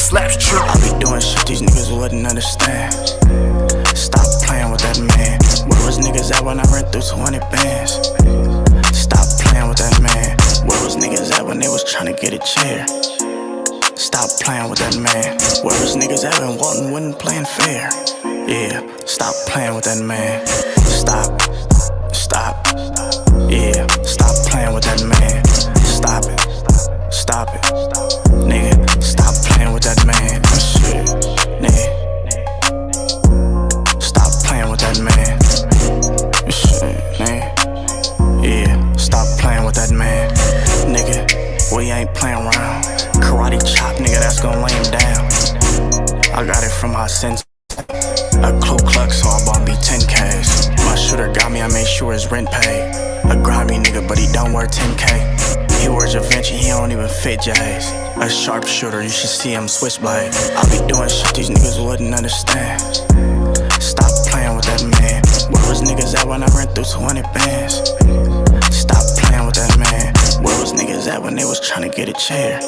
slaps true. I be doing shit these niggas wouldn't understand. Stop playing with that man. Where was niggas at when I ran through 200 bands? Stop playing with that man. Where was niggas at when they was trying to get a chair? Stop playing with that man. Where was niggas at when Walton wasn't playing fair? Yeah, stop playing with that man. Stop. Yeah, stop playing with that man. Stop it. Nigga, stop playing with that man. Shit, nigga. Stop playing with that man. Shit, nigga. Yeah, stop playing with that man. Nigga, we ain't playing around. Karate chop, nigga, that's gon' lay him down. I got it from my sensei. A Ku Klux, so I bought me 10Ks. My shooter got me, I made sure his rent paid. A grimy nigga, but he don't wear 10K. He wears Givenchy, he don't even fit J's. A sharpshooter, you should see him switchblade. I be doing shit these niggas wouldn't understand. Stop playing with that man. Where was niggas at when I ran through 200 bands? Stop playing with that man. Where was niggas at when they was trying to get a chair?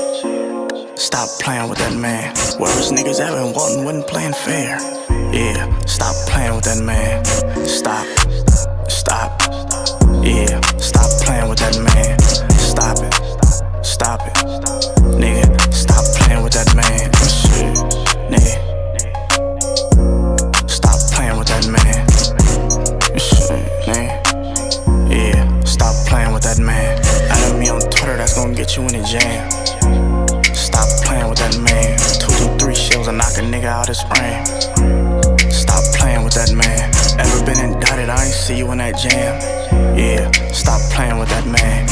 Stop playing with that man. Where was niggas at when Walton wasn't playing fair? Yeah, stop playing with that man. Stop. Yeah, stop playing with that man. Stop it. Nigga, stop playing with that man. Shit, nigga. Stop playing with that man. Shit, nigga. Yeah, stop playing with that man. Add me on Twitter, that's gonna get you in the jam. Stop playing with that man. 223 shells and knock a nigga out his frame. Stop playing with that man. Ever been indicted, I ain't see you in that jam. Yeah, stop playing with that man.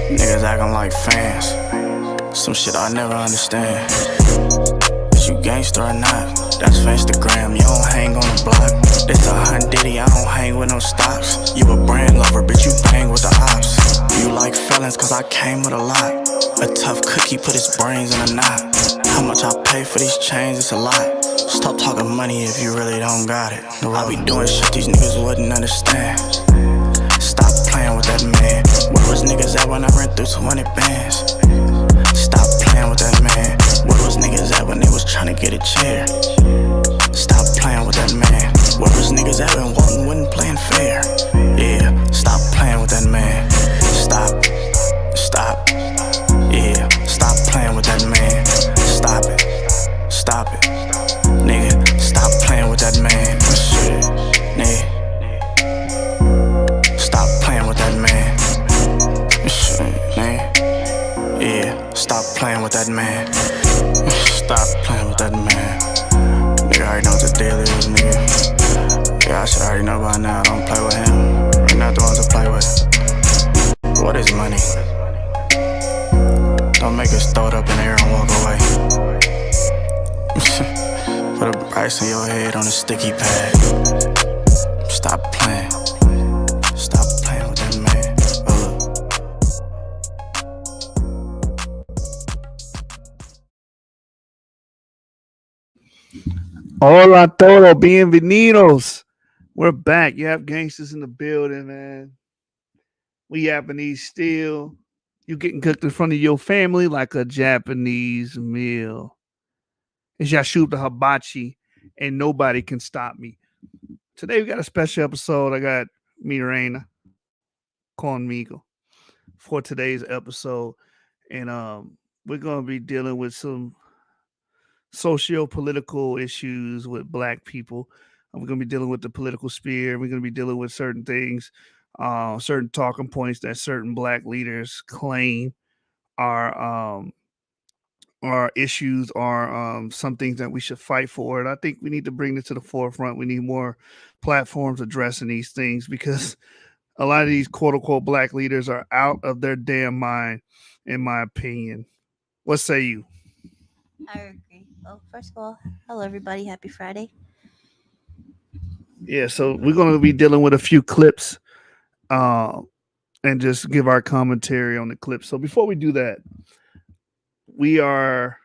Niggas acting like fans. Some shit I never understand. Is you gangster or not? That's for Instagram, you don't hang on the block. This a hunt Diddy, I don't hang with no stocks. You a brand lover, bitch, you bang with the ops. You like felons, cause I came with a lot. A tough cookie put his brains in a knot. How much I pay for these chains, it's a lot. Stop talking money if you really don't got it. I be doing shit these niggas wouldn't understand. Stop playing with that man. Where was niggas at when I ran through 200 bands? Stop playing with that man. Where was niggas at when they was trying to get a chair? Stop playing with that man. Where was niggas at when Walton wasn't playing fair? Yeah, stop playing with that man. Stop. Yeah, stop playing with that man. Stop it. Nigga, stop playing with that man. Shit, nigga. Stop playing with that man. Shit, nigga. Yeah, stop playing with that man. Stop playing with that man. Nigga already know what the deal is, nigga. Yeah, I should already know by now. Don't play with him. We're not the ones to play with. What is money? Don't make us throw it up in the air and walk away. Put a price on your head on a sticky pad. Stop playing. Stop playing with that man. Hola todo, bienvenidos. We're back. You have gangsters in the building, man. We Japanese still. You getting cooked in front of your family like a Japanese meal. It's Yashub the Hibachi, and nobody can stop me. Today we got a special episode. I got Mirena conmigo for today's episode, and we're gonna be dealing with some socio-political issues with Black people. We're going to be dealing with the political sphere. We're going to be dealing with certain things, certain talking points that certain Black leaders claim are issues, are some things that we should fight for. And I think we need to bring this to the forefront. We need more platforms addressing these things because a lot of these quote unquote Black leaders are out of their damn mind, in my opinion. What say you? I agree. Well, first of all, hello everybody. Happy Friday. Yeah, so we're going to be dealing with a few clips and just give our commentary on the clips. So before we do that, we are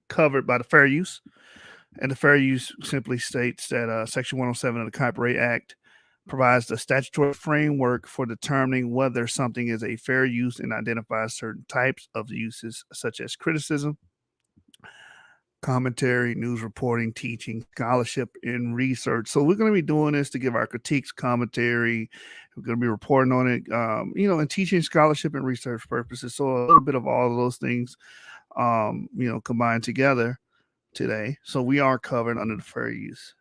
covered by the fair use. And the fair use simply states that Section 107 of the Copyright Act provides the statutory framework for determining whether something is a fair use and identifies certain types of uses, such as criticism, commentary, news reporting, teaching, scholarship, and research. So we're going to be doing this to give our critiques, commentary. We're going to be reporting on it, and teaching, scholarship, and research purposes. So a little bit of all of those things, combined together today. So we are covered under the fair use.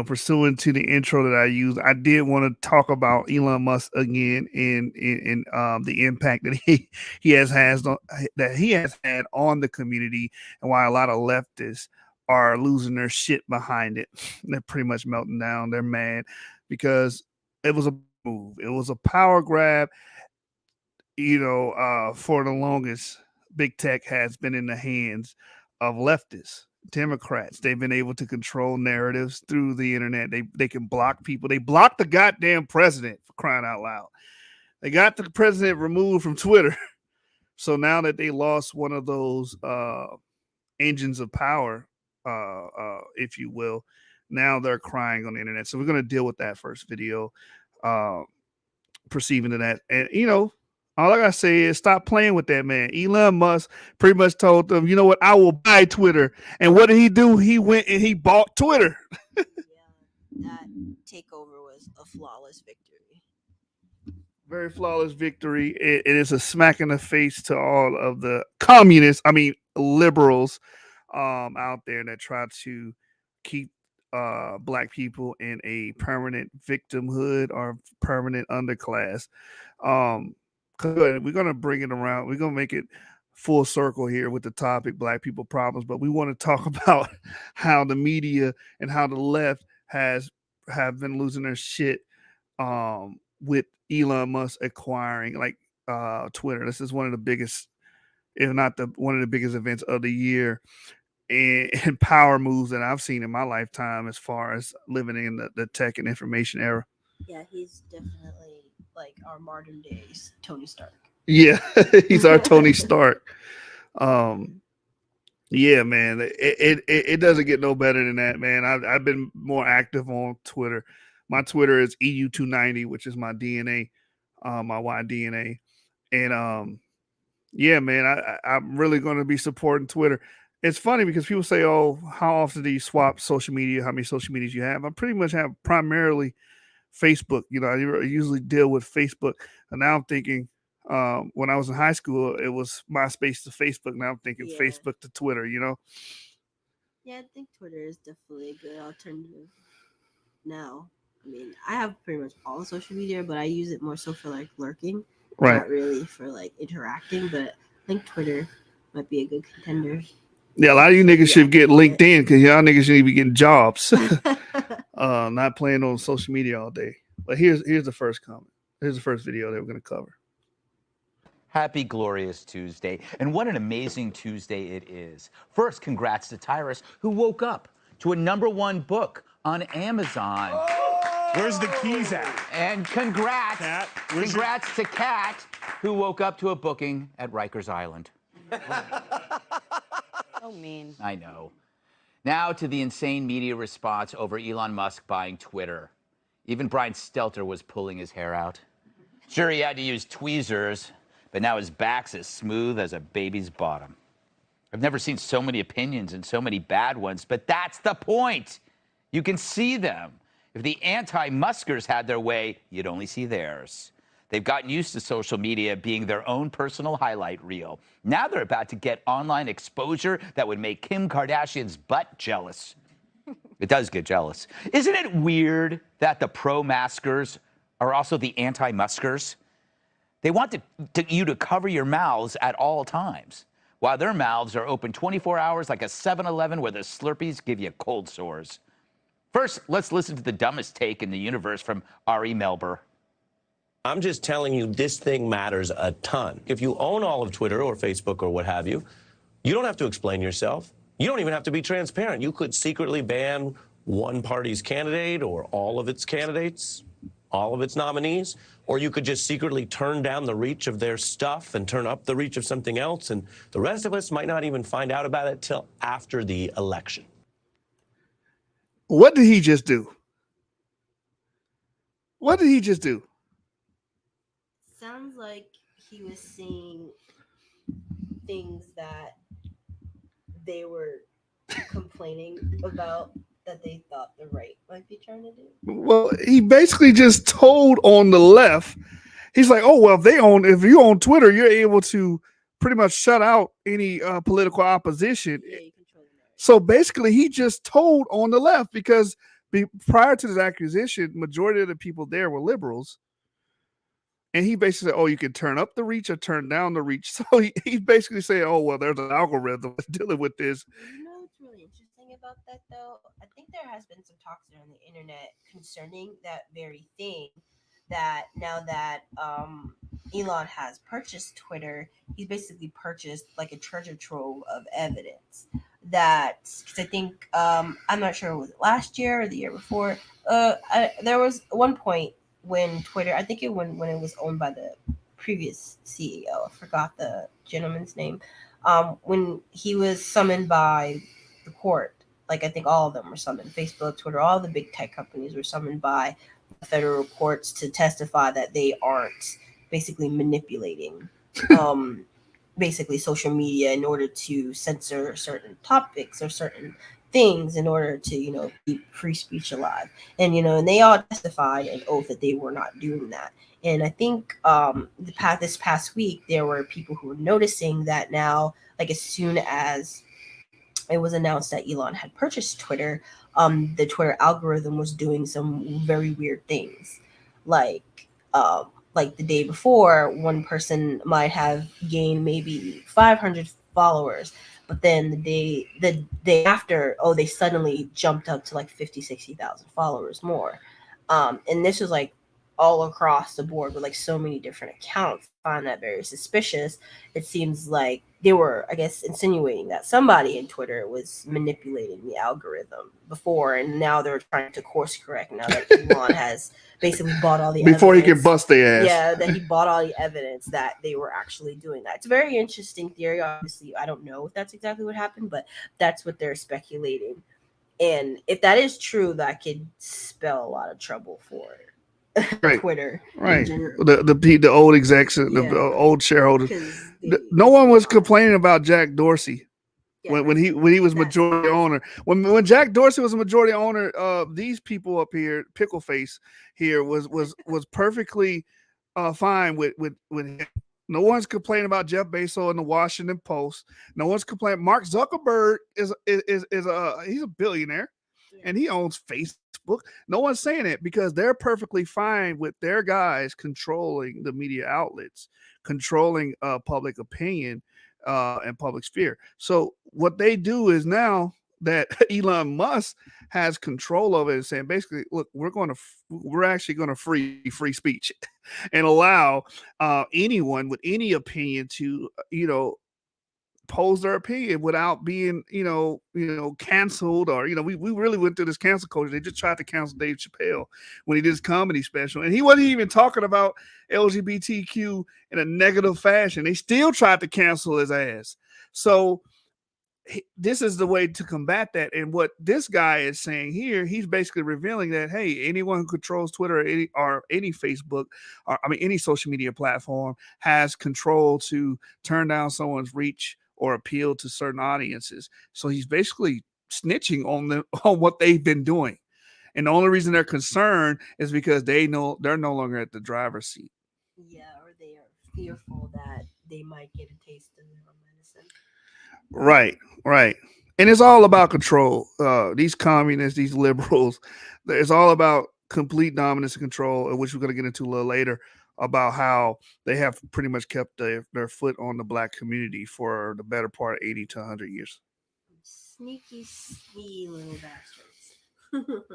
Pursuant to the intro that I used, I did want to talk about Elon Musk again in the impact that he has had on the community, and why a lot of leftists are losing their shit behind it. They're pretty much melting down. They're mad because it was a move. It was a power grab. For the longest, big tech has been in the hands of leftists. Democrats. They've been able to control narratives through the internet. They can block people. They blocked the goddamn president, for crying out loud. They got the president removed from Twitter. So now that they lost one of those engines of power, if you will, now they're crying on the internet. So we're going to deal with that first video, perceiving to that. And, all I gotta say is stop playing with that man. Elon Musk pretty much told them, you know what, I will buy Twitter. And what did he do? He went and he bought Twitter. Yeah, that takeover was a flawless victory. Very flawless victory. It is a smack in the face to all of the liberals out there that try to keep black people in a permanent victimhood or permanent underclass. Good. We're going to bring it around. We're going to make it full circle here with the topic, Black people problems. But we want to talk about how the media and how the left have been losing their shit with Elon Musk acquiring Twitter. This is one of the biggest, if not one of the biggest events of the year and power moves that I've seen in my lifetime as far as living in the tech and information era. Yeah, he's definitely like our modern days Tony Stark. Yeah, he's our Tony Stark. Yeah, man, it doesn't get no better than that, man. I've been more active on Twitter. My Twitter is EU290, which is my DNA, my Y-DNA. And yeah, man, I'm really going to be supporting Twitter. It's funny because people say, oh, how often do you swap social media? How many social medias you have? I pretty much have primarily Facebook. I usually deal with Facebook. And now I'm thinking, when I was in high school, it was MySpace to Facebook. Now I'm thinking Facebook to Twitter, Yeah, I think Twitter is definitely a good alternative now. I mean, I have pretty much all the social media, but I use it more so for like lurking. Right. Not really for like interacting, but I think Twitter might be a good contender. Yeah, a lot of you niggas should get LinkedIn because y'all niggas should be getting jobs. Not playing on social media all day. But here's the first comment. Here's the first video that we're going to cover. Happy glorious Tuesday. And what an amazing Tuesday it is. First, congrats to Tyrus, who woke up to a #1 book on Amazon. Oh! Where's the keys at? And congrats to Kat, who woke up to a booking at Rikers Island. So mean. I know. Now to the insane media response over Elon Musk buying Twitter. Even Brian Stelter was pulling his hair out. Sure, he had to use tweezers, but now his back's as smooth as a baby's bottom. I've never seen so many opinions and so many bad ones, but that's the point. You can see them. If the anti-Muskers had their way, you'd only see theirs. They've gotten used to social media being their own personal highlight reel. Now they're about to get online exposure that would make Kim Kardashian's butt jealous. It does get jealous. Isn't it weird that the pro-maskers are also the anti-Muskers? They want you to cover your mouths at all times, while their mouths are open 24 hours like a 7-Eleven where the Slurpees give you cold sores. First, let's listen to the dumbest take in the universe from Ari Melber. I'm just telling you, this thing matters a ton. If you own all of Twitter or Facebook or what have you, you don't have to explain yourself. You don't even have to be transparent. You could secretly ban one party's candidate or all of its candidates, all of its nominees, or you could just secretly turn down the reach of their stuff and turn up the reach of something else, and the rest of us might not even find out about it till after the election. What did he just do? What did he just do? Sounds like he was saying things that they were complaining about that they thought the right might be trying to do? Well, he basically just told on the left. He's like, oh well, if you own Twitter, you're able to pretty much shut out any political opposition. Yeah, you control the narrative. So basically, he just told on the left because prior to this acquisition, majority of the people there were liberals. And he basically said, oh, you can turn up the reach or turn down the reach. So he's basically saying, oh, well, there's an algorithm that's dealing with this. You know what's really interesting about that, though? I think there has been some talks on the internet concerning that very thing. That now that Elon has purchased Twitter, he's basically purchased like a treasure trove of evidence. Because I think I'm not sure, was it last year or the year before? There was one point when Twitter, I think when it was owned by the previous CEO, I forgot the gentleman's name, when he was summoned by the court, like I think all of them were summoned, Facebook, Twitter, all the big tech companies were summoned by the federal courts to testify that they aren't basically manipulating basically social media in order to censor certain topics or certain things in order to keep free speech alive. And and they all testified an oath that they were not doing that. And I think this past week there were people who were noticing that now, like as soon as it was announced that Elon had purchased Twitter, the Twitter algorithm was doing some very weird things, like the day before, one person might have gained maybe 500 followers, but then the day after, they suddenly jumped up to like 50,000-60,000 followers more. And this was like all across the board with like so many different accounts. I find that very suspicious. It seems like they were, I guess, insinuating that somebody in Twitter was manipulating the algorithm before, and now they're trying to course correct now that Elon has basically bought all the Before evidence. He can bust their ass. Yeah, that he bought all the evidence that they were actually doing that. It's a very interesting theory. Obviously, I don't know if that's exactly what happened, but that's what they're speculating. And if that is true, that could spell a lot of trouble for Right. Twitter. Right. The old execs, the old shareholders. No one was complaining about Jack Dorsey. Yeah, when he was majority owner. When Jack Dorsey was a majority owner, these people up here, Pickleface here, was perfectly fine with him. No one's complaining about Jeff Bezos in the Washington Post. No one's complaining. Mark Zuckerberg is he's a billionaire, and he owns Facebook. No one's saying it because they're perfectly fine with their guys controlling the media outlets, controlling public opinion. And public sphere. So what they do is now that Elon Musk has control of it and saying basically, look, we're actually going to free speech and allow anyone with any opinion to pose their opinion without being canceled or we really went through this cancel culture. They just tried to cancel Dave Chappelle when he did his comedy special, and he wasn't even talking about LGBTQ in a negative fashion. They still tried to cancel his ass. So this is the way to combat that. And what this guy is saying here, he's basically revealing that hey, anyone who controls Twitter or any Facebook or any social media platform has control to turn down someone's reach or appeal to certain audiences. So he's basically snitching on what they've been doing. And the only reason they're concerned is because they're no longer at the driver's seat. Yeah, or they are fearful that they might get a taste of their own medicine. Right. And it's all about control. These communists, these liberals, it's all about complete dominance and control, which we're going to get into a little later, about how they have pretty much kept their foot on the black community for the better part of 80 to 100 years. Sneaky little bastards.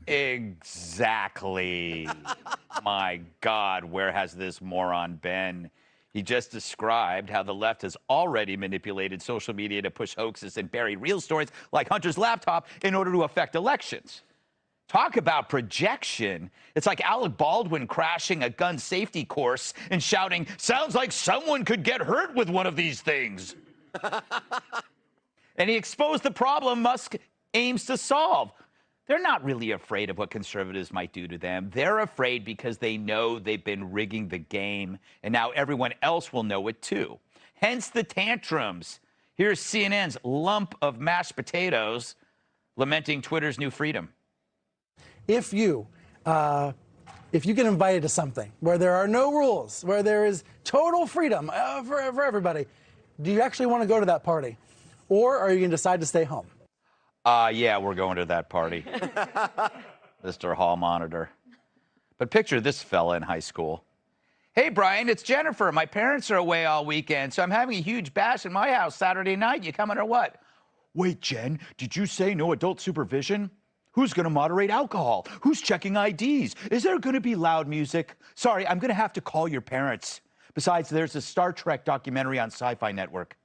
Exactly. My God, where has this moron been? He just described how the left has already manipulated social media to push hoaxes and bury real stories like Hunter's laptop in order to affect elections. Talk about projection. It's like Alec Baldwin crashing a gun safety course and shouting, "Sounds like someone could get hurt with one of these things." And he exposed the problem Musk aims to solve. They're not really afraid of what conservatives might do to them. They're afraid because they know they've been rigging the game, and now everyone else will know it too. Hence the tantrums. Here's CNN's lump of mashed potatoes lamenting Twitter's new freedom. If you get invited to something where there are no rules, where there is total freedom for everybody, do you actually want to go to that party? Or are you going to decide to stay home? Yeah, we're going to that party. Mr. Hall Monitor. But picture this fella in high school. Hey, Brian, it's Jennifer. My parents are away all weekend, so I'm having a huge bash in my house Saturday night. You coming or what? Wait, Jen, did you say no adult supervision? Who's going to moderate alcohol? Who's checking IDs? Is there going to be loud music? Sorry, I'm going to have to call your parents. Besides, there's a Star Trek documentary on Sci-Fi Network.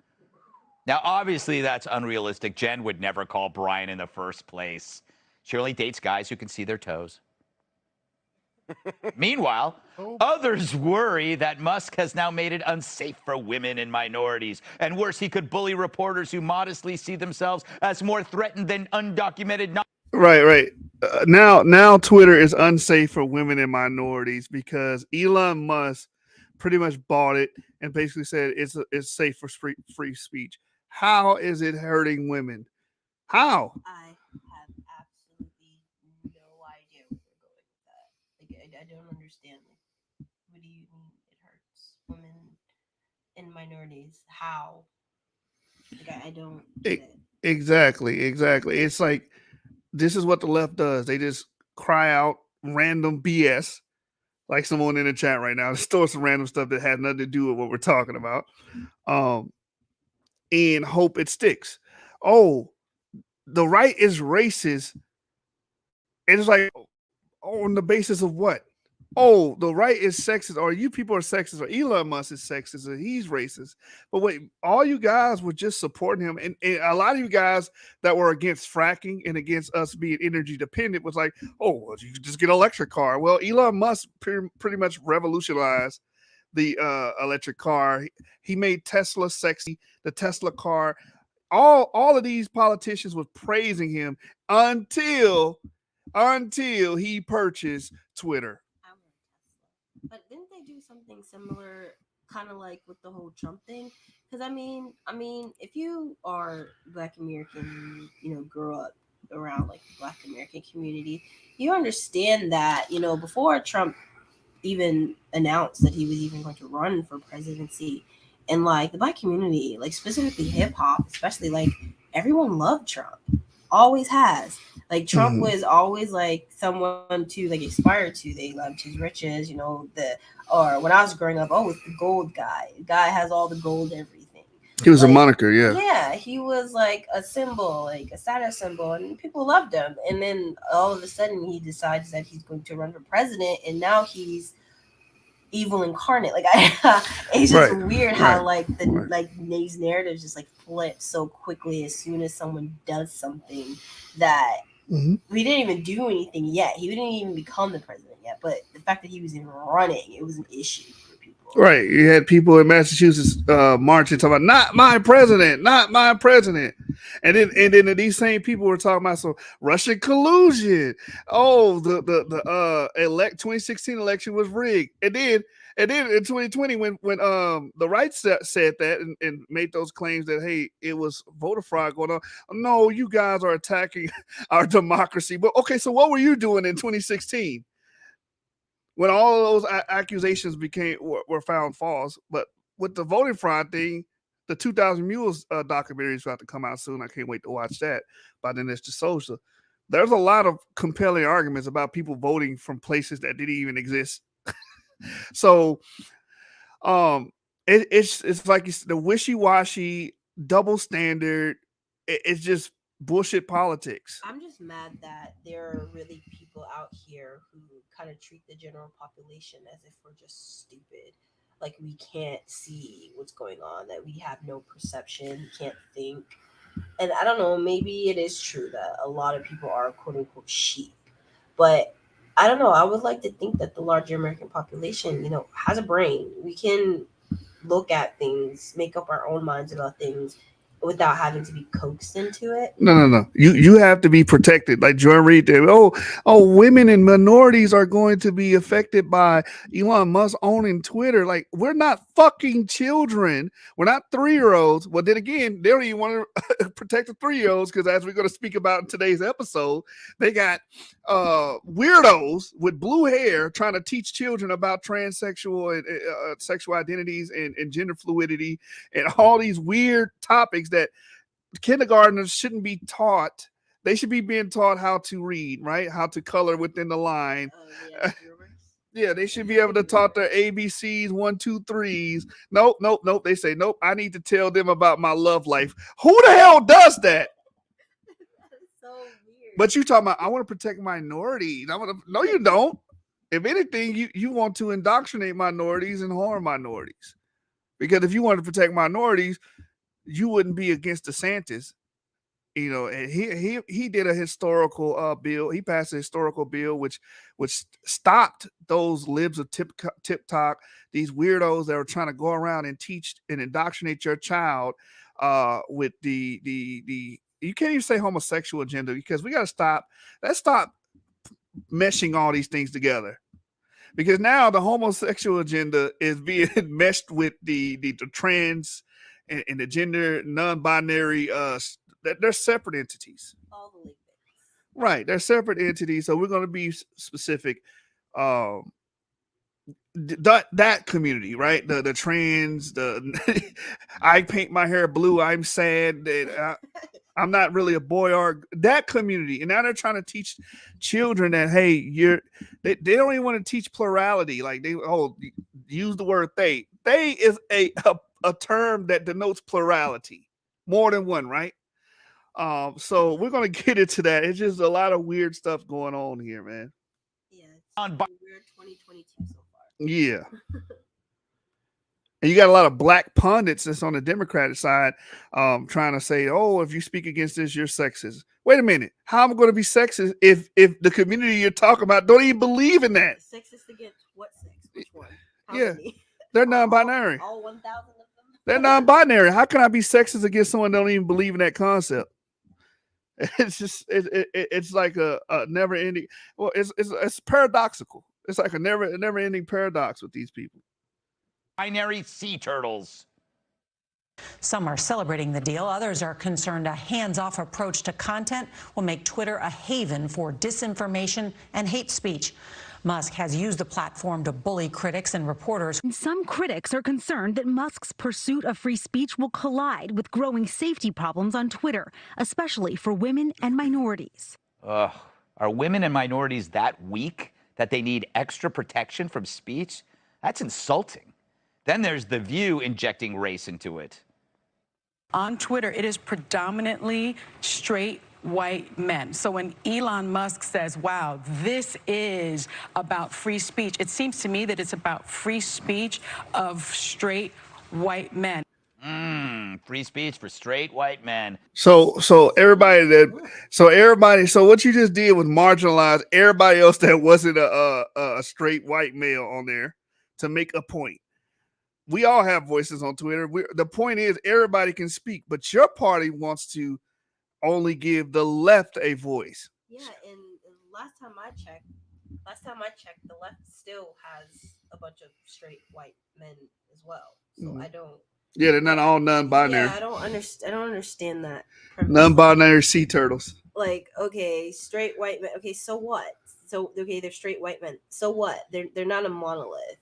Now, obviously, that's unrealistic. Jen would never call Brian in the first place. She only dates guys who can see their toes. Meanwhile, others worry that Musk has now made it unsafe for women and minorities. And worse, he could bully reporters who modestly see themselves as more threatened than undocumented. Right. Now Twitter is unsafe for women and minorities because Elon Musk pretty much bought it and basically said it's safe for free speech. How is it hurting women? How? I have absolutely no idea where they're going with that. Like, I don't understand. Like, what do you mean it hurts women and minorities? How? Like, I don't get it. Exactly. It's like, this is what the left does. They just cry out random BS, like someone in the chat right now. Just throw some random stuff that has nothing to do with what we're talking about, and hope it sticks. Oh, the right is racist. It's like, on the basis of what? Oh, the right is sexist, or you people are sexist, or Elon Musk is sexist, or he's racist. But wait, all you guys were just supporting him, and a lot of you guys that were against fracking and against us being energy dependent was like, oh, well, you could just get an electric car. Well, Elon Musk pretty much revolutionized the electric car. He made Tesla sexy, the Tesla car. All of these politicians was praising him until he purchased Twitter. But didn't they do something similar, kind of like with the whole Trump thing? Because I mean, if you are Black American, grow up around like the Black American community, you understand that before Trump even announced that he was even going to run for presidency, and like the Black community, like specifically hip hop, especially, like everyone loved Trump, always has. Like Trump was always like someone to like aspire to. They loved his riches, or when I was growing up, it's the gold guy. The guy has all the gold, everything. He was a moniker, yeah. Yeah, he was like a symbol, like a status symbol, and people loved him. And then all of a sudden he decides that he's going to run for president, and now he's evil incarnate. Like it's just weird how these narratives just like flip so quickly as soon as someone does something that we didn't even do anything yet. He didn't even become the president yet, but the fact that he was even running, it was an issue for people. Right. You had people in Massachusetts marching, talking about not my president. And then these same people were talking about some Russian collusion. Oh, the 2016 election was rigged. And then in 2020, when the right said that and made those claims that, hey, it was voter fraud going on. No, you guys are attacking our democracy. But okay, so what were you doing in 2016 when all of those accusations were found false? But with the voting fraud thing, the 2000 Mules documentary is about to come out soon. I can't wait to watch that by Dinesh D'Souza. There's a lot of compelling arguments about people voting from places that didn't even exist. So it's like it's the wishy-washy double standard. It's just bullshit politics. I'm just mad that there are really people out here who kind of treat the general population as if we're just stupid. Like we can't see what's going on, that we have no perception, can't think. And I don't know, maybe it is true that a lot of people are quote unquote sheep. But I don't know. I would like to think that the larger American population, has a brain. We can look at things, make up our own minds about things, without having to be coaxed into it. No. You have to be protected. Like Jordan Reed did. Oh, women and minorities are going to be affected by Elon Musk owning Twitter. Like, we're not fucking children. We're not 3-year-olds. Well, then again, they don't even want to protect the 3-year-olds because, as we're going to speak about in today's episode, they got weirdos with blue hair trying to teach children about transsexual and sexual identities and gender fluidity and all these weird topics that kindergartners shouldn't be taught. They should be being taught how to read, right? How to color within the line. Yeah, they should be able to taught their ABCs, 1, 2, 3s. Nope. They say, nope, I need to tell them about my love life. Who the hell does that? So weird. But you talking about, I want to protect minorities. No, you don't. If anything, you want to indoctrinate minorities and harm minorities. Because if you want to protect minorities, you wouldn't be against DeSantis, and he did a historical bill. He passed a historical bill which stopped those libs of TikTok, these weirdos that are trying to go around and teach and indoctrinate your child with the you can't even say homosexual agenda, because we got to stop. Let's stop meshing all these things together. Because now the homosexual agenda is being meshed with the trans and the gender non-binary. They're separate entities. All the things. Right, they're separate entities. So we're going to be specific. That community, right? The trans, I paint my hair blue, I'm sad that I'm not really a boy, or that community. And now they're trying to teach children that, hey, they don't even want to teach plurality. Like use the word they. They is a term that denotes plurality, more than one, right? So we're gonna get into that. It's just a lot of weird stuff going on here, man. Yeah, it's weird 2022 so far. Yeah. And you got a lot of black pundits that's on the Democratic side trying to say, oh, if you speak against this, you're sexist. Wait a minute. How am I going to be sexist if the community you're talking about don't even believe in that? Sexist against what sex? Which one? Yeah. They're non-binary. All 1,000 of them? They're non-binary. How can I be sexist against someone that don't even believe in that concept? It's just it's like a never ending. Well, it's paradoxical. It's like a never ending paradox with these people. Binary sea turtles. Some are celebrating the deal. Others are concerned a hands-off approach to content will make Twitter a haven for disinformation and hate speech. Musk has used the platform to bully critics and reporters. Some critics are concerned that Musk's pursuit of free speech will collide with growing safety problems on Twitter, especially for women and minorities. Are women and minorities that weak that they need extra protection from speech? That's insulting. Then there's The View injecting race into it. On Twitter, it is predominantly straight white men. So when Elon Musk says, wow, this is about free speech, it seems to me that it's about free speech of straight white men. Free speech for straight white men. So what you just did was marginalize everybody else that wasn't a straight white male on there to make a point. We all have voices on Twitter. The point is everybody can speak, but your party wants to only give the left a voice. Yeah, and last time I checked, the left still has a bunch of straight white men as well. So I don't. Yeah, they're not all non-binary. Yeah, I don't understand that. Non-binary sea turtles. Like, okay, straight white men. Okay, so what? So okay, they're straight white men. So what? They're not a monolith.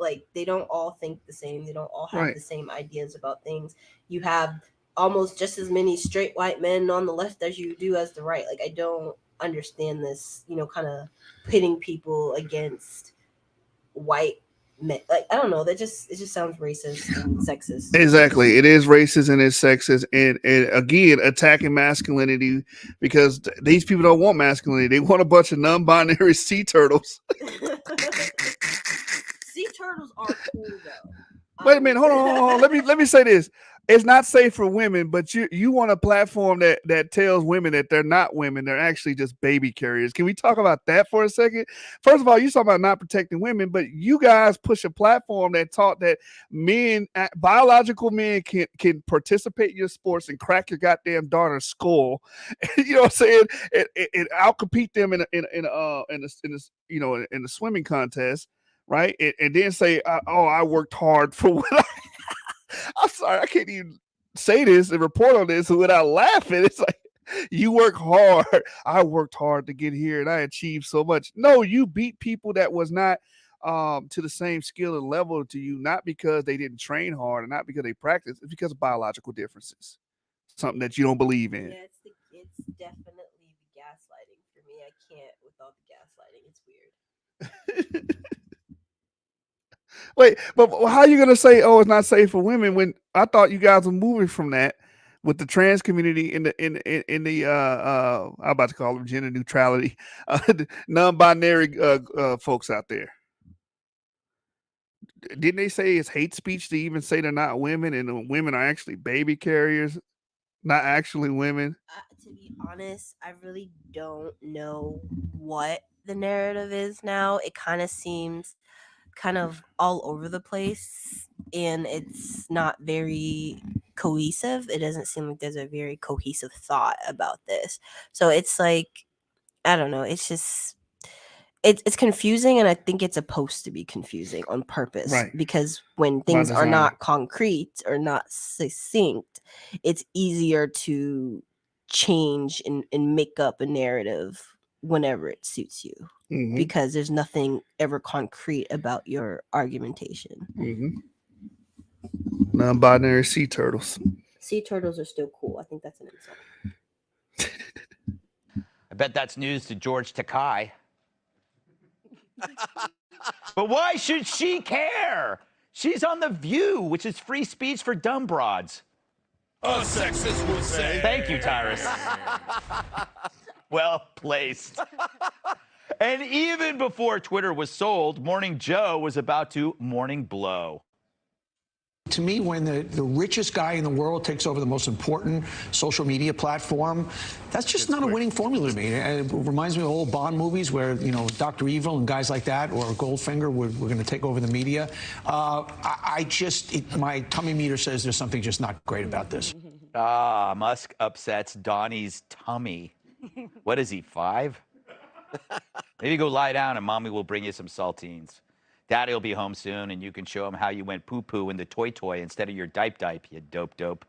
Like, they don't all think the same. They don't all have the same ideas about things. You have almost just as many straight white men on the left as you do as the right. Like, I don't understand this, kind of pitting people against white men. Like, I don't know. It just sounds racist and sexist. Exactly. It is racist and it's sexist. And again, attacking masculinity, because these people don't want masculinity. They want a bunch of non-binary sea turtles. Sea turtles are cool, though. Wait a minute. Hold on. Let me say this. it's not safe for women, but you want a platform that tells women that they're not women, they're actually just baby carriers. Can we talk about that for a second? First of all, you talk about not protecting women, but you guys push a platform that taught that men, biological men, can participate in your sports and crack your goddamn daughter's skull. You know what I'm saying? And outcompete them in the swimming contest, right? And then say, "Oh, I worked hard for what I." I'm sorry, I can't even say this and report on this without laughing. It's like, you work hard. I worked hard to get here and I achieved so much. No, you beat people that was not to the same skill and level to you, not because they didn't train hard and not because they practiced. It's because of biological differences. Something that you don't believe in. Yeah, it's definitely the gaslighting for me. I can't with all the gaslighting. It's weird. Wait, but how are you gonna say, "Oh, it's not safe for women"? When I thought you guys were moving from that with the trans community in the I'm about to call them gender neutrality, the non-binary folks out there. Didn't they say it's hate speech to even say they're not women and the women are actually baby carriers, not actually women? To be honest, I really don't know what the narrative is now. It kind of seems kind of all over the place and it's not very cohesive. It doesn't seem like there's a very cohesive thought about this. So it's like, I don't know, it's just it's confusing, and I think it's supposed to be confusing on purpose, Right. because when By things are design. not concrete or not succinct, it's easier to change and make up a narrative whenever it suits you, Mhm. because there's nothing ever concrete about your argumentation. Non-binary sea turtles. Sea turtles are still cool. I think that's an insult. I bet that's news to George Takei. But why should she care? She's on The View, which is free speech for dumb broads. A sexist would say. Thank you, Tyrus. Well placed. And even before Twitter was sold, Morning Joe was about to morning blow. To me, when the richest guy in the world takes over the most important social media platform, that's just not a winning formula to me. It reminds me of old Bond movies where, you know, Dr. Evil and guys like that, or Goldfinger, were going to take over the media. My tummy meter says there's something just not great about this. Musk upsets Donnie's tummy. What is he, 5? Maybe go lie down and mommy will bring you some saltines. Daddy will be home soon, and you can show him how you went poo-poo in the toy instead of your dipe, you dope.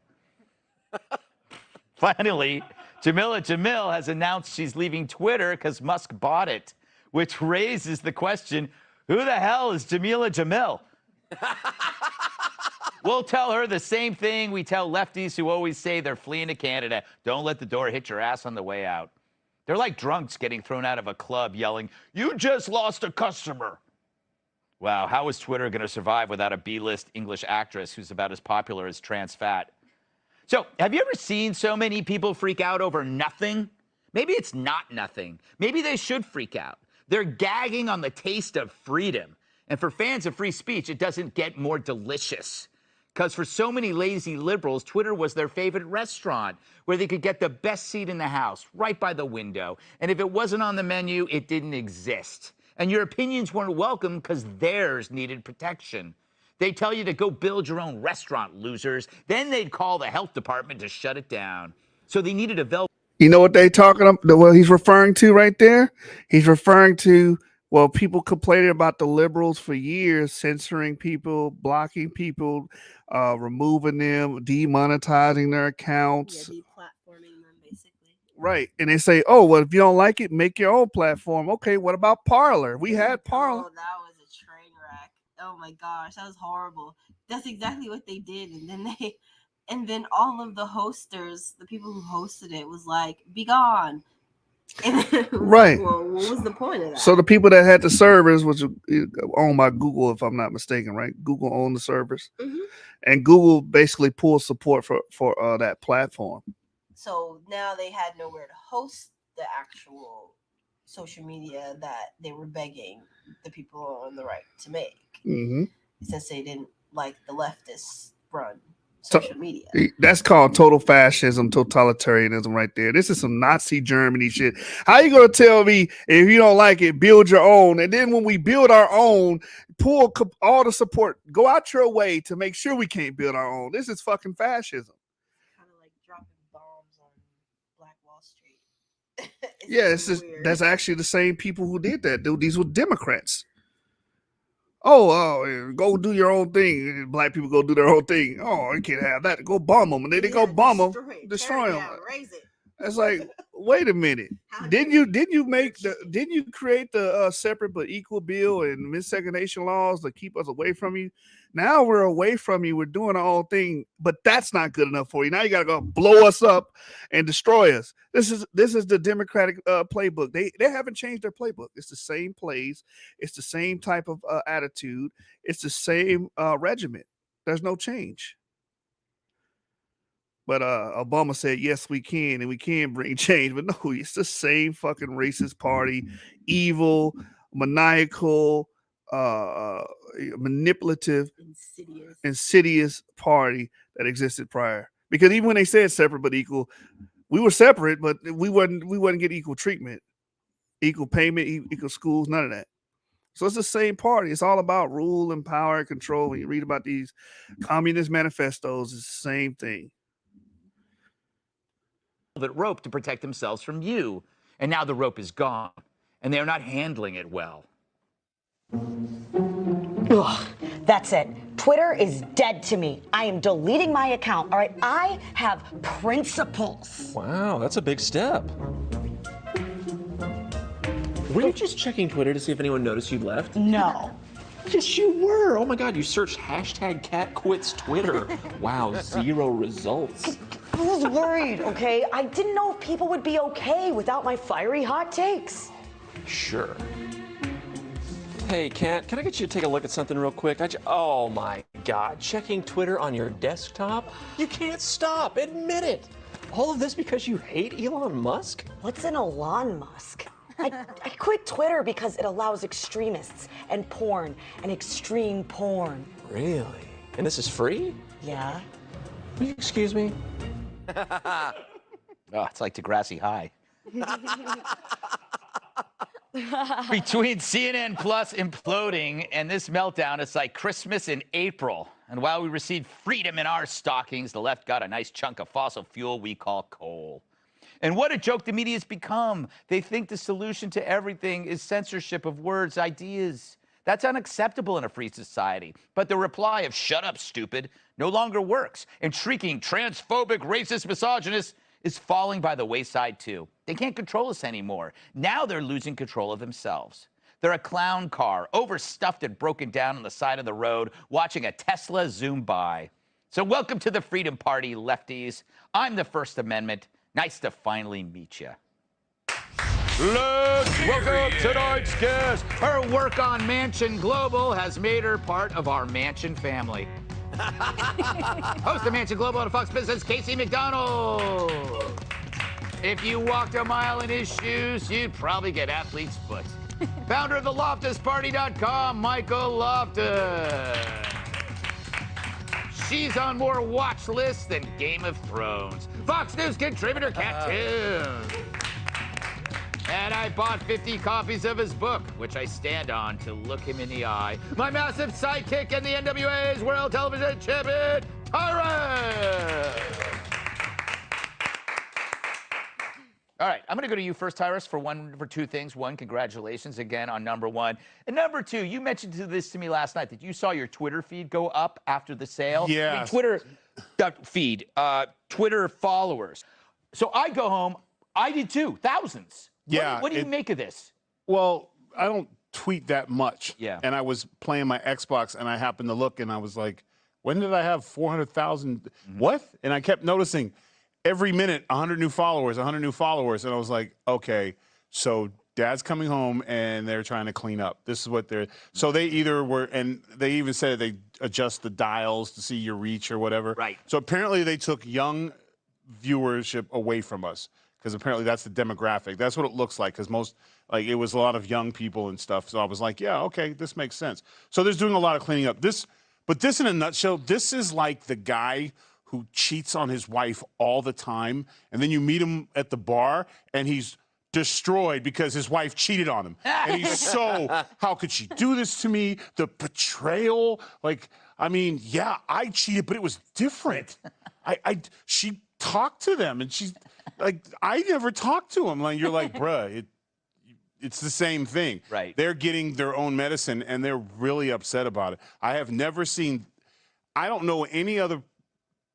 Finally, Jamila Jamil has announced she's leaving Twitter because Musk bought it, which raises the question, who the hell is Jamila Jamil? We'll tell her the same thing we tell lefties who always say they're fleeing to Canada. Don't let the door hit your ass on the way out. They're like drunks getting thrown out of a club yelling, "You just lost a customer." Wow, how is Twitter going to survive without a B-list English actress who's about as popular as trans fat? So, have you ever seen so many people freak out over nothing? Maybe it's not nothing. Maybe they should freak out. They're gagging on the taste of freedom. And for fans of free speech, it doesn't get more delicious. Because for so many lazy liberals, Twitter was their favorite restaurant where they could get the best seat in the house, right by the window. And if it wasn't on the menu, it didn't exist. And your opinions weren't welcome because theirs needed protection. They tell you to go build your own restaurant, losers. Then they'd call the health department to shut it down. So they needed a velvet. You know what they talking about? What he's referring to right there? He's referring to, well, people complaining about the liberals for years, censoring people, blocking people, removing them, demonetizing their accounts. Yeah, deplatforming them, basically. Right. And they say, oh, well, if you don't like it, make your own platform. Okay, what about Parler? We had Parler. Oh, that was a train wreck. Oh my gosh, that was horrible. That's exactly what they did. And then all of the hosters, the people who hosted it, was like, be gone. Right. Well, what was the point of that? So the people that had the servers, which was owned by Google, if I'm not mistaken, right? Google owned the servers. Mm-hmm. And Google basically pulled support for that platform. So now they had nowhere to host the actual social media that they were begging the people on the right to make, Mm-hmm. since they didn't like the leftist run social media. That's called total fascism, totalitarianism right there. This is some Nazi Germany shit. How you going to tell me if you don't like it, build your own? And then when we build our own, pull all the support, go out your way to make sure we can't build our own. This is fucking fascism. Kind of like dropping bombs on Black Wall Street. That's actually the same people who did that. Dude, these were Democrats. Go do your own thing. Black people go do their own thing. Oh, you can't have that. Go bomb them. And then they go bomb them, destroy them. It's like, wait a minute. Didn't you create the separate but equal bill and miscegenation laws to keep us away from you? Now we're away from you. We're doing our own thing, but that's not good enough for you. Now you gotta go blow us up and destroy us. This is the Democratic playbook. They haven't changed their playbook. It's the same plays. It's the same type of attitude. It's the same regiment. There's no change. But Obama said, yes, we can, and we can bring change. But no, it's the same fucking racist party, evil, maniacal, manipulative, insidious party that existed prior. Because even when they said separate but equal, we were separate, but we wouldn't get equal treatment, equal payment, equal schools, none of that. So it's the same party. It's all about rule and power and control. When you read about these communist manifestos, it's the same thing. Rope to protect themselves from you. And now the rope is gone, and they're not handling it well. Ugh, that's it. Twitter is dead to me. I am deleting my account, all right? I have principles. Wow, that's a big step. Were you just checking Twitter to see if anyone noticed you left? No. Yes, you were. Oh my God, you searched #CatQuitsTwitter. Wow, 0 results. I was worried, okay? I didn't know if people would be okay without my fiery hot takes. Sure. Hey, Kat, can I get you to take a look at something real quick? Oh my God, checking Twitter on your desktop? You can't stop, admit it. All of this because you hate Elon Musk? What's an Elon Musk? I quit Twitter because it allows extremists and porn and extreme porn. Really? And this is free? Yeah. Will you excuse me? Oh, it's like Degrassi High. Between CNN Plus imploding and this meltdown, it's like Christmas in April. And while we received freedom in our stockings, the left got a nice chunk of fossil fuel we call coal. And what a joke the media's become. They think the solution to everything is censorship of words, ideas. That's unacceptable in a free society. But the reply of "shut up, stupid" no longer works. And shrieking transphobic, racist, misogynist is falling by the wayside too. They can't control us anymore. Now they're losing control of themselves. They're a clown car, overstuffed and broken down on the side of the road, watching a Tesla zoom by. So welcome to the Freedom Party, lefties. I'm the First Amendment. Nice to finally meet you. Let's welcome tonight's guest. Her work on Mansion Global has made her part of our Mansion family. Host of Mansion Global on Fox Business, Casey McDonald. If you walked a mile in his shoes, you'd probably get athlete's foot. Founder of the LoftusParty.com, Michael Loftus. She's on more watch lists than Game of Thrones. Fox News contributor Kat Timm. And I bought 50 copies of his book, which I stand on to look him in the eye. My massive sidekick and the NWA's World Television Champion, Tyrus. All right, I'm going to go to you first, Tyrus, for two things. One, congratulations again on #1. And #2, you mentioned this to me last night that you saw your Twitter feed go up after the sale. Yeah. I mean, Twitter feed, Twitter followers. So I go home. I did too, thousands. Yeah. What do you make of this? Well, I don't tweet that much. Yeah. And I was playing my Xbox, and I happened to look, and I was like, when did I have 400,000? Mm-hmm. What? And I kept noticing every minute, 100 new followers, 100 new followers. And I was like, okay, so Dad's coming home, and they're trying to clean up. This is what they're. So they either were, and they even said they adjust the dials to see your reach or whatever. Right. So apparently they took young viewership away from us, because apparently that's the demographic. That's what it looks like, because most, like, it was a lot of young people and stuff. So I was like, yeah, okay, this makes sense. So there's doing a lot of cleaning up. But this in a nutshell, this is like the guy who cheats on his wife all the time, and then you meet him at the bar, and he's destroyed because his wife cheated on him. And he's so, how could she do this to me? The betrayal. Like, I mean, yeah, I cheated, but it was different. She talked to them, and she's like, I never talked to him. Like, you're like, bruh, it's the same thing. Right. They're getting their own medicine, and they're really upset about it. I have never seen, I don't know any other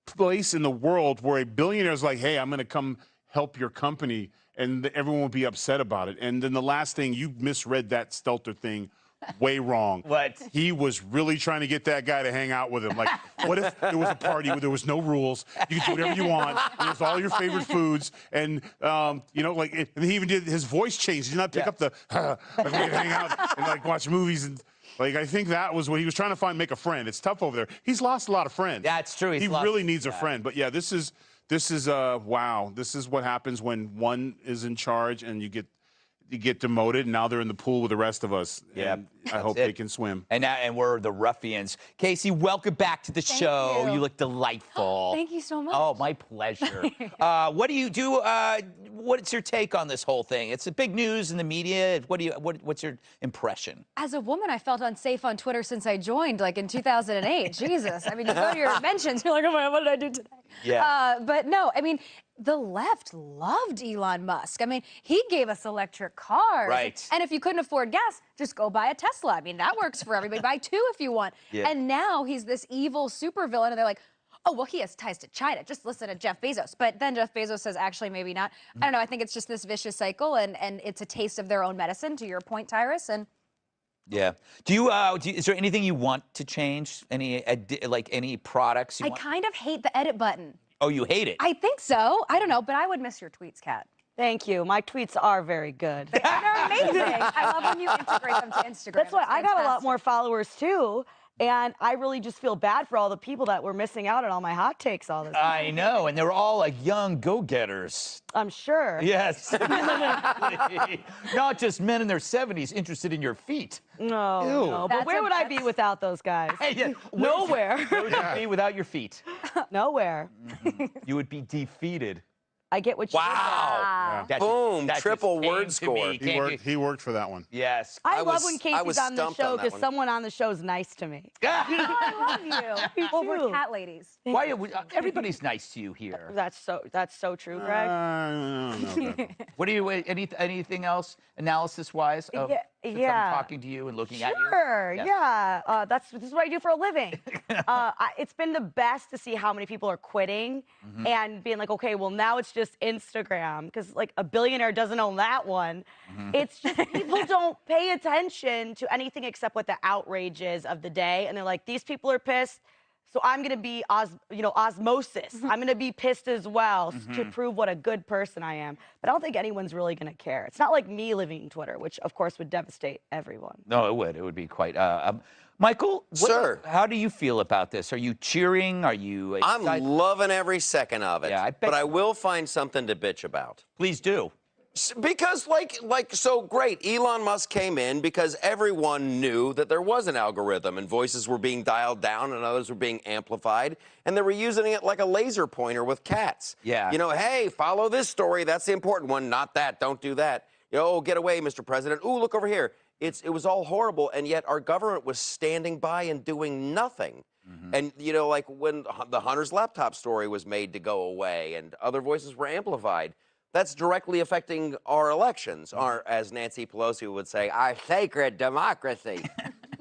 place in the world where a billionaire is like, hey, I'm going to come help your company, and everyone will be upset about it. And then the last thing, you misread that Stelter thing way wrong. What? He was really trying to get that guy to hang out with him. Like, what if there was a party where there was no rules? You could do whatever you want. And it was all your favorite foods. And, you know, like, and he even did, his voice changed. He did not pick up the, like, we could hang out and, like, watch movies. And, like, I think that was what he was trying to make a friend. It's tough over there. He's lost a lot of friends. That's true. He really needs a friend. But, yeah, this is wow. This is what happens when one is in charge and you get demoted, and now they're in the pool with the rest of us. Yeah, and I hope they can swim. And we're the ruffians. Casey, welcome back to the show. You look delightful. Thank you so much. Oh, my pleasure. What do you do? What's your take on this whole thing? It's a big news in the media. What's your impression? As a woman, I felt unsafe on Twitter since I joined, like in 2008. Jesus. I mean, you go to your mentions, you're like, oh my God, what did I do today? Yeah. But no, I mean, the left loved Elon Musk. I mean, he gave us electric cars. Right. And if you couldn't afford gas, just go buy a Tesla. I mean, that works for everybody. Buy two if you want. Yeah. And now he's this evil supervillain, and they're like, oh, well, he has ties to China. Just listen to Jeff Bezos. But then Jeff Bezos says, actually, maybe not. I don't know. I think it's just this vicious cycle, and it's a taste of their own medicine, to your point, Tyrus. And yeah. Is there anything you want to change? Any products you I want? kind of hate the edit button. Oh, you hate it? I think so. I don't know, but I would miss your tweets, Kat. Thank you. My tweets are very good. They're amazing. I love when you integrate them to Instagram. That's why It's I got a lot fantastic. more followers too. And I really just feel bad for all the people that were missing out on all my hot takes all this time. I know, and they're all like young go-getters. I'm sure. Yes. Not just men in their 70s interested in your feet. No, but where would I be without those guys? Yeah, Nowhere. Where would you be without your feet? Nowhere. You would be defeated. I get what you Wow. said. Boom, that just triple came word to score. me. He worked for that one. Yes. I love when Casey's on the stumped show on that because one. someone on the show is nice to me. I love you. Well, we're too. cat ladies. Why? Everybody's nice to you here. That's so true, Greg. No. What do you? Anything else analysis-wise? Of, since I'm talking to you and looking at you. Sure, yeah. This is what I do for a living. It's been the best to see how many people are quitting and being like, okay, well now it's just Instagram because like a billionaire doesn't own that one. It's just people don't pay attention to anything except what the outrage is of the day, and they're like, these people are pissed. So I'm going to be, osmosis. I'm going to be pissed as well to prove what a good person I am. But I don't think anyone's really going to care. It's not like me living Twitter, which, of course, would devastate everyone. No, it would. It would be quite. Michael, Sir. how do you feel about this? Are you cheering? Are you excited? I'm loving every second of it. Yeah, I bet but I will find something to bitch about. Please do. Because, so great, Elon Musk came in because everyone knew that there was an algorithm and voices were being dialed down and others were being amplified, and they were using it like a laser pointer with cats. Yeah. You know, hey, follow this story. That's the important one, not that. Don't do that. You know, oh, get away, Mr. President. Ooh, look over here. It was all horrible, and yet our government was standing by and doing nothing. And, you know, like when the Hunter's laptop story was made to go away and other voices were amplified, that's directly affecting our elections, our, as Nancy Pelosi would say, our sacred democracy.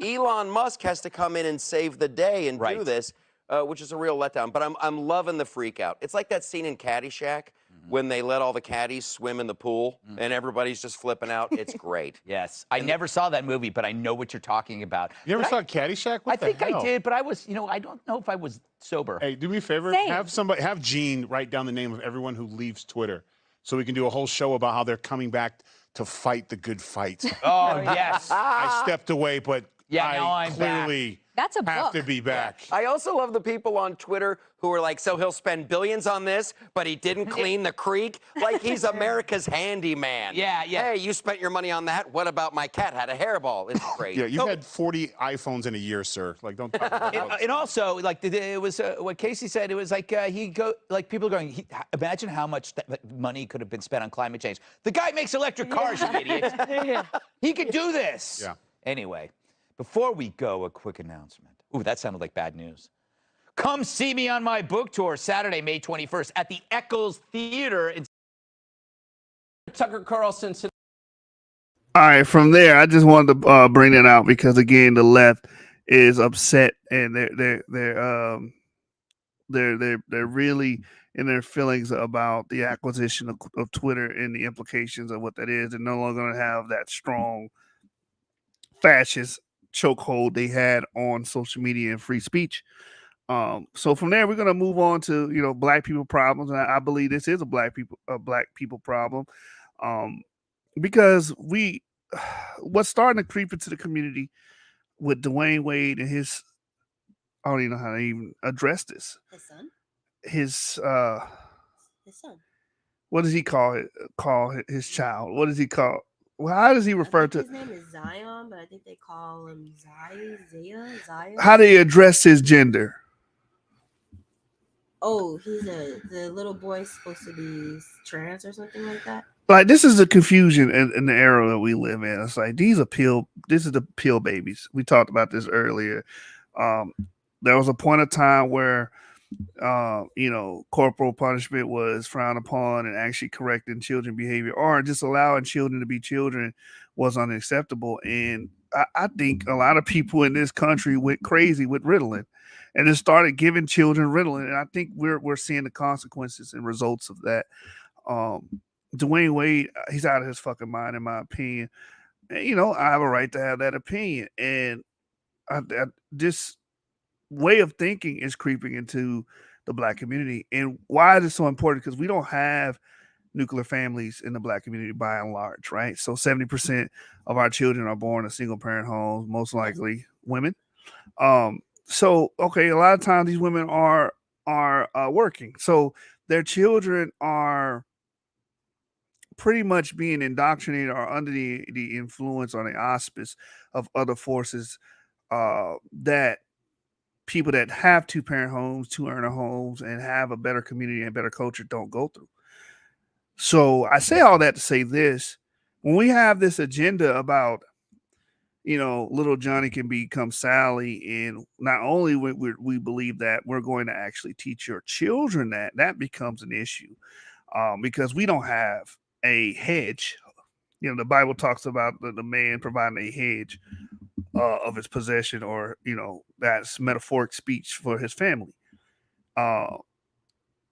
Elon Musk has to come in and save the day and do this, which is a real letdown. But I'm loving the freak out. It's like that scene in Caddyshack when they let all the caddies swim in the pool and everybody's just flipping out. It's great. Yes. I never saw that movie, but I know what you're talking about. You ever saw Caddyshack? What I the think hell? I did, but I was, I don't know if I was sober. Hey, do me a favor. Same. Have Gene write down the name of everyone who leaves Twitter, so we can do a whole show about how they're coming back to fight the good fight. Oh, yes. I stepped away, but Yeah, now I'm clearly That's a have book. to be back. I also love the people on Twitter who are like, so he'll spend billions on this, but he didn't clean the creek? Like he's America's handyman. Yeah. Hey, you spent your money on that. What about my cat had a hairball? It's great. Yeah, you've had 40 iPhones in a year, sir. Like, don't talk about that. And also, like it was what Casey said. It was like people are going. Imagine how much money could have been spent on climate change. The guy makes electric cars, you idiot. He could do this. Yeah. Anyway, before we go, a quick announcement. Ooh, that sounded like bad news. Come see me on my book tour Saturday, May 21st at the Eccles Theater in Tucker Carlson. All right, from there, I just wanted to bring that out because again, the left is upset and they're really in their feelings about the acquisition of Twitter and the implications of what that is. They're no longer going to have that strong fascist chokehold they had on social media and free speech. So from there, we're going to move on to black people problems, and I believe this is a black people problem, because what's starting to creep into the community with Dwayne Wade and his, I don't even know how to even address this. His son. His son. What does he call his child? What does he call? Well, how does he refer to? His name is Zion, but I think they call him Zion. How do you address his gender? Oh, the little boy's supposed to be trans or something like that. Like, this is the confusion in the era that we live in. It's like this is the pill babies. We talked about this earlier. There was a point of time where corporal punishment was frowned upon, and actually correcting children behavior or just allowing children to be children was unacceptable. And I think a lot of people in this country went crazy with Ritalin and just started giving children Ritalin. And I think we're seeing the consequences and results of that. Dwayne Wade, he's out of his fucking mind, in my opinion. And, I have a right to have that opinion. And this way of thinking is creeping into the black community. And why is it so important? Because we don't have nuclear families in the black community by and large, right? So 70% of our children are born in single parent homes, most likely women. So okay, a lot of times these women are working, so their children are pretty much being indoctrinated or under the influence or the auspice of other forces that people that have two-parent homes, two-earner homes, and have a better community and better culture don't go through. So I say all that to say this: when we have this agenda about, little Johnny can become Sally, and not only we believe that, we're going to actually teach your children that becomes an issue, because we don't have a hedge. The Bible talks about the man providing a hedge of his possession, or that's metaphoric speech for his family.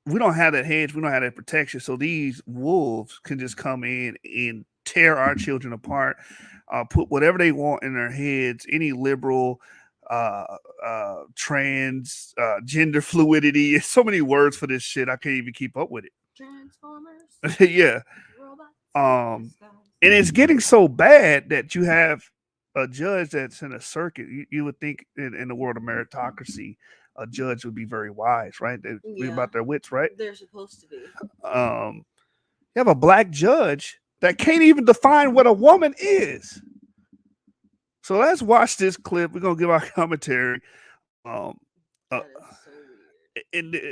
We don't have that hedge. We don't have that protection. So these wolves can just come in and tear our children apart, put whatever they want in their heads, any liberal, trans, gender fluidity. So many words for this shit. I can't even keep up with it. Transformers. Yeah. Robots. And it's getting so bad that you have a judge that's in a circuit. You would think in the world of meritocracy, a judge would be very wise, right? They're about their wits, right? They're supposed to be. You have a black judge that can't even define what a woman is. So let's watch this clip. We're gonna give our commentary. And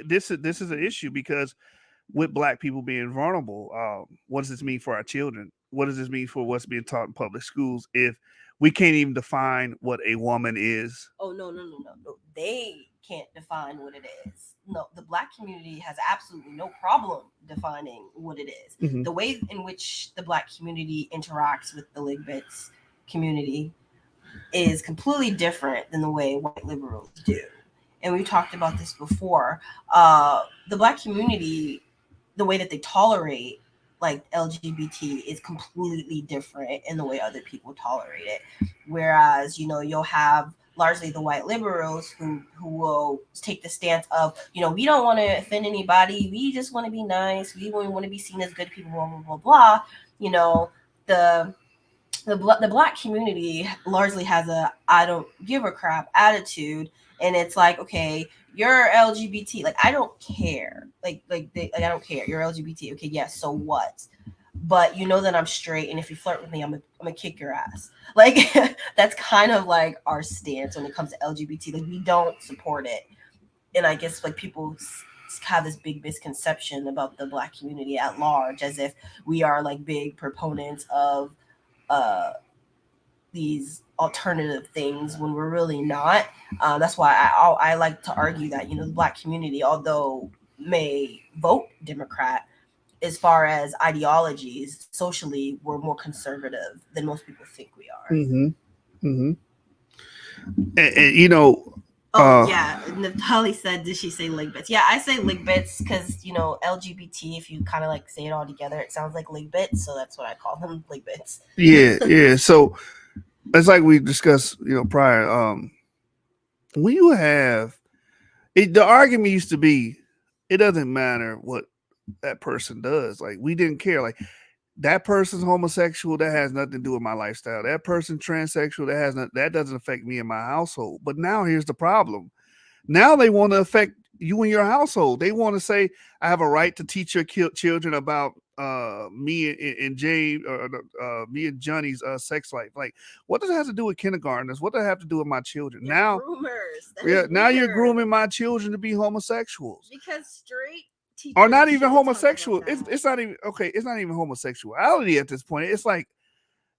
this is an issue because with black people being vulnerable, what does this mean for our children? What does this mean for what's being taught in public schools if we can't even define what a woman is? Oh, no. They can't define what it is. No, the black community has absolutely no problem defining what it is. Mm-hmm. The way in which the black community interacts with the Ligbits community is completely different than the way white liberals do. And we talked about this before. The black community, the way that they tolerate like LGBT is completely different in the way other people tolerate it. Whereas, you'll have largely the white liberals who will take the stance of, we don't want to offend anybody. We just want to be nice. We want to be seen as good people, blah, blah, blah, blah. The the black community largely has a I don't give a crap attitude, and it's like, okay, you're LGBT, like I don't care, like I don't care, you're LGBT, okay, yes, so what? But you know that I'm straight, and if you flirt with me, I'm gonna kick your ass. Like that's kind of like our stance when it comes to LGBT. Like we don't support it, and I guess like people have this big misconception about the black community at large, as if we are like big proponents of these alternative things when we're really not. That's why I like to argue that, you know, the black community, although may vote Democrat, as far as ideologies, socially, we're more conservative than most people think we are. Mm-hmm. Mm-hmm. And you know, yeah, Natalie said, did she say ligbits? Yeah, I say ligbits because, you know, LGBT, if you kind of like say it all together, it sounds like ligbits, so that's what I call them, ligbits. Yeah. So it's like we discussed, you know, prior. When you have it, the argument used to be, it doesn't matter what that person does. Like we didn't care. Like that person's homosexual, that has nothing to do with my lifestyle. That person transsexual, that doesn't affect me and my household. But now here's the problem. Now they want to affect you and your household. They want to say, I have a right to teach your children about me and Jay, or me and Johnny's sex life. Like, what does it have to do with kindergartners? What does it have to do with my children? Now, now you're grooming my children to be homosexuals. Because straight teachers or not even homosexual. It's not even okay. It's not even homosexuality at this point. It's like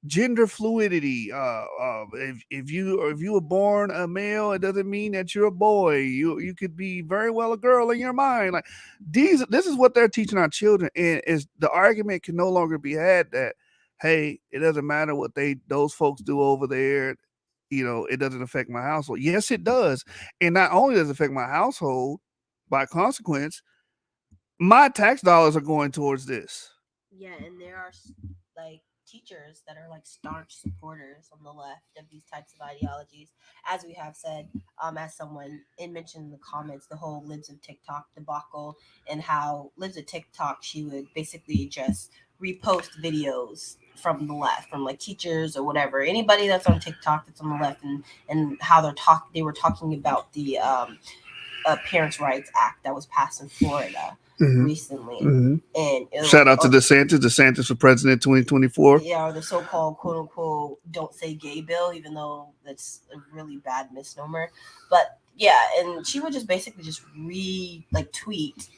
gender fluidity. If you were born a male, it doesn't mean that you're a boy. You could be very well a girl in your mind. Like this is what they're teaching our children, and is the argument can no longer be had that, hey, it doesn't matter what those folks do over there. You know, it doesn't affect my household. Yes, it does, and not only does it affect my household, by consequence, my tax dollars are going towards this. Yeah, and there are like teachers that are like staunch supporters on the left of these types of ideologies. As we have said, as someone mentioned in the comments, the whole Libs of TikTok debacle, and how Libs of TikTok, she would basically just repost videos from the left, from like teachers or whatever, anybody that's on TikTok that's on the left, and how they were talking about the Parents' Rights Act that was passed in Florida. Recently, and shout out to DeSantis for president 2024. Yeah, or the so-called "quote unquote" "don't say gay" bill, even though that's a really bad misnomer. But yeah, and she would just basically just tweet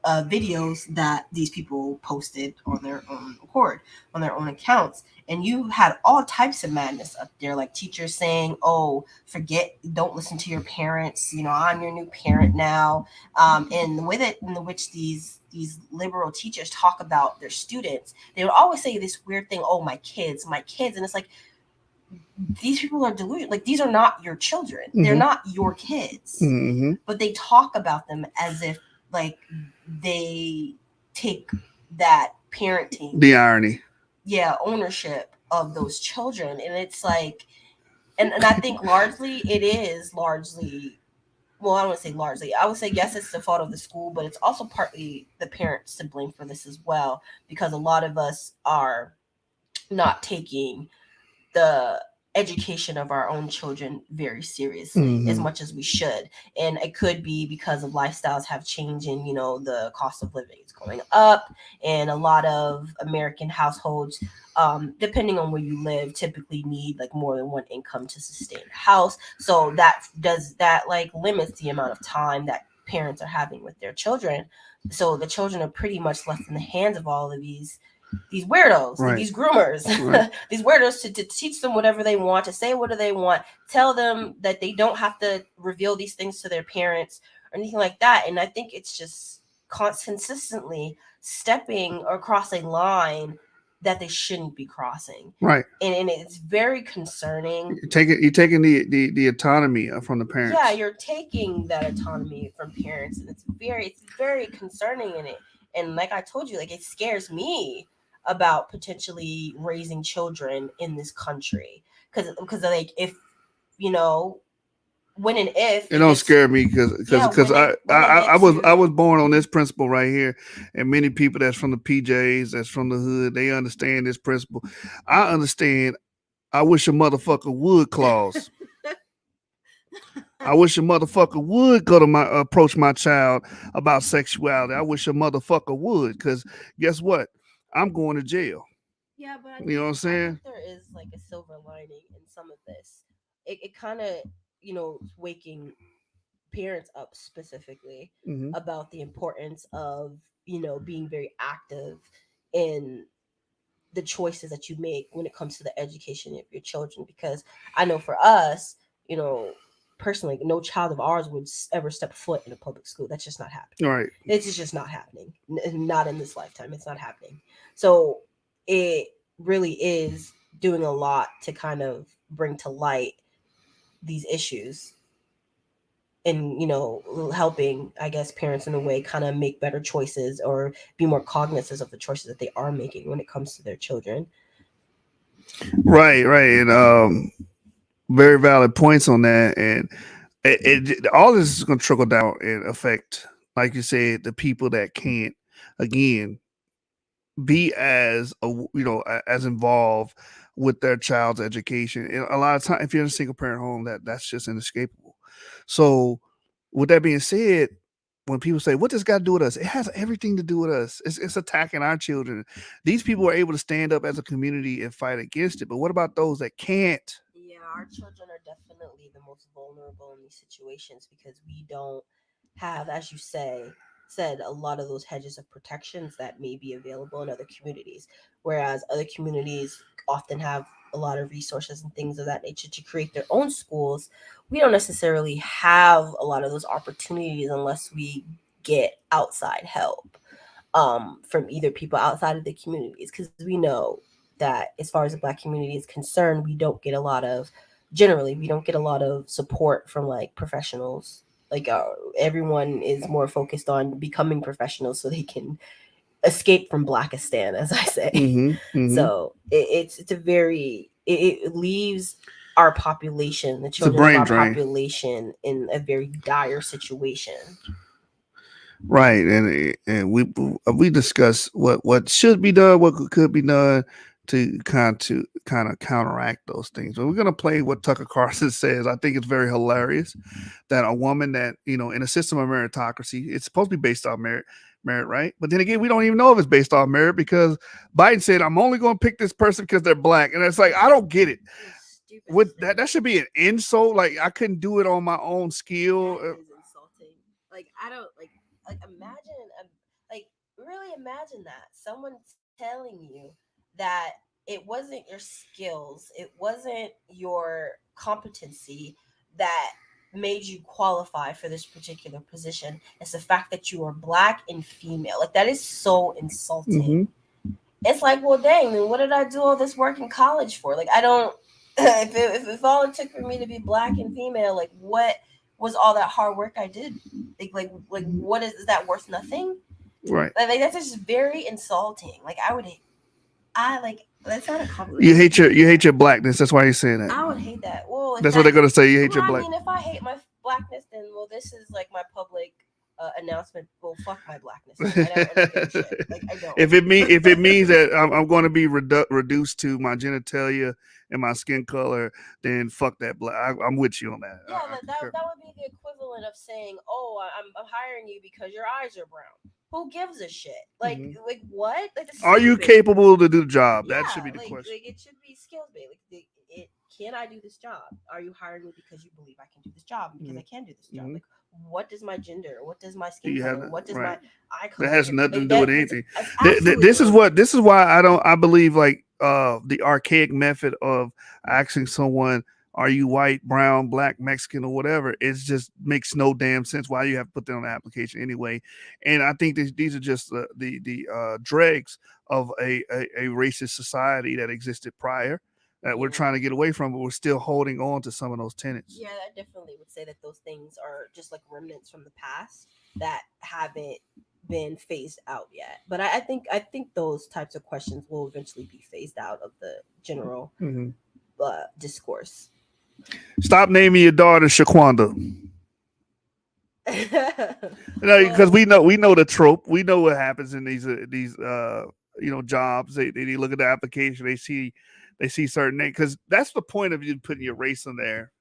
videos that these people posted on their own accord, on their own accounts. And you had all types of madness up there, like teachers saying, oh, don't listen to your parents. You know, I'm your new parent now. And the way in which these liberal teachers talk about their students, they would always say this weird thing, oh, my kids. And it's like, these people are deluded. Like, these are not your children. They're not your kids. But they talk about them as if like they take that parenting, the irony, ownership of those children. And it's like, and I think largely it is largely, well, I don't want to say largely, I would say yes, it's the fault of the school, but it's also partly the parents to blame for this as well, because a lot of us are not taking the education of our own children very seriously as much as we should. And it could be because of lifestyles have changed, and you know, the cost of living is going up, and a lot of American households, depending on where you live, typically need like more than one income to sustain a house. So that like limits the amount of time that parents are having with their children. So the children are pretty much left in the hands of all of these weirdos, right, these groomers, right, these weirdos to teach them whatever they want, to say whatever they want, tell them that they don't have to reveal these things to their parents or anything like that. And I think it's just consistently stepping across a line that they shouldn't be crossing. Right. And it's very concerning. You're taking the autonomy from the parents. Yeah, you're taking that autonomy from parents, and it's very concerning in it. And like I told you, like it scares me about potentially raising children in this country, because like if you know, when and if it don't scare me because I was born on this principle right here, and many people that's from the PJs, that's from the hood, they understand this principle. I understand. I wish a motherfucker would clause. I wish a motherfucker would go to approach my child about sexuality. I wish a motherfucker would, because guess what? I'm going to jail. Yeah, but you know what I'm saying? I think there is like a silver lining in some of this. It kind of, waking parents up specifically about the importance of, being very active in the choices that you make when it comes to the education of your children. Because I know for us, personally, no child of ours would ever step foot in a public school. That's just not happening. Right. It's just not happening. Not in this lifetime. It's not happening. So it really is doing a lot to kind of bring to light these issues and, helping, I guess, parents in a way kind of make better choices or be more cognizant of the choices that they are making when it comes to their children. Right. And very valid points on that. And it all this is going to trickle down and affect, like you said, the people that can't, again, be as involved with their child's education. And a lot of times, if you're in a single parent home, that's just inescapable. So with that being said, when people say, what does God do with us? It has everything to do with us. It's attacking our children. These people are able to stand up as a community and fight against it. But what about those that can't? Yeah, our children are definitely the most vulnerable in these situations because we don't have, as you said, a lot of those hedges of protections that may be available in other communities, whereas other communities often have a lot of resources and things of that nature to create their own schools. We don't necessarily have a lot of those opportunities unless we get outside help from either people outside of the communities, because we know that as far as the Black community is concerned, we don't get a lot of support from like professionals. Like everyone is more focused on becoming professionals so they can escape from Blackistan, as I say. So it leaves our population, the children of our population, in a very dire situation. Right, and we discuss what should be done, what could be done to kind of counteract those things. But we're gonna play what Tucker Carlson says. I think it's very hilarious that a woman that in a system of meritocracy, it's supposed to be based on merit, right? But then again, we don't even know if it's based on merit because Biden said, I'm only going to pick this person because they're Black. And it's like, I don't get it. That should be an insult. Like, I couldn't do it on my own skill. That is insulting. Like, I don't really imagine that someone telling you that it wasn't your skills, it wasn't your competency that made you qualify for this particular position. It's the fact that you are Black and female. Like, that is so insulting. It's like, well, dang, then what did I do all this work in college for? Like, I don't, if all it took for me to be Black and female, like, what was all that hard work I did? Like what is that worth? Nothing? Right. Like that's just very insulting. Like, that's not a compliment. You hate your Blackness. That's why you're saying that. I would hate that. Well, that's what they're gonna say. You hate your Black. I mean, if I hate my Blackness, then this is like my public announcement. Well, fuck my Blackness. I don't give a shit. Like, I don't. If it means that I'm going to be reduced to my genitalia and my skin color, then fuck that Black. I'm with you on that. Yeah, that would be the equivalent of saying, "Oh, I'm hiring you because your eyes are brown." Who gives a shit? Like, like what? Like, are you capable to do the job? That should be the question. Like, it should be skills based. Like, can I do this job? Are you hiring me because you believe I can do this job? Because I can do this job. Like, what does my gender? What does my skin color? What does my eye color? That has nothing to do with anything. This is why I believe like the archaic method of asking someone, are you white, brown, Black, Mexican, or whatever? It just makes no damn sense why you have to put that on the application anyway. And I think these are just the dregs of a racist society that existed prior that we're trying to get away from, but we're still holding on to some of those tenets. Yeah, I definitely would say that those things are just like remnants from the past that haven't been phased out yet. But I think those types of questions will eventually be phased out of the general discourse. Stop naming your daughter Shaquanda. Because we know the trope. We know what happens in these jobs. They look at the application. They see certain names, because that's the point of you putting your race in there.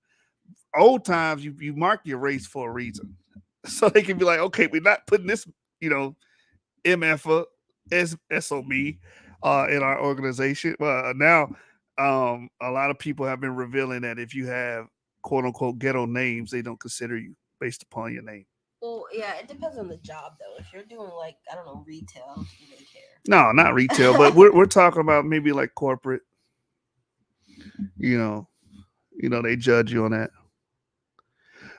Old times, you mark your race for a reason, so they can be like, okay, we're not putting this MF SOB in our organization. Now a lot of people have been revealing that if you have quote unquote ghetto names, they don't consider you based upon your name. Well, yeah, it depends on the job though. If you're doing like, I don't know, retail, do they care? No, not retail, but we're talking about maybe like corporate. They judge you on that.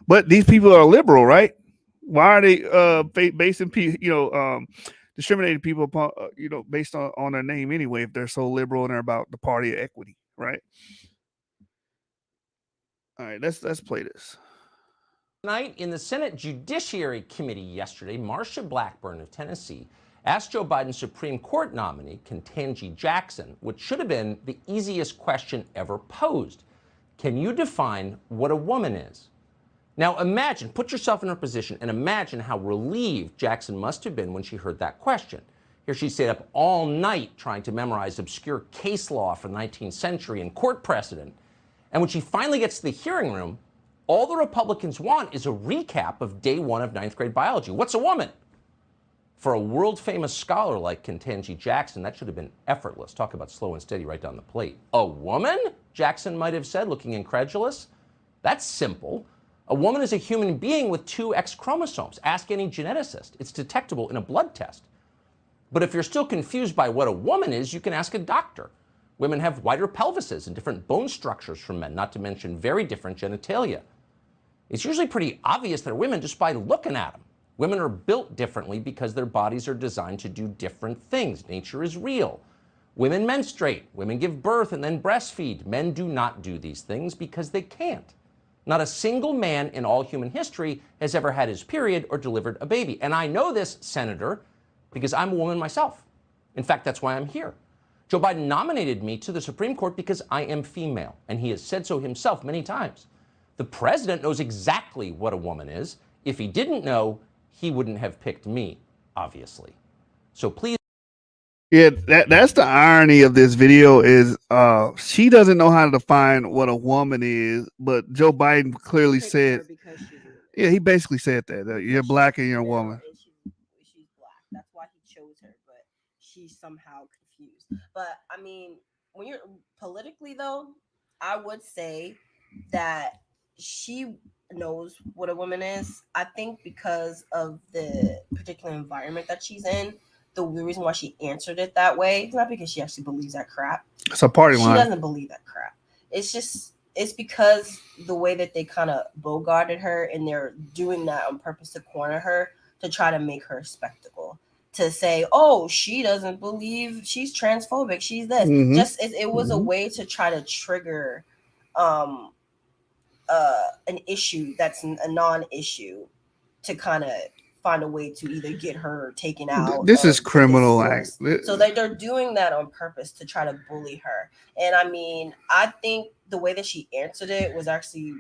But these people are liberal, right? Why are they basing discriminating people upon based on their name anyway, if they're so liberal and they're about the party of equity, right? All right, let's play this. Tonight in the Senate Judiciary Committee yesterday, Marsha Blackburn of Tennessee asked Joe Biden's Supreme Court nominee, Ketanji Jackson, what should have been the easiest question ever posed. Can you define what a woman is? Now imagine, put yourself in her position and imagine how relieved Jackson must have been when she heard that question. Here she stayed up all night trying to memorize obscure case law from the 19th century and court precedent. And when she finally gets to the hearing room, all the Republicans want is a recap of day one of 9th grade biology. What's a woman? For a world-famous scholar like Ketanji Jackson, that should have been effortless. Talk about slow and steady right down the plate. A woman? Jackson might have said, looking incredulous. That's simple. A woman is a human being with 2 X chromosomes. Ask any geneticist. It's detectable in a blood test. But if you're still confused by what a woman is, you can ask a doctor. Women have wider pelvises and different bone structures from men, not to mention very different genitalia. It's usually pretty obvious they're women just by looking at them. Women are built differently because their bodies are designed to do different things. Nature is real. Women menstruate. Women give birth and then breastfeed. Men do not do these things because they can't. Not a single man in all human history has ever had his period or delivered a baby. And I know this, Senator, because I'm a woman myself. In fact, that's why I'm here. Joe Biden nominated me to the Supreme Court because I am female, and he has said so himself many times. The president knows exactly what a woman is. If he didn't know, he wouldn't have picked me, obviously. So please. Yeah, that's the irony of this video is she doesn't know how to define what a woman is, but Joe Biden clearly said, yeah, he basically said that you're black and you're a woman. She's black. That's why he chose her, but she's somehow confused. But I mean, when you're politically though, I would say that she knows what a woman is. I think because of the particular environment that she's in. The reason why she answered it that way is not because she actually believes that crap. It's a party line. She doesn't believe that crap. It's because the way that they kind of bogarted her, and they're doing that on purpose to corner her, to try to make her a spectacle. To say, oh, she doesn't believe, she's transphobic, she's this. It was a way to try to trigger an issue that's a non-issue, to kind of find a way to either get her taken out. This is criminal act. So they're doing that on purpose to try to bully her. And I mean, I think the way that she answered it was actually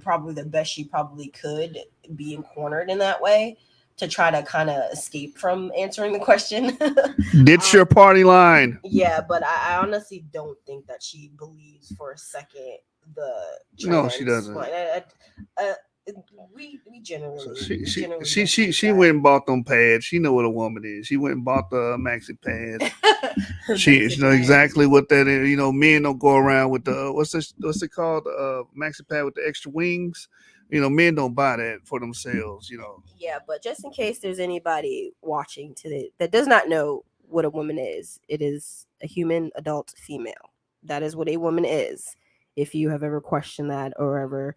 probably the best she probably could, being cornered in that way to try to kind of escape from answering the question. Ditch your party line. Yeah, but I honestly don't think that she believes for a second the No, she doesn't. We generally she went and bought them pads. She know what a woman is. She went and bought the maxi pads. she know exactly what that is. You know, men don't go around with the what's it called? Maxi pad with the extra wings. You know, men don't buy that for themselves. You know. Yeah, but just in case there's anybody watching today that does not know what a woman is, it is a human adult female. That is what a woman is. If you have ever questioned that or ever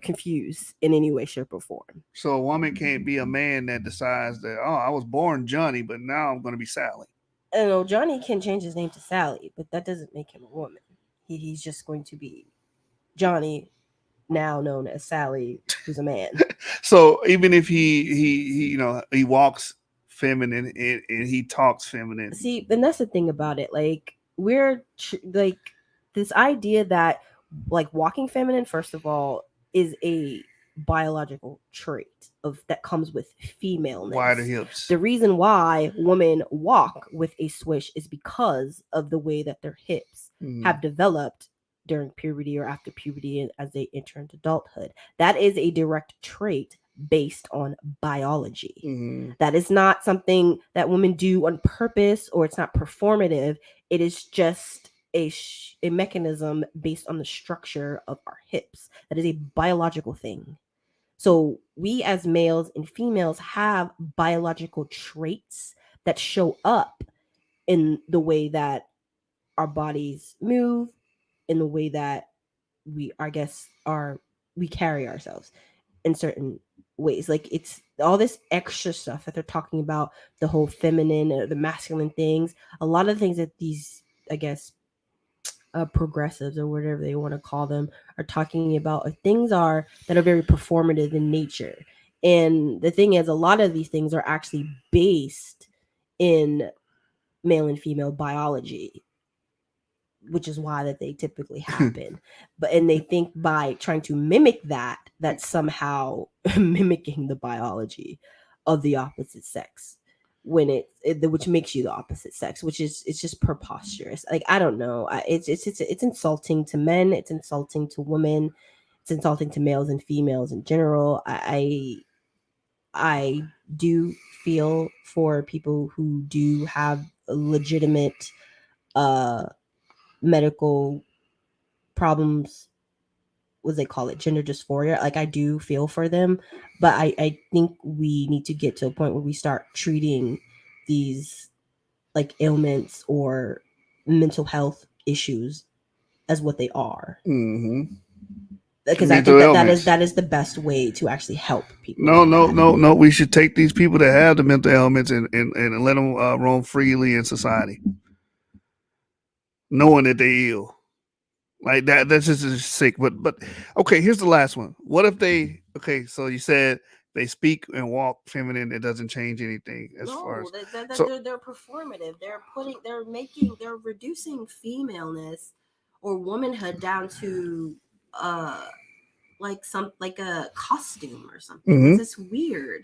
confused in any way, shape, or form. So a woman can't be a man that decides that, oh, I was born Johnny, but now I'm going to be Sally. And no, Johnny can change his name to Sally, but that doesn't make him a woman. He's just going to be Johnny, now known as Sally, who's a man. So even if he walks feminine and he talks feminine. See, and that's the thing about it. Like, we're like this idea that like walking feminine, first of all, is a biological trait of that comes with femaleness. Wider hips. The reason why women walk with a swish is because of the way that their hips have developed during puberty or after puberty and as they enter into adulthood. That is a direct trait based on biology. That is not something that women do on purpose, or it's not performative. It is just a mechanism based on the structure of our hips. That is a biological thing. So we as males and females have biological traits that show up in the way that our bodies move, in the way that we carry ourselves in certain ways. Like it's all this extra stuff that they're talking about, the whole feminine or the masculine things. A lot of things that these, I guess, progressives or whatever they want to call them are talking about things that are very performative in nature. And the thing is, a lot of these things are actually based in male and female biology, which is why that they typically happen. And they think by trying to mimic that's somehow mimicking the biology of the opposite sex, when which makes you the opposite sex, which is, it's just preposterous. Like, I don't know. It's insulting to men. It's insulting to women. It's insulting to males and females in general. I do feel for people who do have legitimate medical problems. What they call it, gender dysphoria. Like, I do feel for them, but I think we need to get to a point where we start treating these like ailments or mental health issues as what they are. Because I think that is the best way to actually help people. No. We should take these people that have the mental ailments and let them roam freely in society, knowing that they're ill. Like that. That's just sick. But okay, here's the last one. What if they? Okay, so you said they speak and walk feminine. It doesn't change anything far as they're performative. They're reducing femaleness or womanhood down to like a costume or something. It's just weird.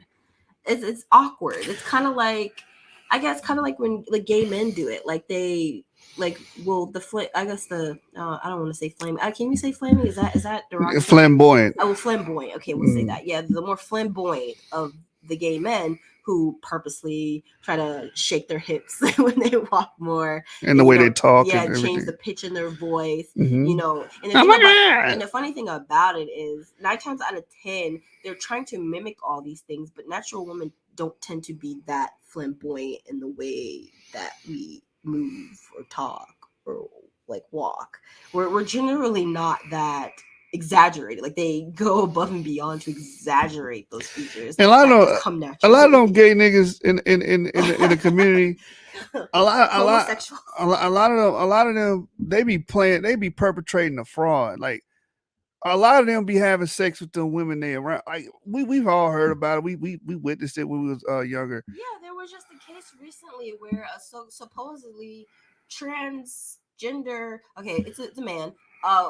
It's awkward. It's kind of like, I guess, when like gay men do it. Like they I don't want to say flame. Can you say flaming? Is that derogatory? Flamboyant. Oh, flamboyant. Okay, we'll say that. Yeah, the more flamboyant of the gay men who purposely try to shake their hips when they walk more, and the way they talk, and change the pitch in their voice, Mm-hmm. you know. And the funny thing about it is, 9 times out of 10, they're trying to mimic all these things, but natural women don't tend to be that flamboyant in the way that we move or talk or like walk. We're generally not that exaggerated. Like, they go above and beyond to exaggerate those features. And a lot of them gay niggas in the community. A lot of them they be perpetrating a fraud. Like, a lot of them be having sex with the women they around. Like, we've all heard about it. We witnessed it when we was younger. Yeah, there was just a case recently where supposedly transgender. Okay, it's a man.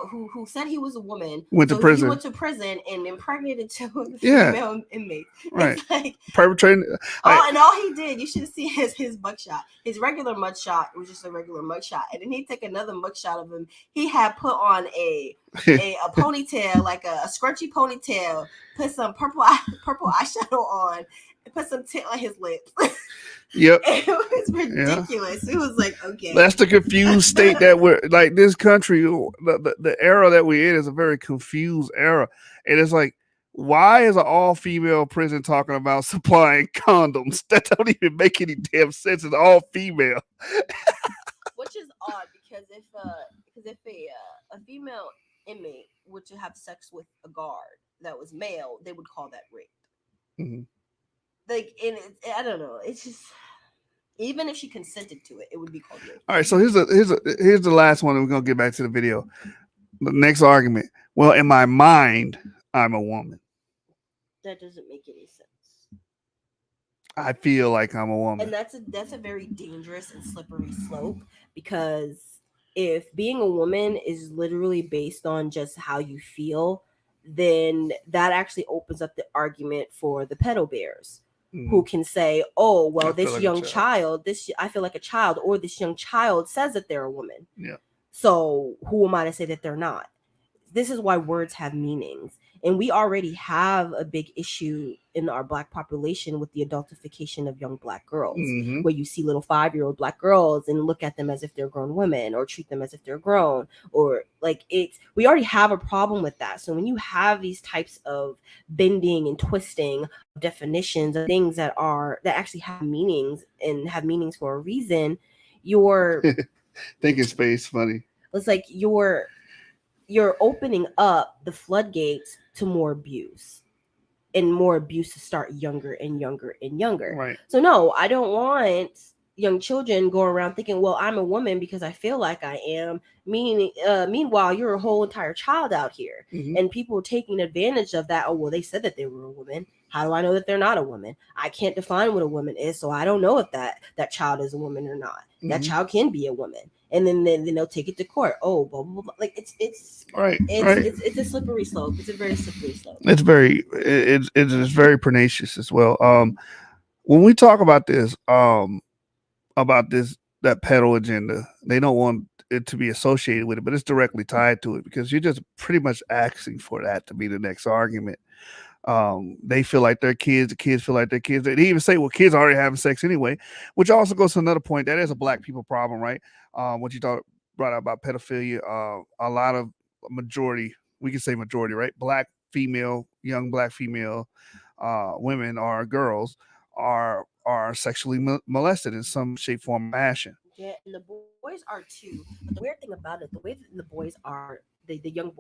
Who said he was a woman? Went to prison. He went to prison and impregnated 2 female inmates. Right. It's like, perpetrating. and all he did, you should have seen his mugshot. His regular mugshot was just a regular mugshot, and then he took another mugshot of him. He had put on a ponytail, like a scrunchy ponytail, put some purple eyeshadow on, and put some tint on his lips. Yep. It was ridiculous. Yeah. It was like, okay. That's the confused state that we're like. This country, the era that we're in is a very confused era. And it's like, why is an all-female prison talking about supplying condoms? That don't even make any damn sense. It's all female. Which is odd, because if a female inmate were to have sex with a guard that was male, they would call that rape. Mm-hmm. Like, and I don't know. It's just, even if she consented to it, it would be called rape. All right, so here's the last one, and we're gonna get back to the video. The next argument. Well, in my mind, I'm a woman. That doesn't make any sense. I feel like I'm a woman, and that's a very dangerous and slippery slope, because if being a woman is literally based on just how you feel, then that actually opens up the argument for the pedo bears who can say, oh, well, I feel this like a young child. child, I feel like a child, or this young child says that they're a woman. Yeah. So who am I to say that they're not? This is why words have meanings. And we already have a big issue in our Black population with the adultification of young Black girls, Mhm. where you see little 5-year-old Black girls and look at them as if they're grown women, or treat them as if they're grown, or like we already have a problem with that. So when you have these types of bending and twisting definitions of things that actually have meanings and have meanings for a reason, Thinking space funny. it's like you're opening up the floodgates to more abuse, and more abuse to start younger and younger and younger. Right. So no, I don't want young children going around thinking, well, I'm a woman because I feel like I am. Meanwhile, you're a whole entire child out here, and people taking advantage of that. Oh, well, they said that they were a woman. How do I know that they're not a woman? I can't define what a woman is, so I don't know if that child is a woman or not. That child can be a woman, and then they'll take it to court. Oh, blah, blah, blah. Like it's it's a slippery slope. It's a very slippery slope. It is very pernicious as well. When we talk about this, that pedo agenda, they don't want it to be associated with it, but it's directly tied to it, because you're just pretty much asking for that to be the next argument. They feel like they're kids, the kids feel like they're kids. They even say, well, kids are already having sex anyway, which also goes to another point. That is a Black people problem, right? What you brought up about pedophilia, a lot of majority, we can say majority, right? Young Black female women or girls are sexually molested in some shape, form, or fashion. Yeah, and the boys are too. But the weird thing about it, the way that the boys are, the young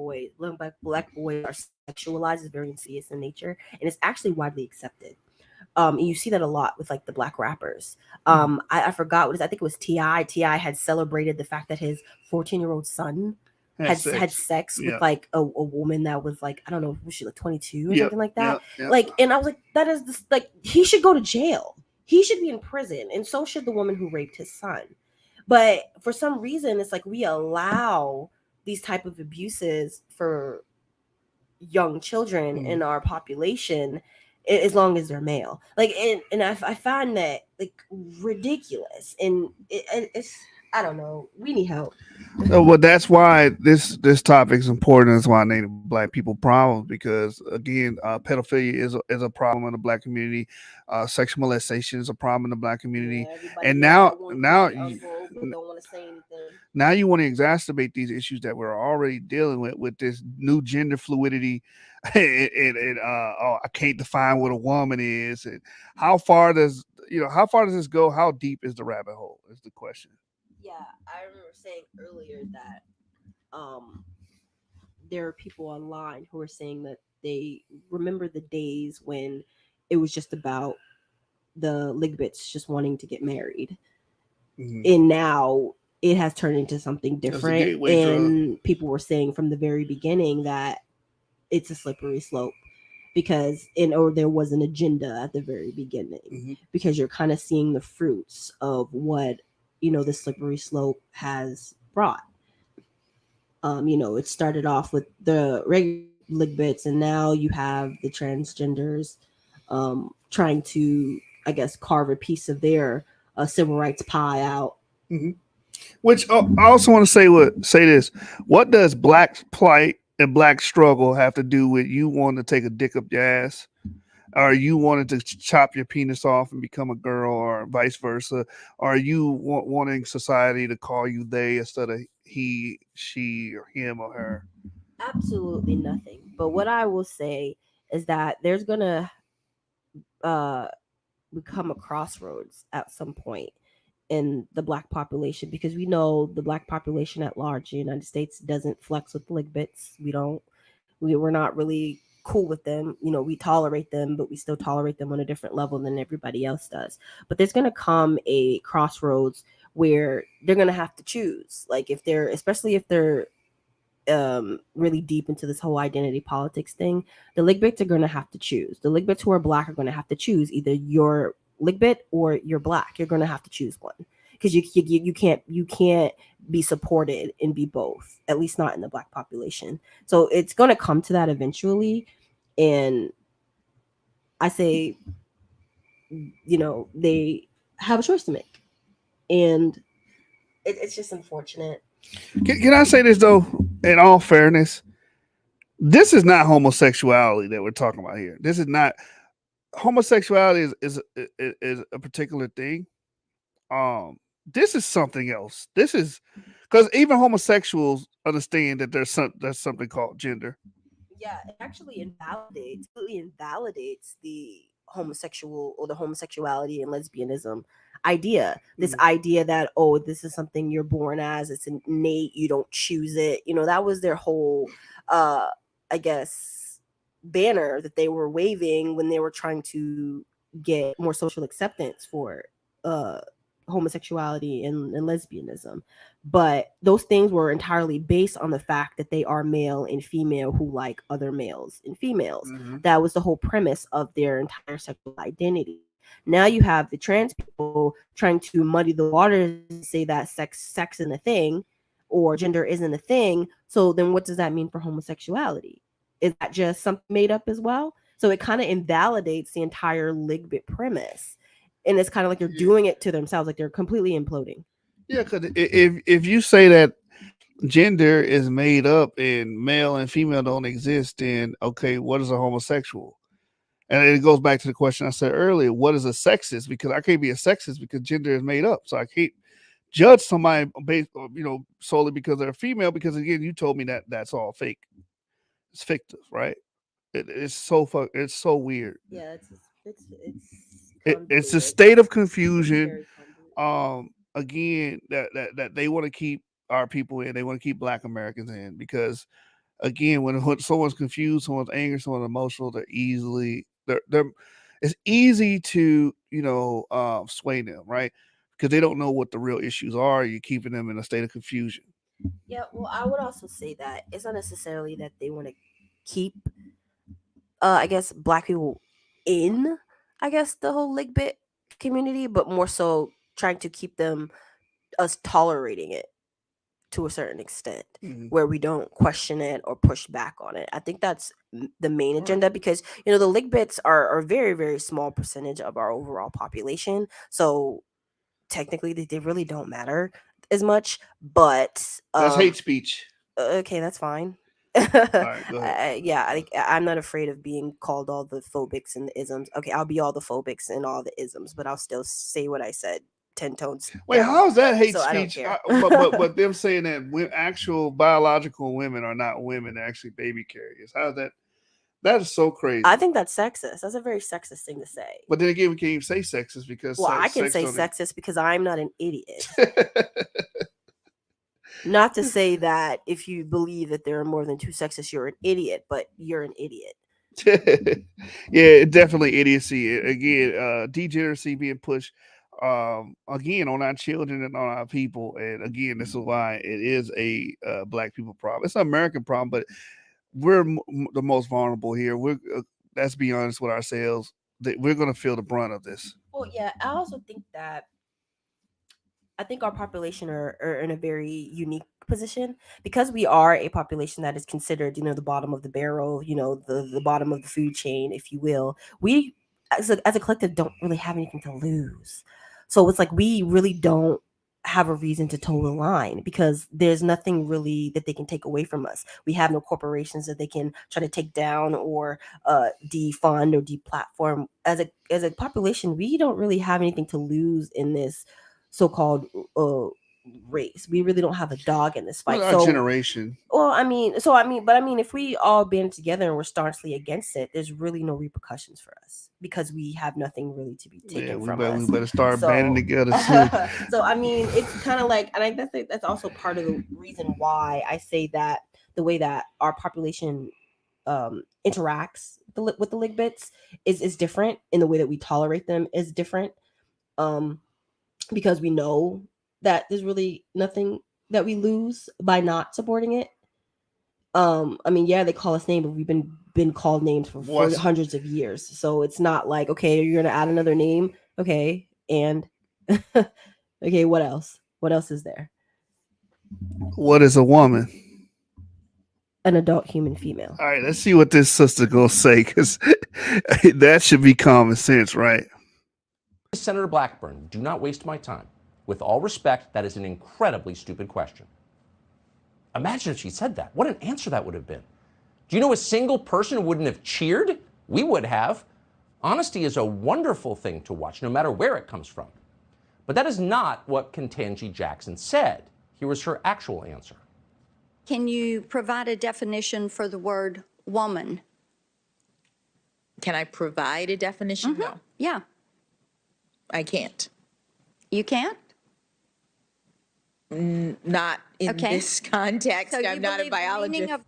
Black boys are sexualized is very insidious in nature, and it's actually widely accepted. And you see that a lot with like the Black rappers. I forgot what it is. I think it was T.I. T.I. had celebrated the fact that his 14-year-old son had sex with like a woman that was like, I don't know, was she like 22 or something like that? Like, and I was like, that is this, like, he should go to jail. He should be in prison, and so should the woman who raped his son. But for some reason, it's like we allow these type of abuses for young children in our population, as long as they're male. Like, and I find that like ridiculous, and it's, I don't know. We need help. Well, that's why this topic is important. That's why I named it Black people problems, because again, pedophilia is a problem in the Black community. Sexual molestation is a problem in the Black community, and now you want to exacerbate these issues that we're already dealing with this new gender fluidity. I can't define what a woman is. And how far does this go? How deep is the rabbit hole? Is the question. Yeah, I remember saying earlier that there are people online who are saying that they remember the days when it was just about the Ligbits just wanting to get married. And now it has turned into something different. And people were saying from the very beginning that it's a slippery slope, because there was an agenda at the very beginning, because you're kind of seeing the fruits of what the slippery slope has brought. It started off with the regular Ligbits, and now you have the transgenders trying to, I guess, carve a piece of their civil rights pie out. Which I also want to say this: what does Black plight and Black struggle have to do with you wanting to take a dick up your ass? Or you wanted to chop your penis off and become a girl, or vice versa? Are you wanting society to call you they instead of he, she, or him, or her? Absolutely nothing. But what I will say is that there's going to become a crossroads at some point in the Black population, because we know the Black population at large in the United States doesn't flex with the Ligbits. We're not really cool with them. We tolerate them, but we still tolerate them on a different level than everybody else does. But there's going to come a crossroads where they're going to have to choose. Like, especially if they're really deep into this whole identity politics thing, the Ligbits are going to have to choose. The Ligbits who are Black are going to have to choose. Either you're Ligbit or you're Black. You're going to have to choose one. because you can't be supported and be both, at least not in the Black population. So it's going to come to that eventually, and I say, they have a choice to make, and it's just unfortunate. Can I say this though? In all fairness, this is not homosexuality that we're talking about here. This is not homosexuality. Is a particular thing. This is something else. This is because even homosexuals understand that there's something called gender. Yeah, it actually invalidates the homosexual or the homosexuality and lesbianism idea. This idea that, oh, this is something you're born as, it's innate, you don't choose it. That was their whole I guess banner that they were waving when they were trying to get more social acceptance for homosexuality and lesbianism. But those things were entirely based on the fact that they are male and female who like other males and females. That was the whole premise of their entire sexual identity. Now you have the trans people trying to muddy the waters and say that sex isn't a thing or gender isn't a thing. So then what does that mean for homosexuality? Is that just something made up as well? So it kind of invalidates the entire Ligbit premise. And it's kind of like they're doing it to themselves, like they're completely imploding. Yeah, because if you say that gender is made up and male and female don't exist, then okay, what is a homosexual? And it goes back to the question I said earlier: what is a sexist? Because I can't be a sexist because gender is made up, so I can't judge somebody based, solely because they're female. Because again, you told me that that's all fake. It's fictive, right? It's so weird. Yeah, It's a state of confusion. Again, that they want to keep our people in, they want to keep Black Americans in, because again, when someone's confused, someone's angry, someone's emotional, they're it's easy to sway them, right? Because they don't know what the real issues are. You're keeping them in a state of confusion. Yeah, well, I would also say that it's not necessarily that they want to keep I guess Black people in, I guess, the whole Ligbit community, but more so trying to keep us tolerating it to a certain extent, where we don't question it or push back on it. I think that's the main agenda, because the Ligbits are a very, very small percentage of our overall population, so technically they really don't matter as much. But that's hate speech. Okay, that's fine. Right, go ahead. I'm not afraid of being called all the phobics and the isms. Okay, I'll be all the phobics and all the isms, but I'll still say what I said 10 tones. Wait, how is that hate so speech? I don't care. But them saying that actual biological women are not women, they're actually baby carriers. How is that? That is so crazy. I think that's sexist. That's a very sexist thing to say. But then again, we can't even say sexist because I can say sexist because I'm not an idiot. Not to say that if you believe that there are more than two sexes, you're an idiot, but you're an idiot. Yeah, definitely idiocy. Again, degeneracy being pushed again on our children and on our people. And again, this is why it is a Black people problem. It's an American problem, but we're the most vulnerable here. Let's be honest with ourselves. That we're going to feel the brunt of this. Well, yeah, I also think that our population are in a very unique position, because we are a population that is considered, the bottom of the barrel, the bottom of the food chain, if you will. We, as a collective, don't really have anything to lose. So it's like we really don't have a reason to toe the line, because there's nothing really that they can take away from us. We have no corporations that they can try to take down or defund or deplatform. As a population, we don't really have anything to lose in this so-called race. We really don't have a dog in this fight. Our generation. Well, if we all band together and we're staunchly against it, there's really no repercussions for us, because we have nothing really to be taken from us. We better start banding together soon. So it's kind of like, and I think that's also part of the reason why I say that the way that our population interacts with the Ligbits is different, in the way that we tolerate them is different. Because we know that there's really nothing that we lose by not supporting it. They call us names, but we've been called names for hundreds of years. So it's not like, okay, you're gonna add another name, okay, and Okay, what else? What else is there? What is a woman? An adult human female. All right, let's see what this sister gonna say, because that should be common sense, right? Senator Blackburn, do not waste my time. With all respect, that is an incredibly stupid question. Imagine if she said that. What an answer that would have been. Do you know a single person who wouldn't have cheered? We would have. Honesty is a wonderful thing to watch, no matter where it comes from. But that is not what Ketanji Jackson said. Here was her actual answer. Can you provide a definition for the word woman? Can I provide a definition? No. Yeah. I can't. You can't? Not in this context. So I'm not a biologist.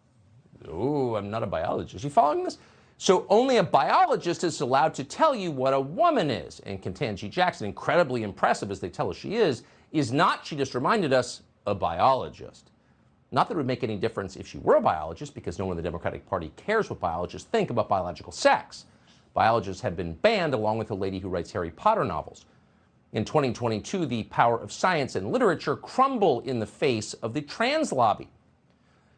Oh, I'm not a biologist. You following this? So only a biologist is allowed to tell you what a woman is. And Ketanji Jackson, incredibly impressive as they tell us she is not, she just reminded us, a biologist. Not that it would make any difference if she were a biologist, because no one in the Democratic Party cares what biologists think about biological sex. Biologists have been banned along with the lady who writes Harry Potter novels. In 2022, the power of science and literature crumble in the face of the trans lobby.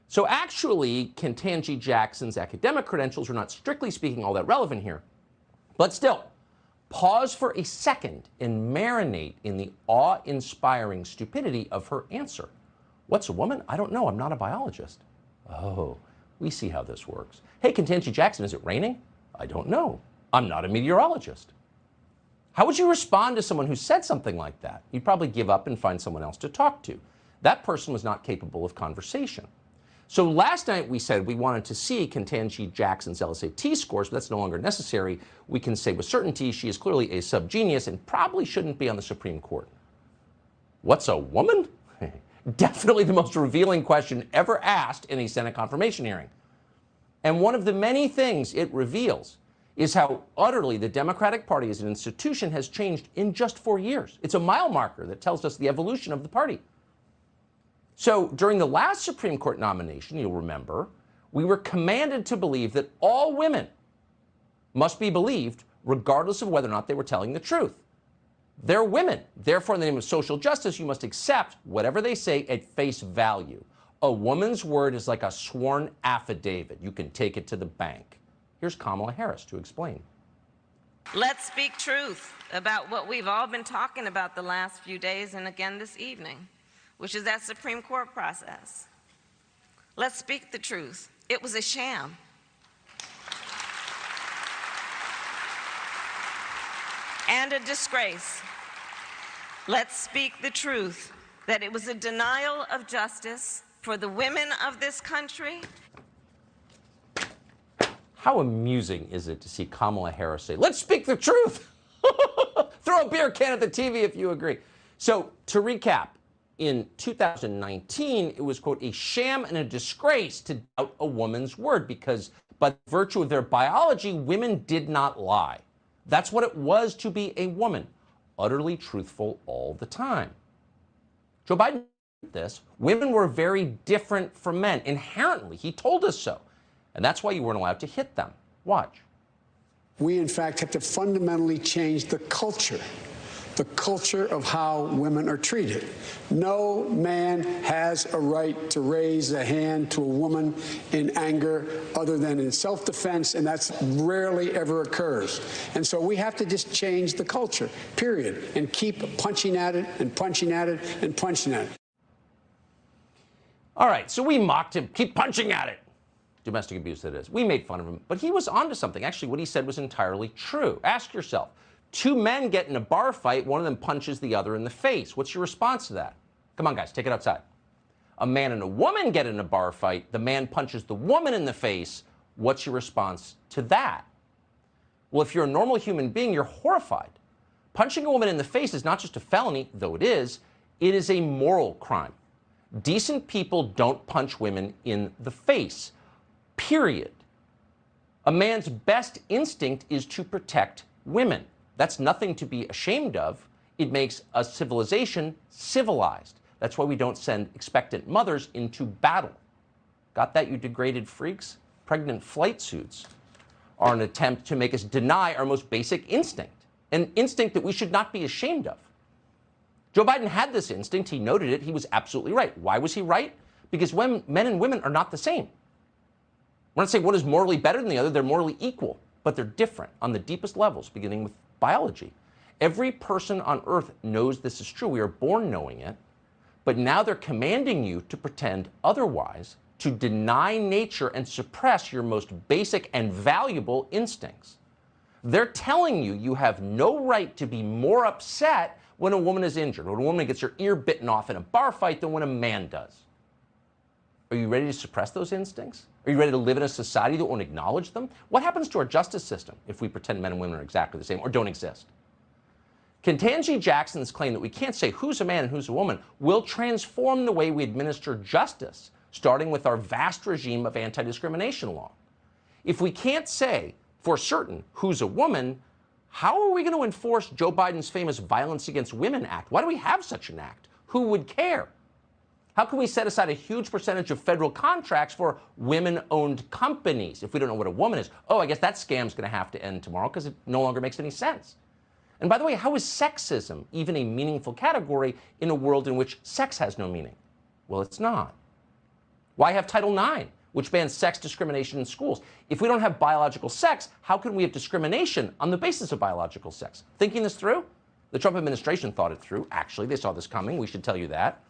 So actually, Ketanji Jackson's academic credentials are not strictly speaking all that relevant here. But still, pause for a second and marinate in the awe-inspiring stupidity of her answer. What's a woman? I don't know. I'm not a biologist. Oh, we see how this works. Hey, Ketanji Jackson, is it raining? I don't know. I'm not a meteorologist. How would you respond to someone who said something like that? You'd probably give up and find someone else to talk to. That person was not capable of conversation. So last night we said we wanted to see Ketanji Jackson's LSAT scores, but that's no longer necessary. We can say with certainty she is clearly a subgenius and probably shouldn't be on the Supreme Court. What's a woman? Definitely the most revealing question ever asked in a Senate confirmation hearing. And one of the many things it reveals is how utterly the Democratic Party as an institution has changed in just 4 years. It's a mile marker that tells us the evolution of the party. So during the last Supreme Court nomination, you'll remember, we were commanded to believe that all women must be believed regardless of whether or not they were telling the truth. They're women. Therefore, in the name of social justice, you must accept whatever they say at face value. A woman's word is like a sworn affidavit. You can take it to the bank. Here's Kamala Harris to explain. Let's speak truth about what we've all been talking about the last few days and again this evening, which is that Supreme Court process. Let's speak the truth. It was a sham. And a disgrace. Let's speak the truth, that it was a denial of justice for the women of this country. How amusing is it to see Kamala Harris say, let's speak the truth? Throw a beer can at the TV if you agree. So to recap, in 2019, it was, quote, a sham and a disgrace to doubt a woman's word because by virtue of their biology, women did not lie. That's what it was to be a woman, utterly truthful all the time. Joe Biden did this. Women were very different from men, inherently. He told us so. And that's why you weren't allowed to hit them. Watch. We, in fact, have to fundamentally change the culture of how women are treated. No man has a right to raise a hand to a woman in anger other than in self-defense, and that's rarely ever occurs. And so we have to just change the culture, period, and keep punching at it and punching at it and punching at it. All right, so we mocked him. Keep punching at it. Domestic abuse, that is. We made fun of him, but he was onto something. Actually, what he said was entirely true. Ask yourself, two men get in a bar fight, one of them punches the other in the face. What's your response to that? Come on, guys, take it outside. A man and a woman get in a bar fight, the man punches the woman in the face. What's your response to that? Well, if you're a normal human being, you're horrified. Punching a woman in the face is not just a felony, though it is a moral crime. Decent people don't punch women in the face. Period. A man's best instinct is to protect women. That's nothing to be ashamed of. It makes a civilization civilized. That's why we don't send expectant mothers into battle. Got that, you degraded freaks? Pregnant flight suits are an attempt to make us deny our most basic instinct, an instinct that we should not be ashamed of. Joe Biden had this instinct. He noted it. He was absolutely right. Why was he right? Because men and women are not the same. We're not saying one is morally better than the other. They're morally equal, but they're different on the deepest levels, beginning with biology. Every person on earth knows this is true. We are born knowing it, but now they're commanding you to pretend otherwise, to deny nature and suppress your most basic and valuable instincts. They're telling you you have no right to be more upset when a woman is injured, when a woman gets her ear bitten off in a bar fight than when a man does. Are you ready to suppress those instincts? Are you ready to live in a society that won't acknowledge them? What happens to our justice system if we pretend men and women are exactly the same or don't exist? Ketanji Jackson's claim that we can't say who's a man and who's a woman will transform the way we administer justice, starting with our vast regime of anti-discrimination law. If we can't say for certain who's a woman, how are we going to enforce Joe Biden's famous Violence Against Women Act? Why do we have such an act? Who would care? How can we set aside a huge percentage of federal contracts for women-owned companies if we don't know what a woman is? Oh, I guess that scam's going to have to end tomorrow because it no longer makes any sense. And by the way, how is sexism even a meaningful category in a world in which sex has no meaning? Well, it's not. Why have Title IX, which bans sex discrimination in schools? If we don't have biological sex, how can we have discrimination on the basis of biological sex? Thinking this through? The Trump administration thought it through. Actually, they saw this coming. We should tell you that.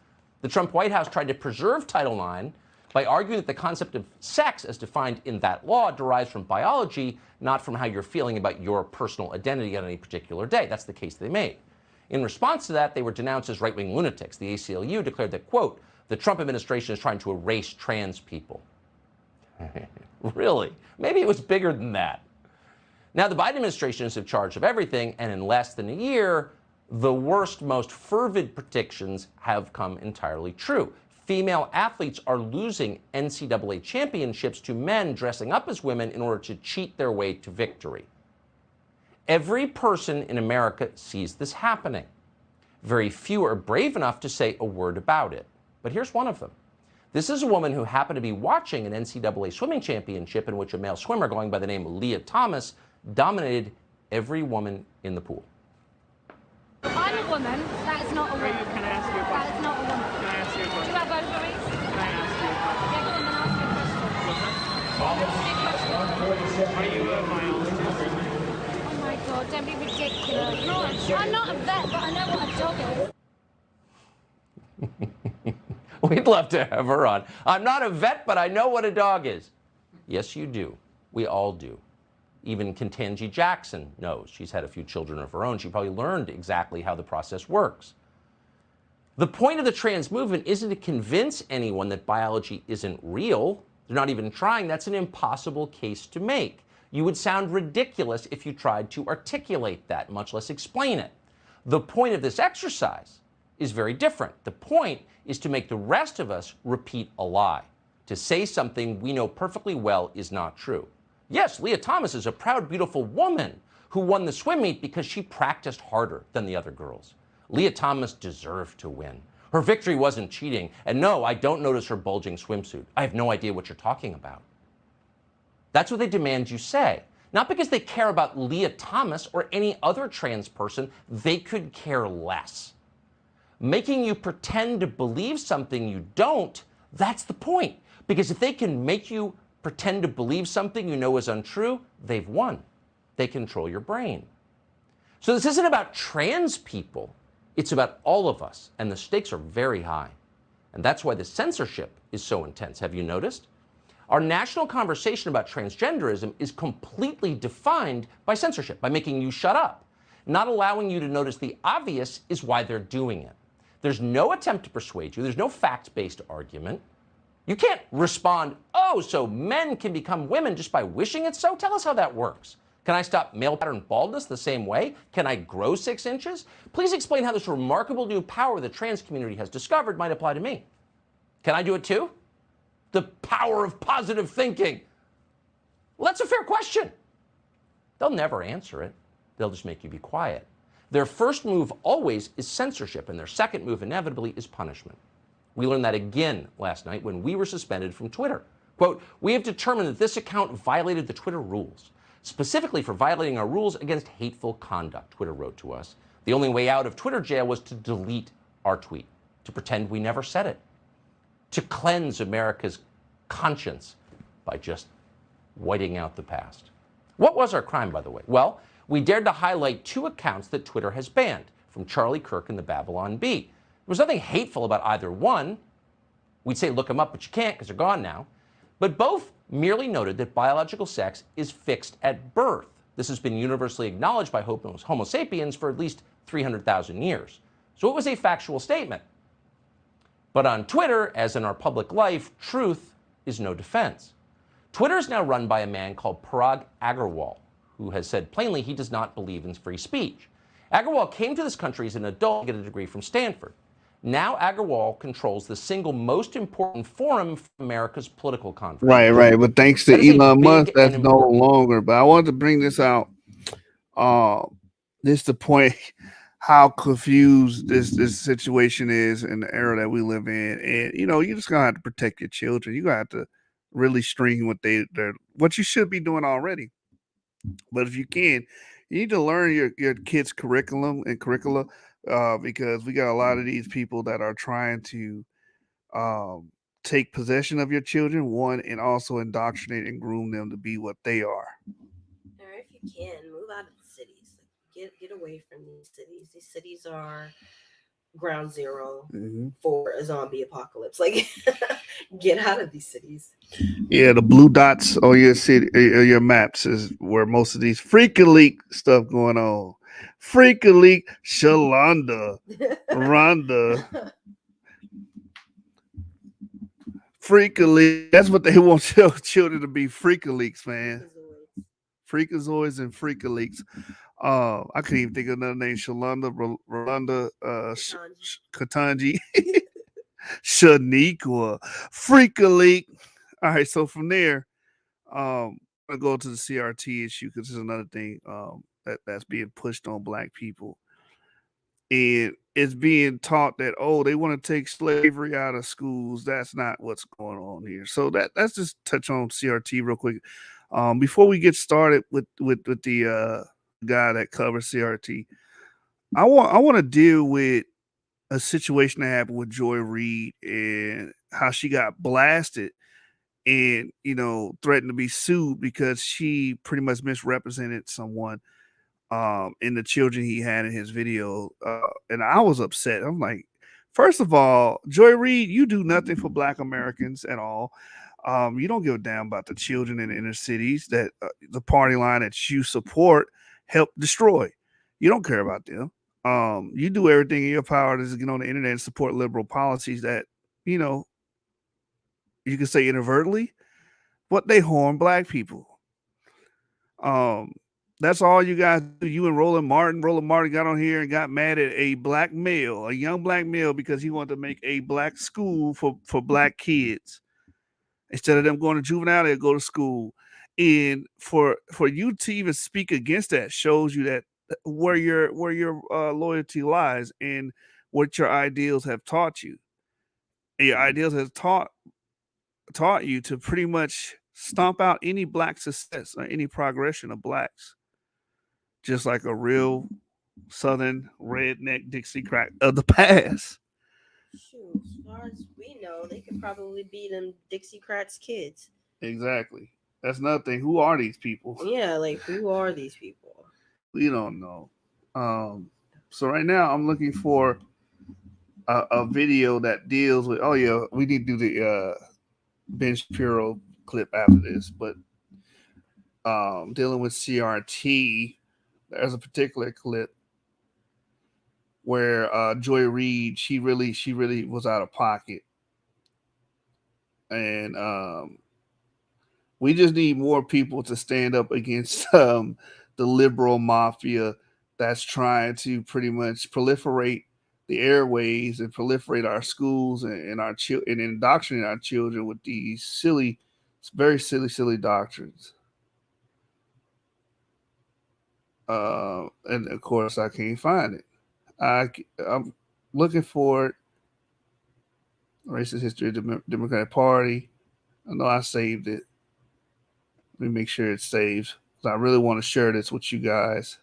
The Trump White House tried to preserve Title IX by arguing that the concept of sex as defined in that law derives from biology, not from how you're feeling about your personal identity on any particular day. That's the case they made. In response to that, they were denounced as right-wing lunatics. The ACLU declared that, quote, the Trump administration is trying to erase trans people. Really? Maybe it was bigger than that. Now, the Biden administration is in charge of everything, and in less than a year, the worst, most fervid predictions have come entirely true. Female athletes are losing NCAA championships to men dressing up as women in order to cheat their way to victory. Every person in America sees this happening. Very few are brave enough to say a word about it. But here's one of them. This is a woman who happened to be watching an NCAA swimming championship in which a male swimmer going by the name of Leah Thomas dominated every woman in the pool. I'm a woman. That is not a woman. Can I ask you a question? That is not a woman. Can I ask you a question? Do you have ovaries? Can I ask you a question? Yeah, go on, then ask me a question. Are you a biologist? Oh my God, don't be ridiculous. No, I'm not a vet, but I know what a dog is. We'd love to have her on. I'm not a vet, but I know what a dog is. Yes, you do. We all do. Even Ketanji Jackson knows. She's had a few children of her own. She probably learned exactly how the process works. The point of the trans movement isn't to convince anyone that biology isn't real. They're not even trying. That's an impossible case to make. You would sound ridiculous if you tried to articulate that, much less explain it. The point of this exercise is very different. The point is to make the rest of us repeat a lie, to say something we know perfectly well is not true. Yes, Leah Thomas is a proud, beautiful woman who won the swim meet because she practiced harder than the other girls. Leah Thomas deserved to win. Her victory wasn't cheating. And no, I don't notice her bulging swimsuit. I have no idea what you're talking about. That's what they demand you say. Not because they care about Leah Thomas or any other trans person. They could care less. Making you pretend to believe something you don't, that's the point. Because if they can make you pretend to believe something you know is untrue, they've won. They control your brain. So this isn't about trans people. It's about all of us, and the stakes are very high. And that's why the censorship is so intense. Have you noticed? Our national conversation about transgenderism is completely defined by censorship, by making you shut up. Not allowing you to notice the obvious is why they're doing it. There's no attempt to persuade you. There's no fact-based argument. You can't respond, oh, so men can become women just by wishing it so? Tell us how that works. Can I stop male pattern baldness the same way? Can I grow 6 inches? Please explain how this remarkable new power the trans community has discovered might apply to me. Can I do it too? The power of positive thinking. Well, that's a fair question. They'll never answer it. They'll just make you be quiet. Their first move always is censorship, and their second move inevitably is punishment. We learned that again last night when we were suspended from Twitter. Quote, we have determined that this account violated the Twitter rules, specifically for violating our rules against hateful conduct, Twitter wrote to us. The only way out of Twitter jail was to delete our tweet, to pretend we never said it, to cleanse America's conscience by just whiting out the past. What was our crime, by the way? Well, we dared to highlight 2 accounts that Twitter has banned, from Charlie Kirk and the Babylon Bee. There was nothing hateful about either one. We'd say look them up, but you can't because they're gone now. But both merely noted that biological sex is fixed at birth. This has been universally acknowledged by Homo sapiens for at least 300,000 years. So it was a factual statement. But on Twitter, as in our public life, truth is no defense. Twitter is now run by a man called Parag Agrawal, who has said plainly he does not believe in free speech. Agrawal came to this country as an adult to get a degree from Stanford. Now Agrawal controls the single most important forum for America's political conversation. Right. But thanks to Elon Musk, that's no longer. But I wanted to bring this out. This to point how confused this situation is in the era that we live in. And you just gonna have to protect your children. You're gonna have to really string what you should be doing already. But if you can, you need to learn your kids' curricula, because we got a lot of these people that are trying to take possession of your children, one, and also indoctrinate and groom them to be what they are. Or if you can, move out of the cities. Get away from these cities. These cities are ground zero for a zombie apocalypse. Like, get out of these cities. Yeah, the blue dots on your city, your maps, is where most of these Freakin' Leak stuff going on. Freakin' Leak, Shalonda, Rhonda. Freakin' Leak. That's what they want their children to be. Freakin' Leaks, man. Freakazoids and Freakin' Leaks. I couldn't even think of another name. Shalonda, Rolanda, Katanji, Shaniqua, Freakin' Leak. All right, so from there, I'm gonna go to the CRT issue because this is another thing that's being pushed on Black people, and it's being taught that they want to take slavery out of schools. That's not what's going on here. So that's just touch on CRT real quick before we get started with the guy that covers CRT. I want to deal with a situation that happened with Joy Reid and how she got blasted and threatened to be sued because she pretty much misrepresented someone in the children he had in his video. And I was upset. I'm like, first of all, Joy Reid, you do nothing for Black Americans at all. You don't give a damn about the children in the inner cities that the party line that you support helped destroy. You don't care about them. You do everything in your power to get on the internet and support liberal policies that, you can say inadvertently, but they harm Black people. That's all you guys do. You and Roland Martin got on here and got mad at a Black male, a young Black male, because he wanted to make a Black school for Black kids. Instead of them going to juvenile, they go to school. And for you to even speak against that shows you that where your loyalty lies and what your ideals have taught you. And your ideals have taught you to pretty much stomp out any Black success or any progression of Blacks, just like a real Southern redneck Dixiecrat of the past. Shoot, as far as we know, they could probably be them Dixiecrats kids. Exactly. That's another thing. Who are these people? Yeah, like, who are these people? We don't know. So right now I'm looking for a video that deals with. Oh yeah, we need to do the Ben Shapiro clip after this, but dealing with CRT, there's a particular clip where Joy Reid, she really was out of pocket, and we just need more people to stand up against the liberal mafia that's trying to pretty much proliferate the airways and proliferate our schools and our and indoctrinate our children with these silly, very silly doctrines. And of course, I can't find it. I'm looking for it. Racist history of the Democratic Party. I know I saved it. Let me make sure it's saved, because I really want to share this with you guys.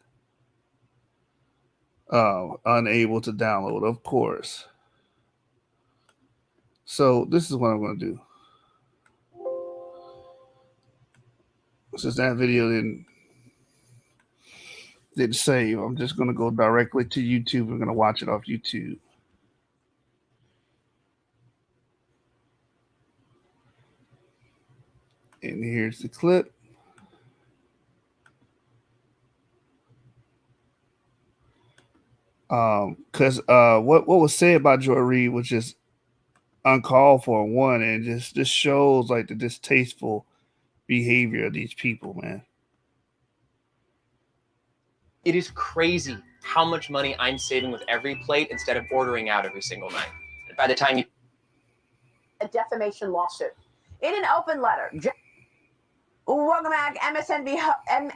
unable to download, of course. So this is what I'm going to do. Since that video didn't save, I'm just going to go directly to YouTube. We're going to watch it off YouTube. And here's the clip. Because what was said by Joy Reid was just uncalled for, one, and just shows like the distasteful behavior of these people, man. It is crazy how much money I'm saving with every plate instead of ordering out every single night. By the time you... A defamation lawsuit. In an open letter, welcome back.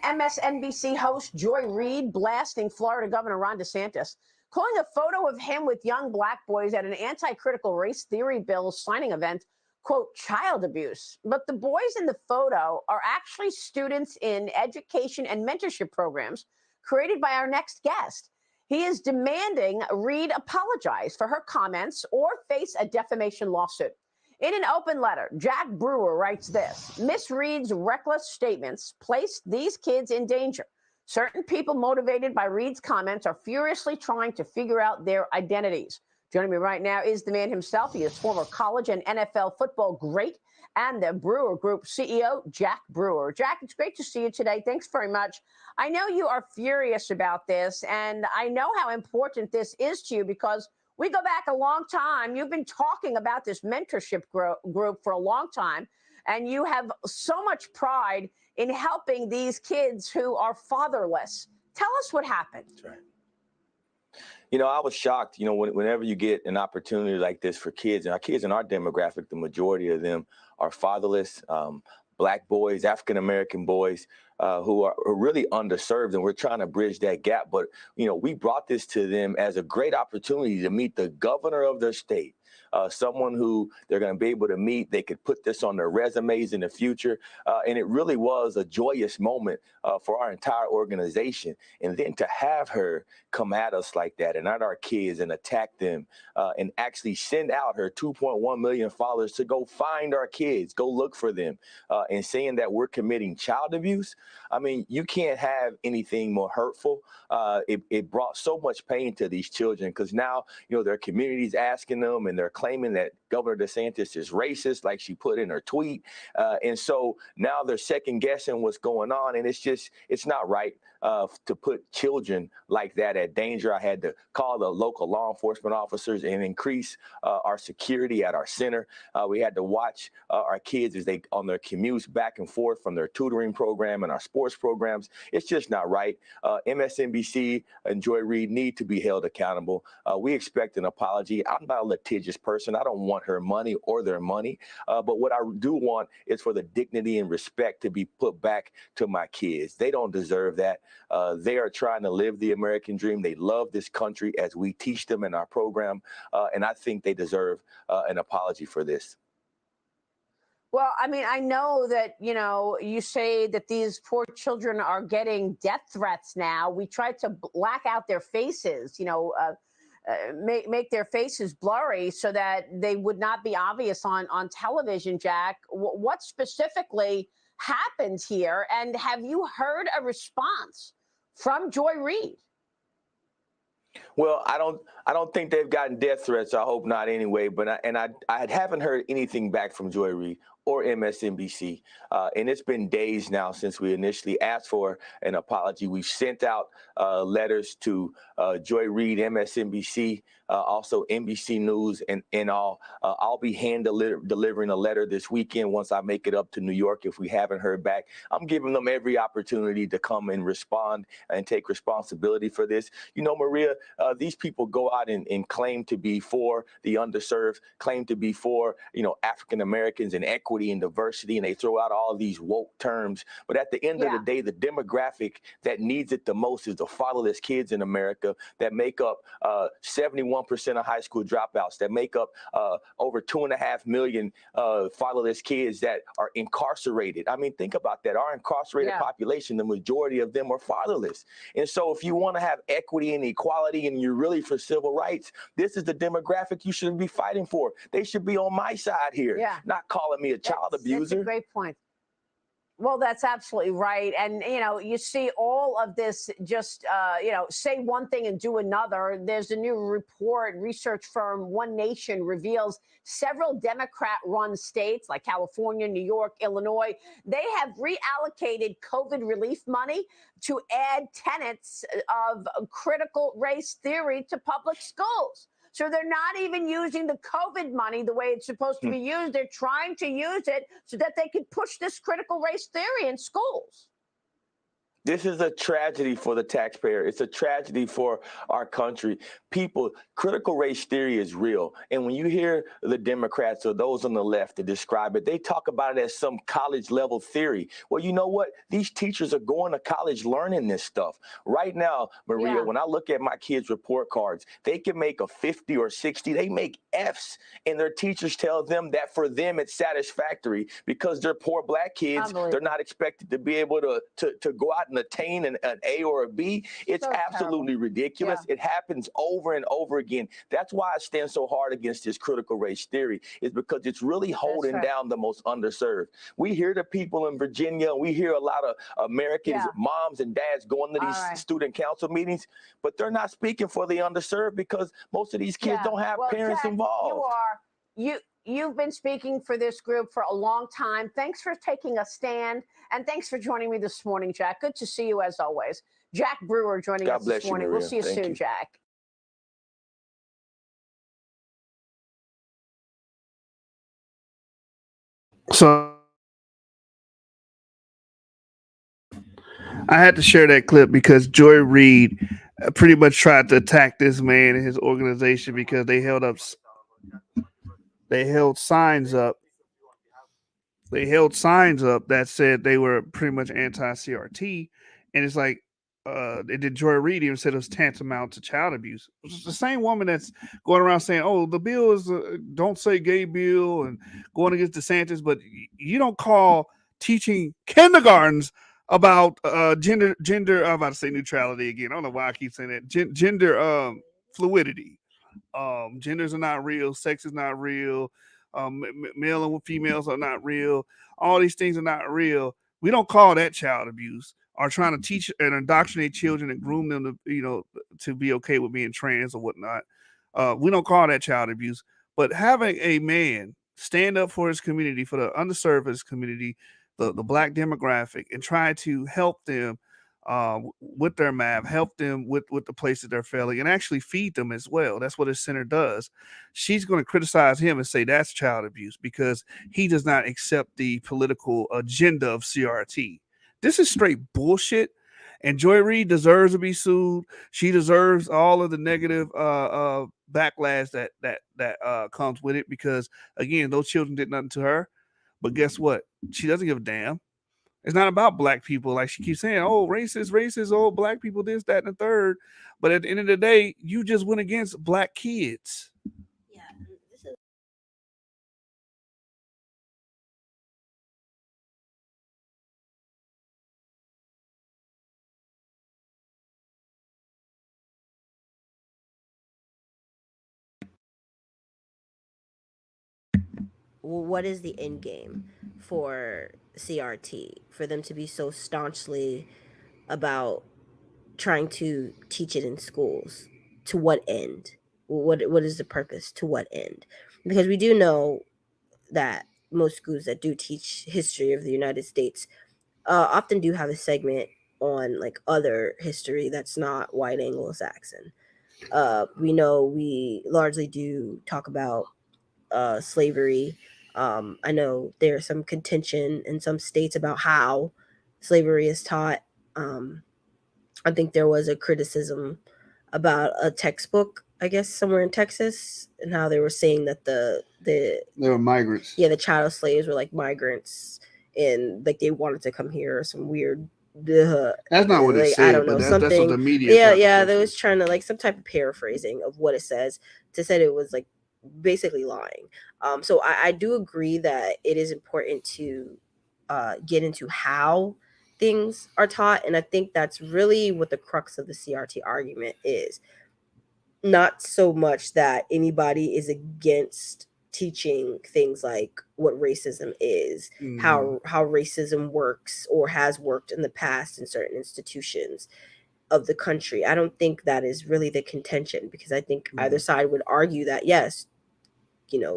MSNBC host Joy Reid blasting Florida Governor Ron DeSantis, calling a photo of him with young black boys at an anti-critical race theory bill signing event, quote, child abuse. But the boys in the photo are actually students in education and mentorship programs created by our next guest. He is demanding Reid apologize for her comments or face a defamation lawsuit. In an open letter, Jack Brewer writes this: Miss Reid's reckless statements placed these kids in danger. Certain people motivated by Reid's comments are furiously trying to figure out their identities. Joining me right now is the man himself. He is former college and NFL football great and the Brewer Group CEO, Jack Brewer. Jack, it's great to see you today. Thanks very much. I know you are furious about this, and I know how important this is to you because we go back a long time. You've been talking about this mentorship group for a long time, and you have so much pride in helping these kids who are fatherless. Tell us what happened. That's right. You know, I was shocked, whenever you get an opportunity like this for kids, and our kids in our demographic, the majority of them are fatherless, Black boys, African-American boys who are really underserved, and we're trying to bridge that gap. But, we brought this to them as a great opportunity to meet the governor of their state, someone who they're going to be able to meet. They could put this on their resumes in the future. And it really was a joyous moment for our entire organization. And then to have her come at us like that and at our kids and attack them and actually send out her 2.1 million followers to go find our kids, go look for them, and saying that we're committing child abuse. I mean, you can't have anything more hurtful. It brought so much pain to these children because now, their community's asking them and they're claiming that Governor DeSantis is racist, like she put in her tweet. And so now they're second guessing what's going on. And it's not right to put children like that at danger. I had to call the local law enforcement officers and increase our security at our center. We had to watch our kids as they on their commutes back and forth from their tutoring program and our sports programs. It's just not right. MSNBC and Joy Reid need to be held accountable. We expect an apology. I'm not a litigious person. I don't want her money or their money. But what I do want is for the dignity and respect to be put back to my kids. They don't deserve that. They are trying to live the American dream. They love this country as we teach them in our program. And I think they deserve an apology for this. Well, I mean, I know that, you say that these poor children are getting death threats now. We tried to black out their faces, make their faces blurry so that they would not be obvious on television, Jack. What specifically happened here? And have you heard a response from Joy Reid? Well, I don't think they've gotten death threats. I hope not anyway. But I haven't heard anything back from Joy Reid or MSNBC. And it's been days now since we initially asked for an apology. We've sent out letters to Joy Reid, MSNBC, also NBC News and all. I'll be delivering a letter this weekend once I make it up to New York if we haven't heard back. I'm giving them every opportunity to come and respond and take responsibility for this. Maria, these people go out and claim to be for the underserved, claim to be for, African Americans and equity and diversity, and they throw out all of these woke terms. But at the end of the day, the demographic that needs it the most is the fatherless kids in America that make up 71% 51% of high school dropouts, that make up over 2.5 million fatherless kids that are incarcerated. I mean, think about that. Our incarcerated population, the majority of them are fatherless. And so if you want to have equity and equality and you're really for civil rights, this is the demographic you should be fighting for. They should be on my side here, not calling me a child abuser. That's a great point. Well, that's absolutely right. And, you know, you see all of this just, you know, say one thing and do another. There's a new report, research firm One Nation reveals several Democrat-run states like California, New York, Illinois, they have reallocated COVID relief money to add tenets of critical race theory to public schools. So they're not even using the COVID money the way it's supposed to be used. They're trying to use it so that they can push this critical race theory in schools. This is a tragedy for the taxpayer. It's a tragedy for our country. People, critical race theory is real. And when you hear the Democrats or those on the left that describe it, they talk about it as some college level theory. Well, you know what? These teachers are going to college learning this stuff. Right now, Maria, when I look at my kids' report cards, they can make a 50 or 60. They make Fs. And their teachers tell them that for them it's satisfactory because they're poor Black kids. They're not expected to be able to go out and attain an A or a B. It's absolutely ridiculous. It happens over and over again. That's why I stand so hard against this critical race theory, is because it's really holding down the most underserved. We hear the people in Virginia, we hear a lot of Americans, moms and dads going to these student council meetings, but they're not speaking for the underserved because most of these kids don't have parents Jack, involved. You've been speaking for this group for a long time. Thanks for taking a stand, and thanks for joining me this morning, Jack. Good to see you as always. Jack Brewer joining us this morning. We'll see you soon, Jack. So I had to share that clip because Joy Reid pretty much tried to attack this man and his organization because they held signs up. They held signs up that said they were pretty much anti-CRT, and it's like, they did. Joy Reid even said it was tantamount to child abuse. It's the same woman that's going around saying, "Oh, the bill is don't say gay bill," and going against DeSantis, but you don't call teaching kindergartens about gender. I'm about to say neutrality again. I don't know why I keep saying that. Gender fluidity. Genders are not real. Sex is not real. Male and females are not real. All these things are not real. We don't call that child abuse. Or trying to teach and indoctrinate children and groom them to, you know, to be okay with being trans or whatnot. We don't call that child abuse. But having a man stand up for his community, for the underserved community, the Black demographic, and try to help them with their math, help them with the places they're failing, and actually feed them as well. That's what his center does. She's going to criticize him and say that's child abuse because he does not accept the political agenda of CRT. This is straight bullshit. And Joy Reid deserves to be sued. She deserves all of the negative backlash that comes with it because, again, those children did nothing to her. But guess what? She doesn't give a damn. It's not about Black people. Like she keeps saying, oh, racist, oh, Black people, this, that, and the third. But at the end of the day, you just went against Black kids. What is the end game for CRT, for them to be so staunchly about trying to teach it in schools? To what end? What is the purpose? To what end? Because we do know that most schools that do teach history of the United States often do have a segment on like other history that's not white Anglo-Saxon. We know we largely do talk about slavery. I know there's some contention in some states about how slavery is taught. I think there was a criticism about a textbook, I guess, somewhere in Texas, and how they were saying that they were migrants. Yeah, the chattel slaves were like migrants, and like they wanted to come here, or some weird That's not what it like, said, I don't but know, that's what something. the media Yeah, tried to yeah, push there it. was trying to like some type of paraphrasing of what it says to said it was like basically lying. So I do agree that it is important to get into how things are taught, and I think that's really what the crux of the CRT argument is. Not so much that anybody is against teaching things like what racism is, how racism works or has worked in the past in certain institutions of the country. I don't think that is really the contention, because I think either side would argue that yes,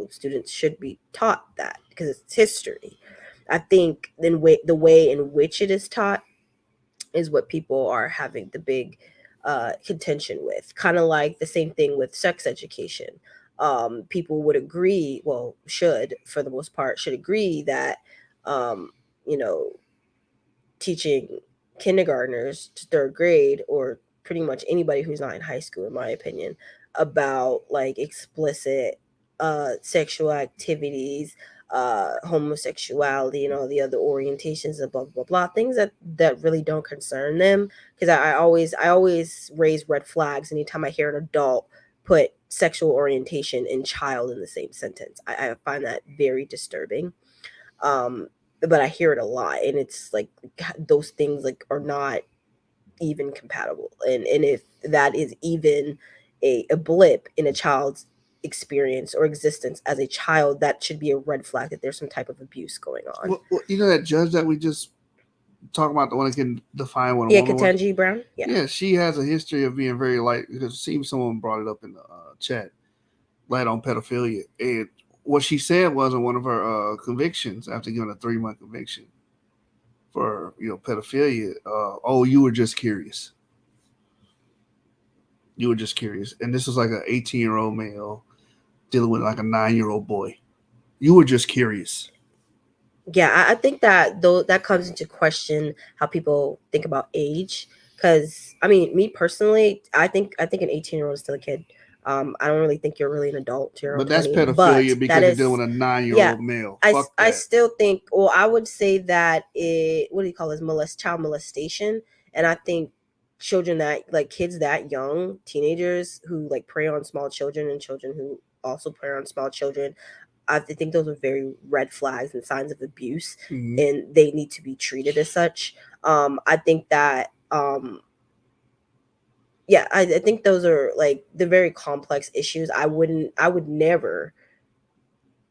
students should be taught that because it's history. I think then the way in which it is taught is what people are having the big contention with. Kind of like the same thing with sex education. People would agree, well, should for the most part, should agree that you know teaching kindergartners to third grade, or pretty much anybody who's not in high school, in my opinion, about like explicit sexual activities, homosexuality, and all the other orientations and blah blah blah, things that really don't concern them. Because I always raise red flags anytime I hear an adult put sexual orientation and child in the same sentence. I find that very disturbing. But I hear it a lot, and it's like those things like are not even compatible. And if that is even a blip in a child's experience or existence as a child, that should be a red flag that there's some type of abuse going on. Well, that judge that we just talking about, the one that can define what a woman was? Ketanji Brown. Yeah, she has a history of being very light, because it seems someone brought it up in the chat, light on pedophilia. And what she said was in one of her convictions, after getting a 3-month conviction for pedophilia, you were just curious. You were just curious. And this was like an 18-year-old male dealing with like a 9-year-old boy. You were just curious. Yeah, I think that though that comes into question how people think about age. Because I mean, me personally, I think an 18-year-old is still a kid. I don't really think you're really an adult to your own But that's 20, pedophilia but because that you're dealing with a 9-year-old male. I still think, well, I would say that what do you call it, child molestation. And I think children that, like kids that young, teenagers who like prey on small children and children who also prey on small children, I think those are very red flags and signs of abuse, and they need to be treated as such. I think that I think those are like the very complex issues. I would never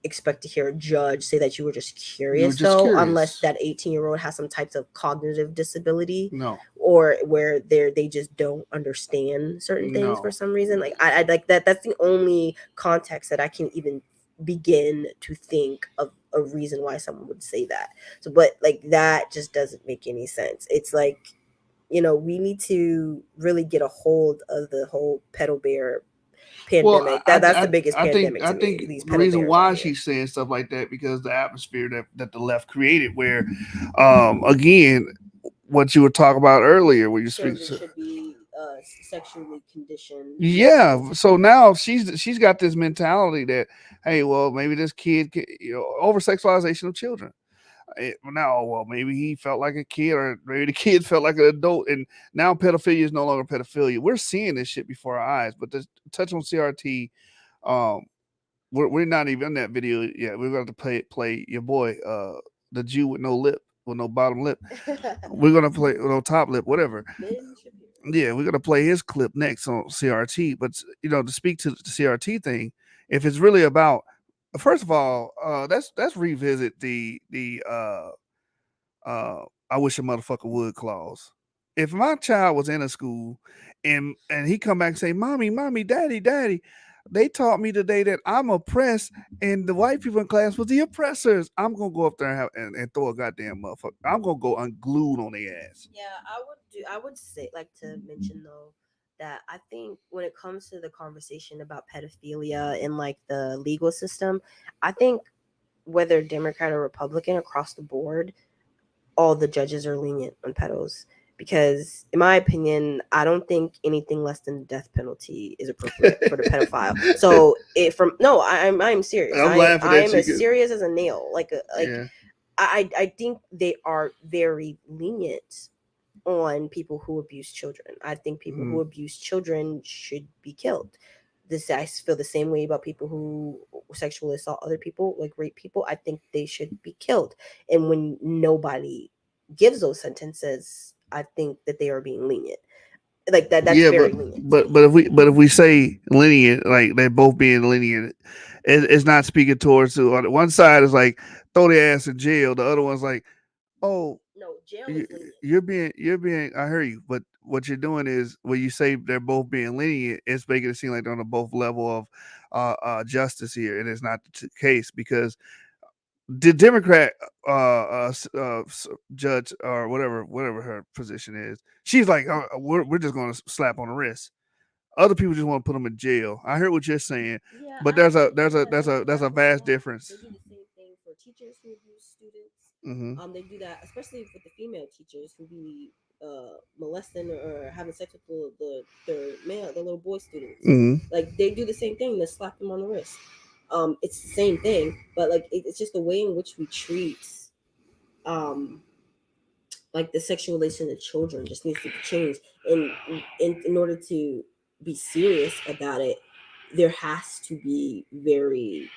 expect to hear a judge say that you were just curious, unless that 18-year-old has some types of cognitive disability. No. Or where they just don't understand certain things for some reason. Like I like that's the only context that I can even begin to think of a reason why someone would say that. So, but like that just doesn't make any sense. It's like, we need to really get a hold of the whole pedo bear pandemic. That's the biggest pandemic. I think the reason why she's saying stuff like that, because the atmosphere that the left created, where again, what you were talking about earlier, where you speak should be sexually conditioned. Yeah, so now she's got this mentality that, hey, well, maybe this kid, over sexualization of children. Now, well, maybe he felt like a kid, or maybe the kid felt like an adult, and now pedophilia is no longer pedophilia. We're seeing this shit before our eyes. But to touch on CRT, we're not even in that video yet. We're going to play your boy, the Jew with no lip, with no bottom lip. We're gonna play no top lip, whatever. Yeah, we're gonna play his clip next on CRT. But to speak to the CRT thing, if it's really about, first of all, let's revisit the I wish a motherfucker would clause. If my child was in a school and he come back and say, mommy, daddy, they taught me today that I'm oppressed and the white people in class was the oppressors, I'm gonna go up there and throw a goddamn motherfucker. I'm gonna go unglued on their ass. Yeah, I would say, like, to mention though, that I think when it comes to the conversation about pedophilia in like the legal system, I think whether Democrat or Republican, across the board, all the judges are lenient on pedos. Because in my opinion, I don't think anything less than the death penalty is appropriate for the pedophile. So I'm serious. I am as serious as a nail. I think they are very lenient on people who abuse children. I think people who abuse children should be killed. I feel the same way about people who sexually assault other people, like rape people. I think they should be killed. And when nobody gives those sentences, I think that they are being lenient. Like that's very lenient. But if we say lenient, like they're both being lenient, it's not speaking towards one side is like throw their ass in jail. The other one's like, oh no, jail is lenient. You're being. I hear you, but what you're doing is when you say they're both being lenient, it's making it seem like they're on a both level of justice here, and it's not the case because the Democrat judge or whatever her position is, she's like, oh, we're just going to slap on the wrist. Other people just want to put them in jail. I heard what you're saying, but there's a vast difference. They do the same thing for teachers who abuse students. Mm-hmm. They do that, especially with the female teachers who be molesting or having sex with the little boy students. Mm-hmm. Like they do the same thing. They slap them on the wrist. It's the same thing, but like it's just the way in which we treat like the sexualization of children just needs to be changed. And in order to be serious about it, there has to be very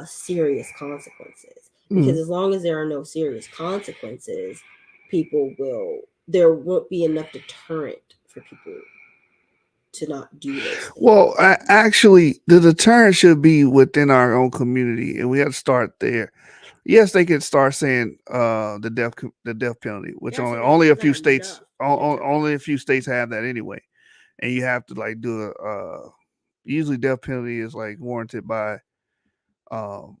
serious consequences. Because as long as there are no serious consequences, there won't be enough deterrent for people to not do this. Well, actually, the deterrent should be within our own community, and we have to start there. Yes, they can start saying the death penalty, which only a few states only a few states have that anyway, and you have to like do usually death penalty is like warranted by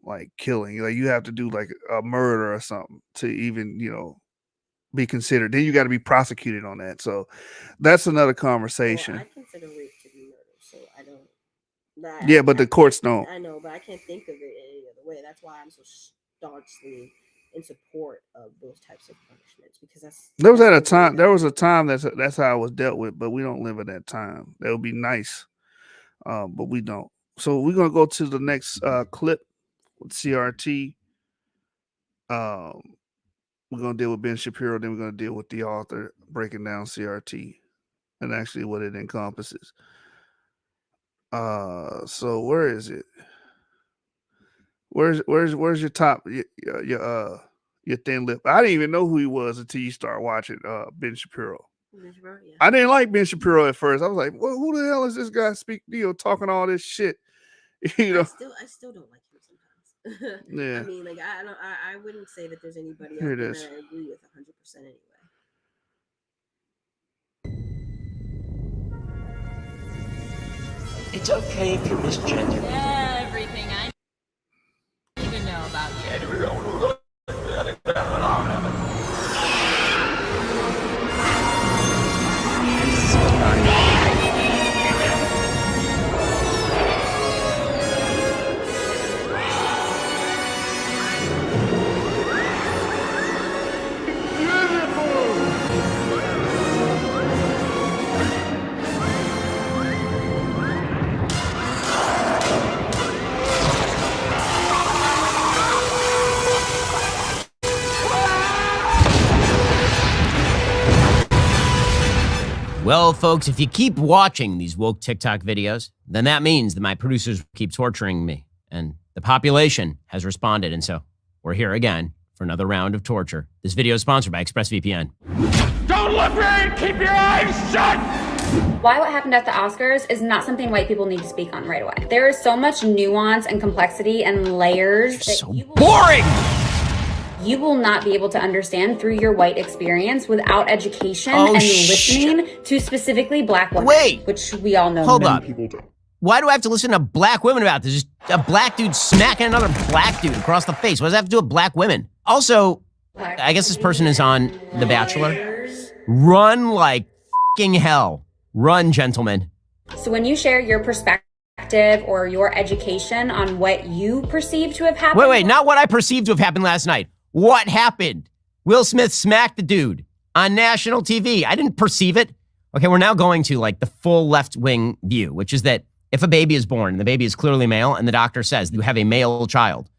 like killing, like you have to do like a murder or something to even be considered. Then you got to be prosecuted on that. So that's another conversation. Well, I consider rape to be murder, so I don't. Yeah, but the courts don't. I know, but I can't think of it any other way. That's why I'm so staunchly in support of those types of punishments, because there was a time that's how it was dealt with, but we don't live in that time. That would be nice, but we don't. So we're gonna go to the next clip with CRT. We're going to deal with Ben Shapiro, then we're going to deal with the author breaking down CRT and actually what it encompasses. So where is it? Where's your top, your thin lip? I didn't even know who he was until you start watching Ben Shapiro. Ben Shapiro, yeah. I didn't like Ben Shapiro at first. I was like, well, who the hell is this guy talking all this shit? I still don't like him sometimes. Yeah. I mean, like I wouldn't say that there's anybody Here out it there is. that I agree with 100% anyway. It's okay if you're misgendered. Everything I need to know about you. Well, folks, if you keep watching these woke TikTok videos, then that means that my producers keep torturing me, and the population has responded, and so we're here again for another round of torture. This video is sponsored by ExpressVPN. Don't look right! Keep your eyes shut! Why what happened at the Oscars is not something white people need to speak on right away. There is so much nuance and complexity and layers that boring! You will not be able to understand through your white experience without education and listening to specifically Black women. Wait! Which we all know Hold many up. people do. Why do I have to listen to black women about this? Just a black dude smacking another black dude across the face. What does that have to do with black women? Also, I guess this person is on The Bachelor. Run like f***ing hell. Run, gentlemen. So when you share your perspective or your education on what you perceive to have happened. Wait, not what I perceived to have happened last night. What happened? Will Smith smacked the dude on national TV. I didn't perceive it. Okay, we're now going to like the full left-wing view, which is that if a baby is born and the baby is clearly male and the doctor says you have a male child,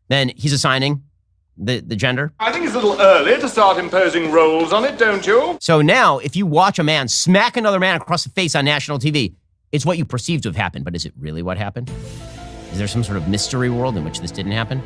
then he's assigning the gender. I think it's a little early to start imposing roles on it, don't you? So now, if you watch a man smack another man across the face on national TV, it's what you perceive to have happened, but is it really what happened? Is there some sort of mystery world in which this didn't happen?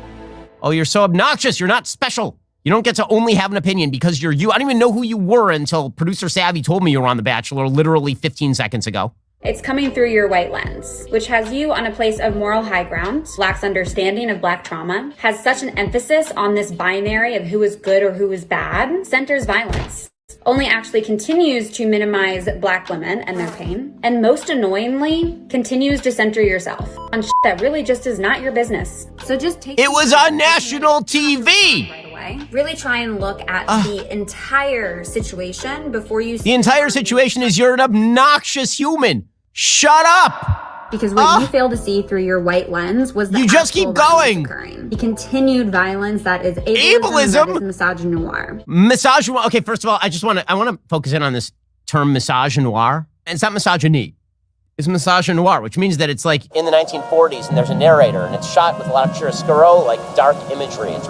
Oh, you're so obnoxious. You're not special. You don't get to only have an opinion because you're you. I don't even know who you were until producer Savvy told me you were on The Bachelor literally 15 seconds ago. It's coming through your white lens, which has you on a place of moral high ground, lacks understanding of Black trauma, has such an emphasis on this binary of who is good or who is bad, centers violence, only actually continues to minimize Black women and their pain, and most annoyingly, continues to center yourself on shit that really just is not your business. So just take it was on national TV! Right away. Really try and look at the entire situation before you... The entire situation is you're an obnoxious human. Shut up! Because what you fail to see through your white lens was the you just keep going. The continued violence that is ableism, that is misogynoir. Misogynoir. Okay, first of all, I want to focus in on this term misogynoir. And it's not misogyny. It's misogynoir, which means that it's like in the 1940s and there's a narrator and it's shot with a lot of chiaroscuro, like dark imagery. It's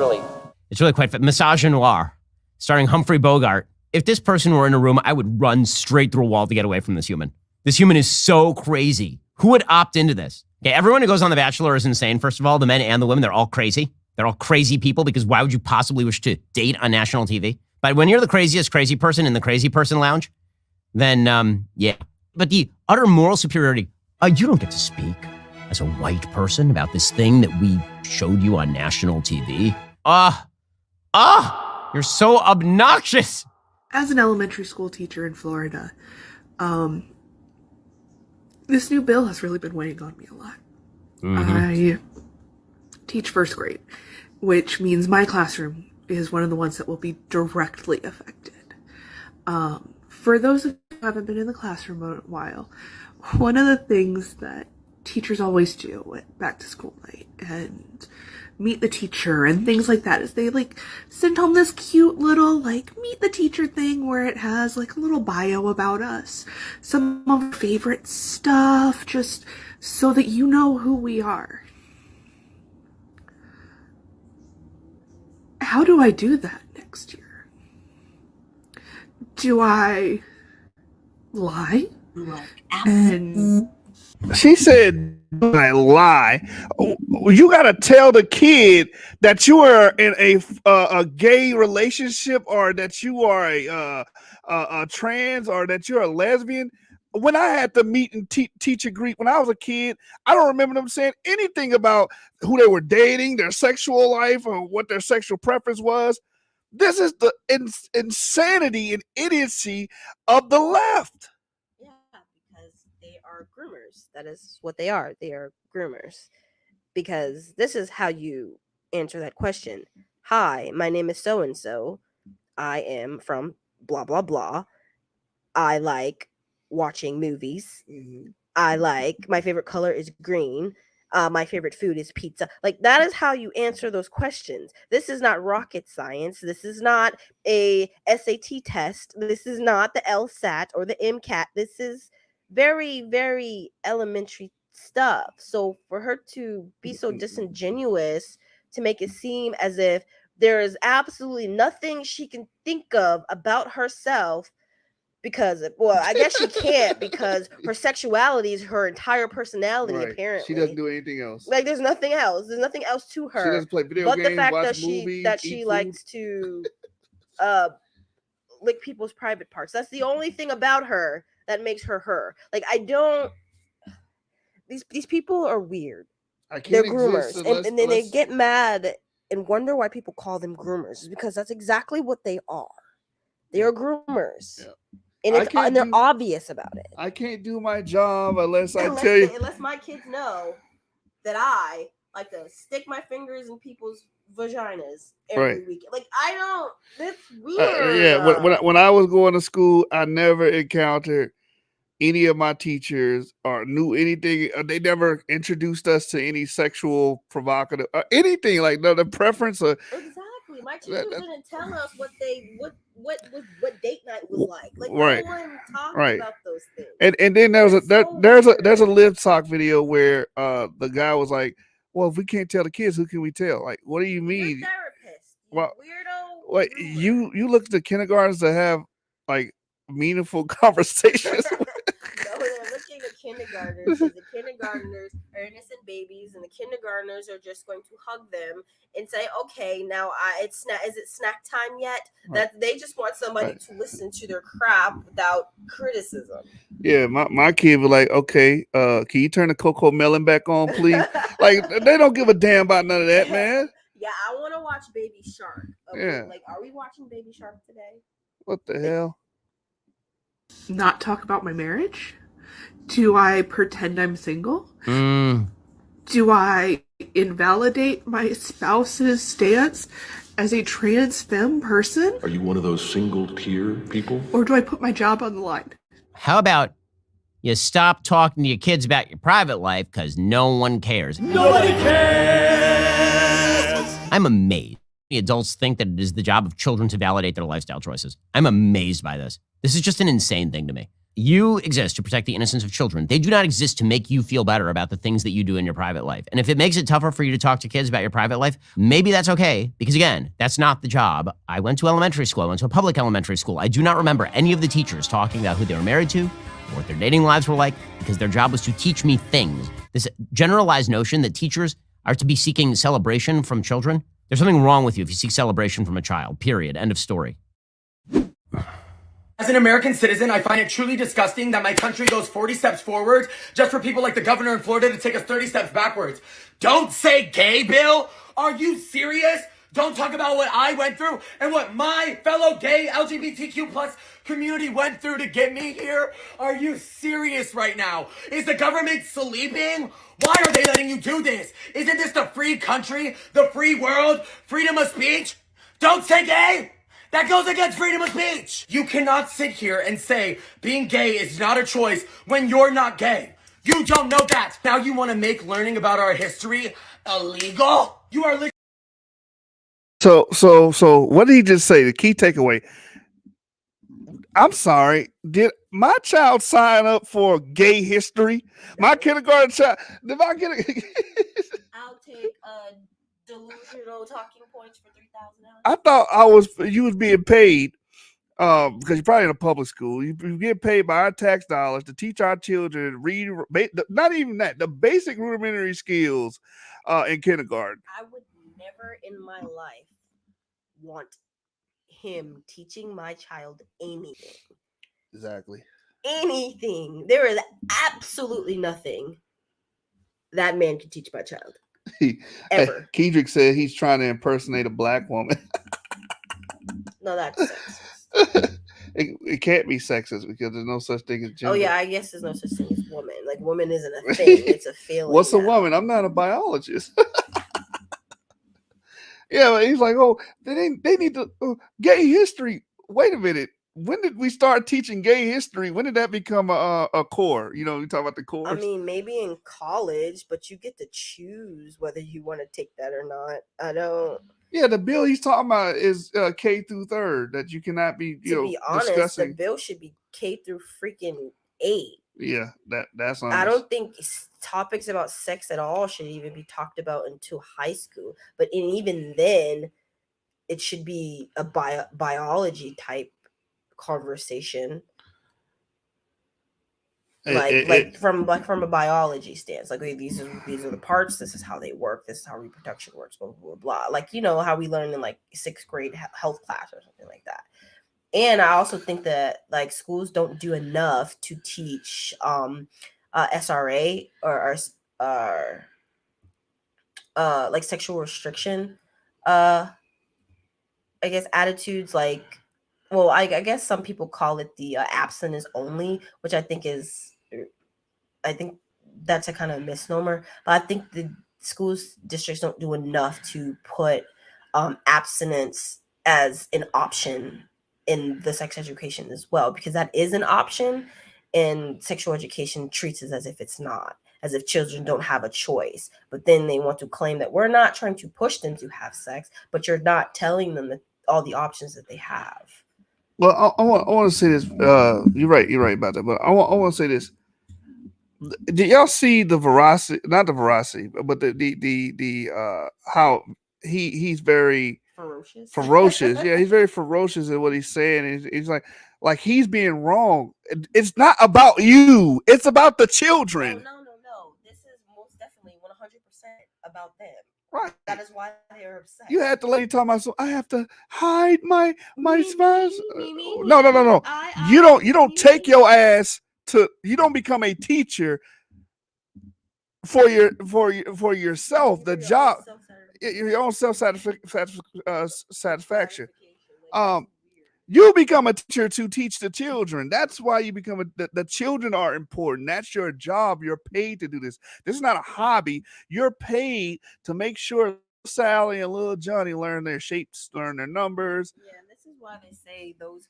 really quite misogynoir, starring Humphrey Bogart. If this person were in a room, I would run straight through a wall to get away from this human. This human is so crazy. Who would opt into this? Okay, everyone who goes on The Bachelor is insane. First of all, the men and the women, they're all crazy. They're all crazy people because why would you possibly wish to date on national TV? But when you're the craziest crazy person in the crazy person lounge, then, yeah. But the utter moral superiority, you don't get to speak as a white person about this thing that we showed you on national TV. You're so obnoxious. As an elementary school teacher in Florida, this new bill has really been weighing on me a lot. I teach first grade, which means my classroom is one of the ones that will be directly affected. For those of you who haven't been in the classroom in a while, one of the things that teachers always do at back to school night and meet the teacher and things like that is they like send home this cute little like meet the teacher thing where it has like a little bio about us, some of our favorite stuff, just so that you know who we are. How do I do that next year? Do I lie? And she said, I lie. You got to tell the kid that you are in a gay relationship or that you are a trans or that you're a lesbian. When I had to meet and teach a Greek when I was a kid, I don't remember them saying anything about who they were dating, their sexual life, or what their sexual preference was. This is the insanity and idiocy of the left. They are groomers. That is what they are. They are groomers. Because this is how you answer that question. Hi, my name is so-and-so. I am from blah, blah, blah. I like watching movies. My favorite color is green. My favorite food is pizza. Like, that is how you answer those questions. This is not rocket science. This is not a SAT test. This is not the LSAT or the MCAT. This is very, very elementary stuff. So for her to be so disingenuous, to make it seem as if there is absolutely nothing she can think of about herself because, well, I guess she can't because her sexuality is her entire personality, Right. apparently. She doesn't do anything else. Like, there's nothing else. There's nothing else to her. She doesn't play video but games, the fact watch that movies, she eat likes to lick people's private parts. That's the only thing about her that makes her her. Like, I don't. These people are weird. They're groomers, and then they get mad and wonder why people call them groomers. Is because that's exactly what they are. They are groomers, and they're obvious about it. I can't do my job unless I tell you. Unless my kids know that I like to stick my fingers in people's vaginas every week. Like, I don't. That's weird. When I was going to school, I never encountered any of my teachers or knew anything. They never introduced us to any sexual provocative or anything like the preference. Exactly. My teachers didn't tell us what date night was like. Like, Right. no one talked Right. about those things. And then there's a lip sock video where the guy was like, "Well, if we can't tell the kids, who can we tell?" Like, what do you mean? Therapist. Well, weirdo. wait, you look at the kindergartens that have like meaningful conversations. No, they're looking at kindergartners. The kindergartners are innocent babies, and the kindergartners are just going to hug them and say, "Okay, now is it snack time yet?" That they just want somebody to listen to their crap without criticism. Yeah, my kid was like, okay, can you turn the Coco Melon back on, please? Like, they don't give a damn about none of that, man. Yeah, I want to watch Baby Shark. Okay, Yeah. like, are we watching Baby Shark today? What the hell? Not talk about my marriage? Do I pretend I'm single? Do I invalidate my spouse's stance as a trans femme person? Are you one of those single tier people? Or do I put my job on the line? How about you stop talking to your kids about your private life because no one cares? Nobody cares! I'm amazed. The adults think that it is the job of children to validate their lifestyle choices. I'm amazed by this. This is just an insane thing to me. You exist to protect the innocence of children. They do not exist to make you feel better about the things that you do in your private life. And if it makes it tougher for you to talk to kids about your private life, maybe that's okay. Because again, that's not the job. I went to elementary school. I went to a public elementary school. I do not remember any of the teachers talking about who they were married to or what their dating lives were like, because their job was to teach me things. This generalized notion that teachers are to be seeking celebration from children, there's something wrong with you if you seek celebration from a child, period. End of story. As an American citizen, I find it truly disgusting that my country goes 40 steps forward just for people like the governor in Florida to take us 30 steps backwards. Don't say gay, Bill. Are you serious? Don't talk about what I went through and what my fellow gay LGBTQ plus community went through to get me here. Are you serious right now? Is the government sleeping? Why are they letting you do this? Isn't this the free country, the free world, freedom of speech? Don't say gay. That goes against freedom of speech. You cannot sit here and say being gay is not a choice when you're not gay. You don't know that. Now you want to make learning about our history illegal? You are So what did he just say? The key takeaway. I'm sorry. Did my child sign up for gay history? My kindergarten child. Did I get it? I'll take delusional talking points for $3,000. I thought you was being paid because you're probably in a public school. You get paid by our tax dollars to teach our children read. Not even that. The basic rudimentary skills in kindergarten. I would never in my life want him teaching my child anything. Exactly. Anything. There is absolutely nothing that man can teach my child. Ever. Kedrick said he's trying to impersonate a black woman. No, that's sexist. It can't be sexist because there's no such thing as gender. Oh yeah, I guess there's no such thing as woman. Like woman isn't a thing; it's a feeling. What's a woman? I'm not a biologist. Yeah, but he's like, oh, they need to gay history. Wait a minute. When did we start teaching gay history? When did that become a core? You know, we talk about the core. I mean, maybe in college, but you get to choose whether you want to take that or not. I don't. Yeah, the bill he's talking about is K through third, that you cannot be, To be honest, discussing. the bill should be K through freaking 8. Yeah, that's honest. I don't think topics about sex at all should even be talked about until high school. But even then, it should be a biology type conversation. From a biology stance, like these are the parts. This is how they work. This is how reproduction works. Blah blah blah. Like, you know how we learn in like 6th grade health class or something like that. And I also think that like schools don't do enough to teach SRA or like sexual restriction. I guess attitudes like. Well, I guess some people call it the abstinence only, which I think that's a kind of misnomer. But I think the schools districts don't do enough to put abstinence as an option in the sex education as well, because that is an option, and sexual education treats it as if it's not, as if children don't have a choice. But then they want to claim that we're not trying to push them to have sex, but you're not telling them that all the options that they have. Well, I want to say this. You're right about that. But I want to say this. Did y'all see the veracity? Not the veracity, but the how he's very ferocious. Ferocious. Yeah, he's very ferocious in what he's saying. He's like he's being wrong. It's not about you. It's about the children. No. This is most definitely 100% about them. Right. That is why they're upset. You had the lady talking about, so I have to hide my spouse. No. You don't take your ass to. You don't become a teacher for yourself. The job, your own self satisfaction. You become a teacher to teach the children. That's why you become the children are important. That's your job. You're paid to do this. This is not a hobby. You're paid to make sure Sally and little Johnny learn their shapes, learn their numbers. Yeah, and this is why they say those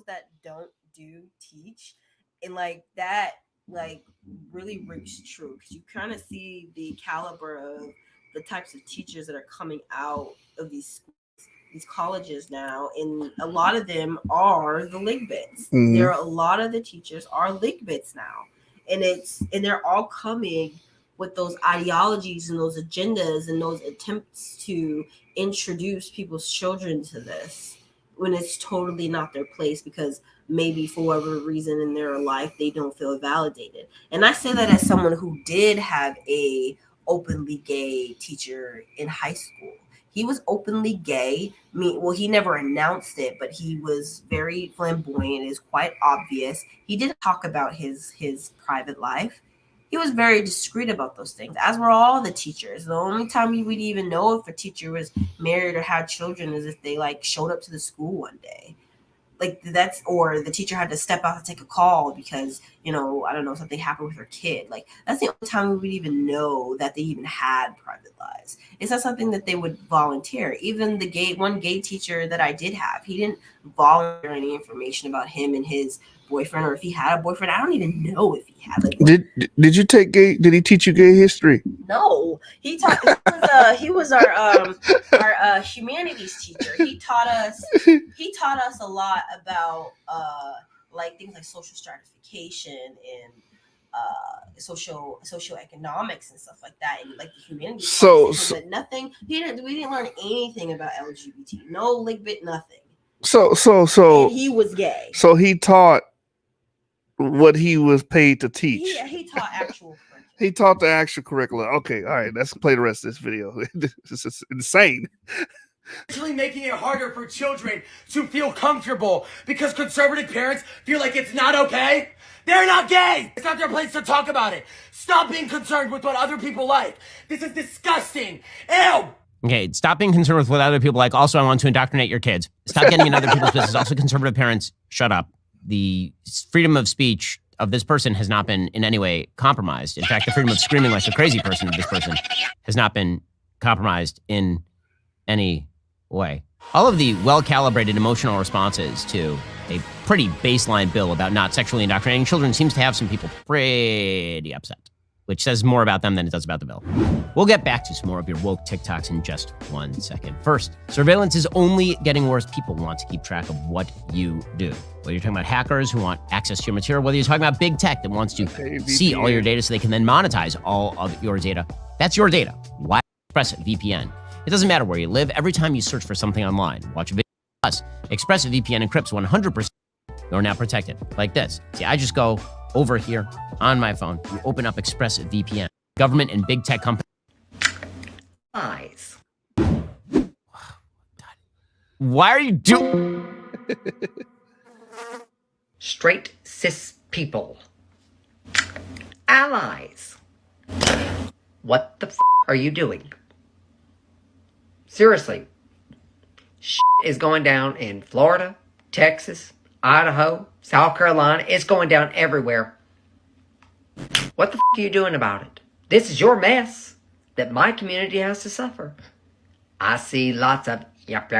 that don't do teach, and like that, like really rings true, because you kind of see the caliber of the types of teachers that are coming out of these colleges now, and a lot of them are the Ligbits. There are a lot of the teachers are Ligbits now, and they're all coming with those ideologies and those agendas and those attempts to introduce people's children to this when it's totally not their place, because maybe for whatever reason in their life they don't feel validated. And I say that as someone who did have a openly gay teacher in high school. He was openly gay. He never announced it, but he was very flamboyant. It is quite obvious. He didn't talk about his private life. He was very discreet about those things, as were all the teachers. The only time you would even know if a teacher was married or had children is if they like showed up to the school one day. Like or the teacher had to step out to take a call because, I don't know, something happened with her kid. Like, that's the only time we would even know that they even had private lives. It's not something that they would volunteer. Even one gay teacher that I did have, he didn't volunteer any information about him and his boyfriend, or if he had a boyfriend. I don't even know if he had a boyfriend. Did you take gay? Did he teach you gay history? No, he was our humanities teacher. He taught us a lot about like things like social stratification and socioeconomics and stuff like that, and like the humanities. But nothing. We didn't learn anything about LGBT. No Ligbit, nothing. So and he was gay. So he taught what he was paid to teach. He taught actual curriculum. He taught the actual curriculum. Okay, all right, let's play the rest of this video. This is insane. Actually making it harder for children to feel comfortable because conservative parents feel like it's not okay. They're not gay. It's not their place to talk about it. Stop being concerned with what other people like. This is disgusting. Ew. Okay, stop being concerned with what other people like. Also, I want to indoctrinate your kids. Stop getting in other people's business. Also, conservative parents, shut up. The freedom of speech of this person has not been in any way compromised. In fact, the freedom of screaming like a crazy person of this person has not been compromised in any way. All of the well-calibrated emotional responses to a pretty baseline bill about not sexually indoctrinating children seems to have some people pretty upset, which says more about them than it does about the bill. We'll get back to some more of your woke TikToks in just 1 second. First, surveillance is only getting worse. People want to keep track of what you do. Whether you're talking about hackers who want access to your material, whether you're talking about big tech that wants to see all your data so they can then monetize all of your data. That's your data. Why ExpressVPN? It doesn't matter where you live. Every time you search for something online, watch a video plus ExpressVPN encrypts 100%. You're now protected. Like this. See, I just go over here on my phone. You open up ExpressVPN. Government and big tech companies. Eyes. Why are you doing? Straight cis people. Allies. What the f are you doing? Seriously. Shit is going down in Florida, Texas, Idaho, South Carolina. It's going down everywhere. What the f are you doing about it? This is your mess that my community has to suffer. I see lots of yep.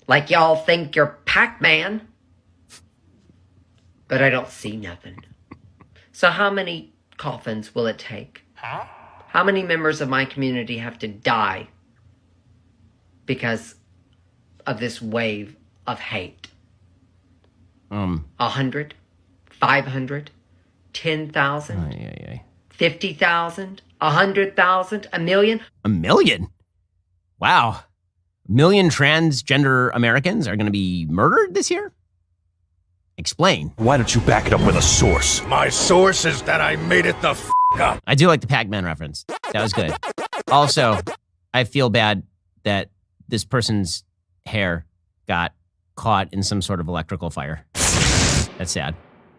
Like y'all think you're Pac-Man. But I don't see nothing. So how many coffins will it take? Huh? How many members of my community have to die because of this wave of hate? 100? 500? 10,000? 50,000, 100,000, a million? A million? Wow. A million transgender Americans are going to be murdered this year? Explain. Why don't you back it up with a source? My source is that I made it the f up. I do like the Pac-Man reference. That was good. Also, I feel bad that this person's hair got caught in some sort of electrical fire. That's sad.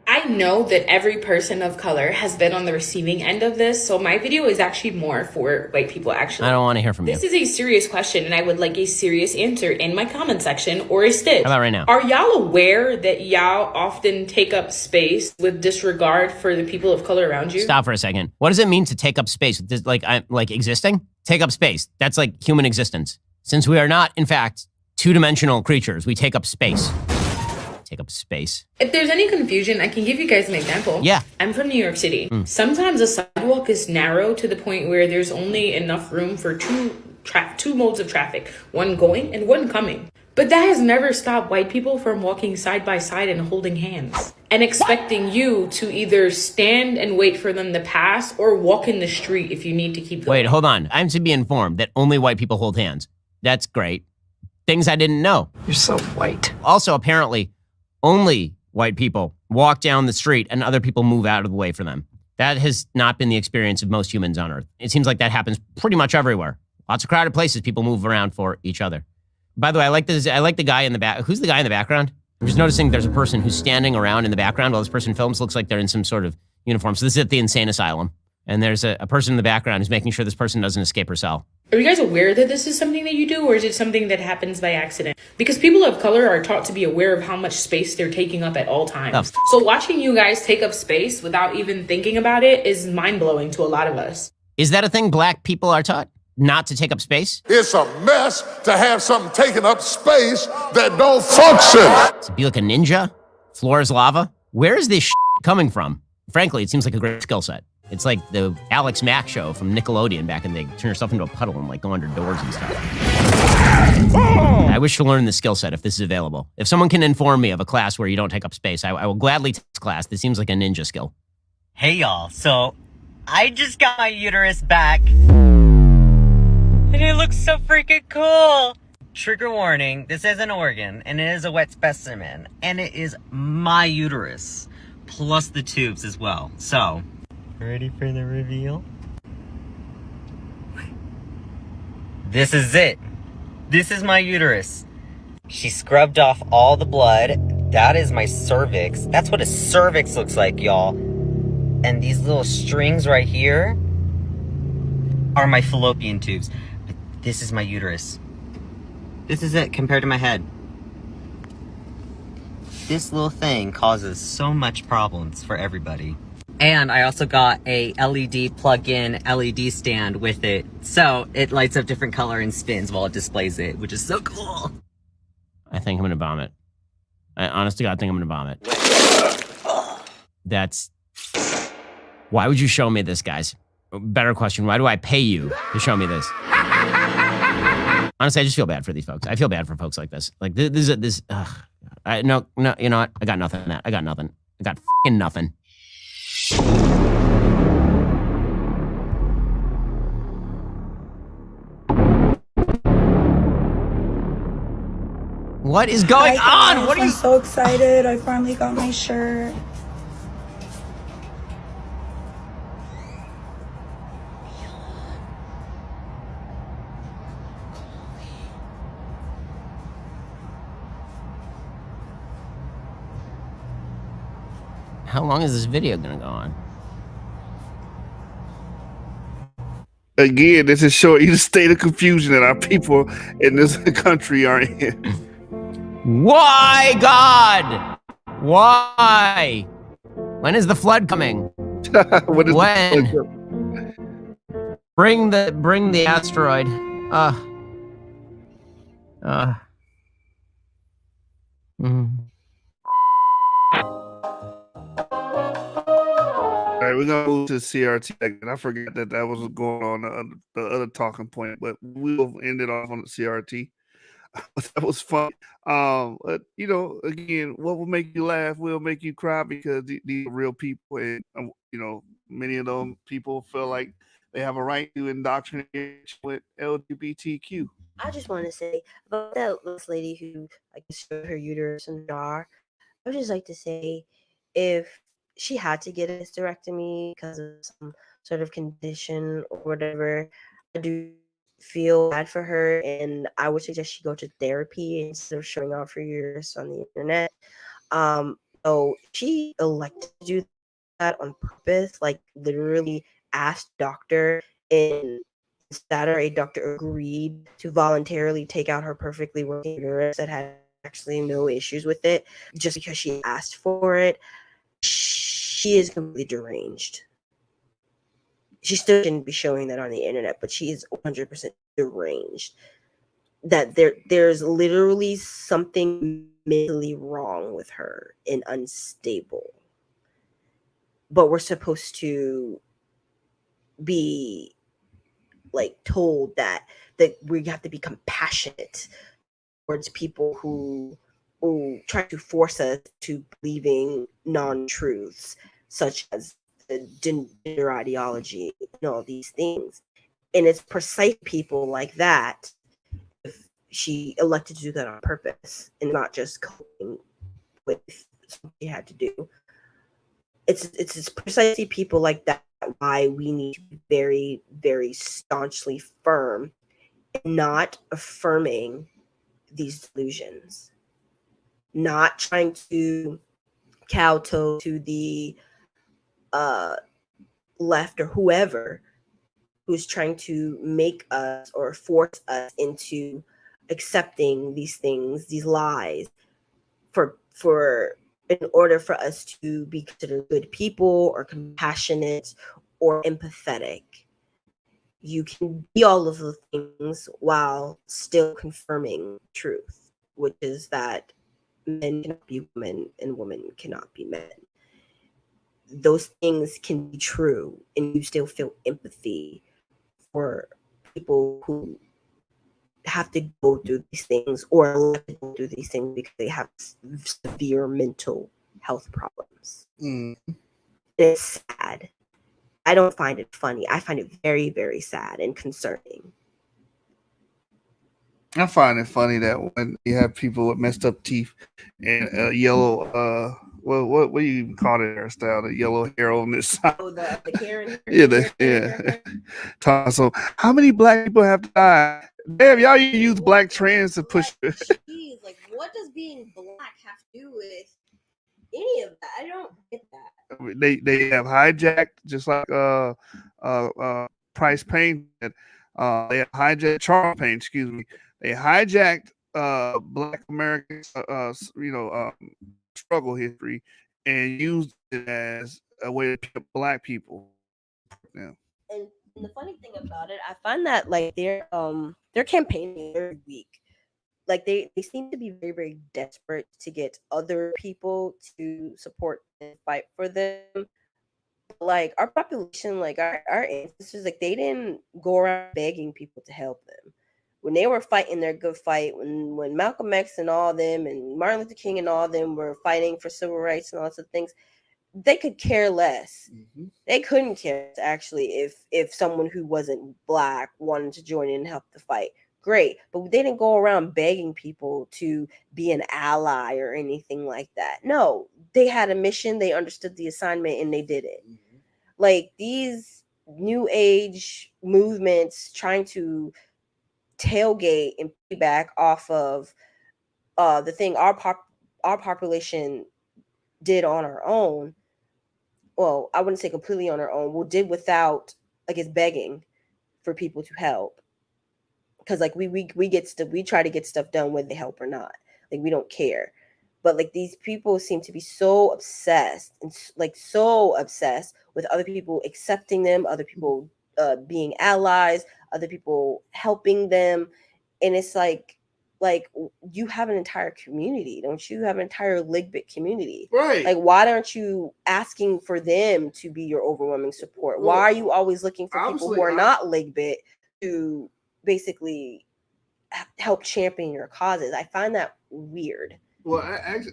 I know that every person of color has been on the receiving end of this, so my video is actually more for white people, actually. I don't want to hear from you. This is a serious question, and I would like a serious answer in my comment section or a stitch. How about right now? Are y'all aware that y'all often take up space with disregard for the people of color around you? Stop for a second. What does it mean to take up space? Like existing? Take up space. That's like human existence. Since we are not, in fact, two-dimensional creatures, we take up space. Take up space. If there's any confusion, I can give you guys an example. Yeah. I'm from New York City. Sometimes a sidewalk is narrow to the point where there's only enough room for two modes of traffic, one going and one coming. But that has never stopped white people from walking side by side and holding hands and expecting you to either stand and wait for them to pass or walk in the street if you need to keep them. Wait, hold on. I'm to be informed that only white people hold hands. That's great. Things I didn't know. You're so white. Also, apparently, only white people walk down the street and other people move out of the way for them. That has not been the experience of most humans on Earth. It seems like that happens pretty much everywhere. Lots of crowded places, people move around for each other. By the way, I like the guy in the back. Who's the guy in the background? I'm just noticing there's a person who's standing around in the background while this person films. Looks like they're in some sort of uniform. So this is at the insane asylum. And there's a person in the background who's making sure this person doesn't escape her cell. Are you guys aware that this is something that you do, or is it something that happens by accident? Because people of color are taught to be aware of how much space they're taking up at all times. Oh. So watching you guys take up space without even thinking about it is mind-blowing to a lot of us. Is that a thing black people are taught? Not to take up space? It's a mess to have something taking up space that don't function. To be like a ninja? Floor is lava? Where is this shit coming from? Frankly, it seems like a great skill set. It's like the Alex Mack show from Nickelodeon back in the day. Turn yourself into a puddle and like go under doors and stuff. I wish to learn the skill set if this is available. If someone can inform me of a class where you don't take up space, I will gladly take this class. This seems like a ninja skill. Hey y'all, so I just got my uterus back. And it looks so freaking cool. Trigger warning, this is an organ and it is a wet specimen. And it is my uterus, plus the tubes as well. So, ready for the reveal? This is it. This is my uterus. She scrubbed off all the blood. That is my cervix. That's what a cervix looks like, y'all. And these little strings right here are my fallopian tubes. But this is my uterus. This is it compared to my head. This little thing causes so much problems for everybody. And I also got a LED plug-in LED stand with it. So it lights up different color and spins while it displays it, which is so cool. I think I'm going to vomit. I honest to God think I'm going to vomit. That's... Why would you show me this, guys? Better question, why do I pay you to show me this? Honestly, I just feel bad for these folks. I feel bad for folks like this. Like, no, you know what? I got nothing. I got nothing. I got fucking nothing. What is going on? What are you? I'm so excited. I finally got my shirt. How long is this video gonna go on? Again, this is showing you the state of confusion that our people in this country are in. Why, God? Why? When is the flood coming? When? Bring the asteroid. All right, we're gonna move to CRT again. I forgot that was going on the other talking point, but we'll end it off on the CRT. That was fun. But, you know, again, what will make you laugh will make you cry because these are real people, and you know, many of them people feel like they have a right to indoctrinate with LGBTQ. I just want to say about that last lady who, I guess, showed her uterus and jar. I would just like to say, if she had to get a hysterectomy because of some sort of condition or whatever, I do feel bad for her, and I would suggest she go to therapy instead of showing off her uterus on the internet. So she elected to do that on purpose, like literally asked doctor, and Saturday doctor agreed to voluntarily take out her perfectly working uterus that had actually no issues with it just because she asked for it. She is completely deranged. She still shouldn't be showing that on the internet, but she is 100% deranged. That there's literally something mentally wrong with her and unstable. But we're supposed to be like told that we have to be compassionate towards people who try to force us to believing non-truths such as the gender ideology and all these things. And it's precise people like that, if she elected to do that on purpose and not just coping with something she had to do. It's precisely people like that why we need to be very, very staunchly firm and not affirming these delusions, not trying to kowtow to the left or whoever who's trying to make us or force us into accepting these things, these lies, for in order for us to be considered good people or compassionate or empathetic. You can be all of the things while still confirming truth, which is that men cannot be women and women cannot be men. Those things can be true, and you still feel empathy for people who have to go through these things or let to go through these things because they have severe mental health problems. It's sad. I don't find it funny. I find it very, very sad and concerning. I find it funny that when you have people with messed up teeth and yellow, what do you even call it hairstyle? The yellow hair on this side. Oh, the Karen. Yeah. So, how many black people have to die? Damn, y'all use black trans to push. Jeez, like, what does being black have to do with any of that? I don't get that. They have hijacked, just like Price Payne did. They have hijacked Charles Payne. Excuse me. They hijacked Black American, struggle history and used it as a way to pick up black people. Yeah. And the funny thing about it, I find that like they're campaigning every week. Like they seem to be very, very desperate to get other people to support and fight for them. Like our population, like our ancestors, like they didn't go around begging people to help them. When they were fighting their good fight, when Malcolm X and all them and Martin Luther King and all them were fighting for civil rights and all sorts of things, they could care less. They couldn't care actually if someone who wasn't black wanted to join in and help the fight. Great, but they didn't go around begging people to be an ally or anything like that. No, they had a mission, they understood the assignment, and they did it. Like these new age movements trying to tailgate and piggyback off of the thing our population did on our own. Well, I wouldn't say completely on our own. We did without, I guess, begging for people to help. Because like we get stuff, we try to get stuff done whether they help or not. Like we don't care. But like these people seem to be so obsessed and so obsessed with other people accepting them, other people being allies, other people helping them, and it's like you have an entire community, don't you? You have an entire Ligbit community, right? Like why aren't you asking for them to be your overwhelming support? Why are you always looking for people who are not Ligbit to basically help champion your causes. I find that weird. Well,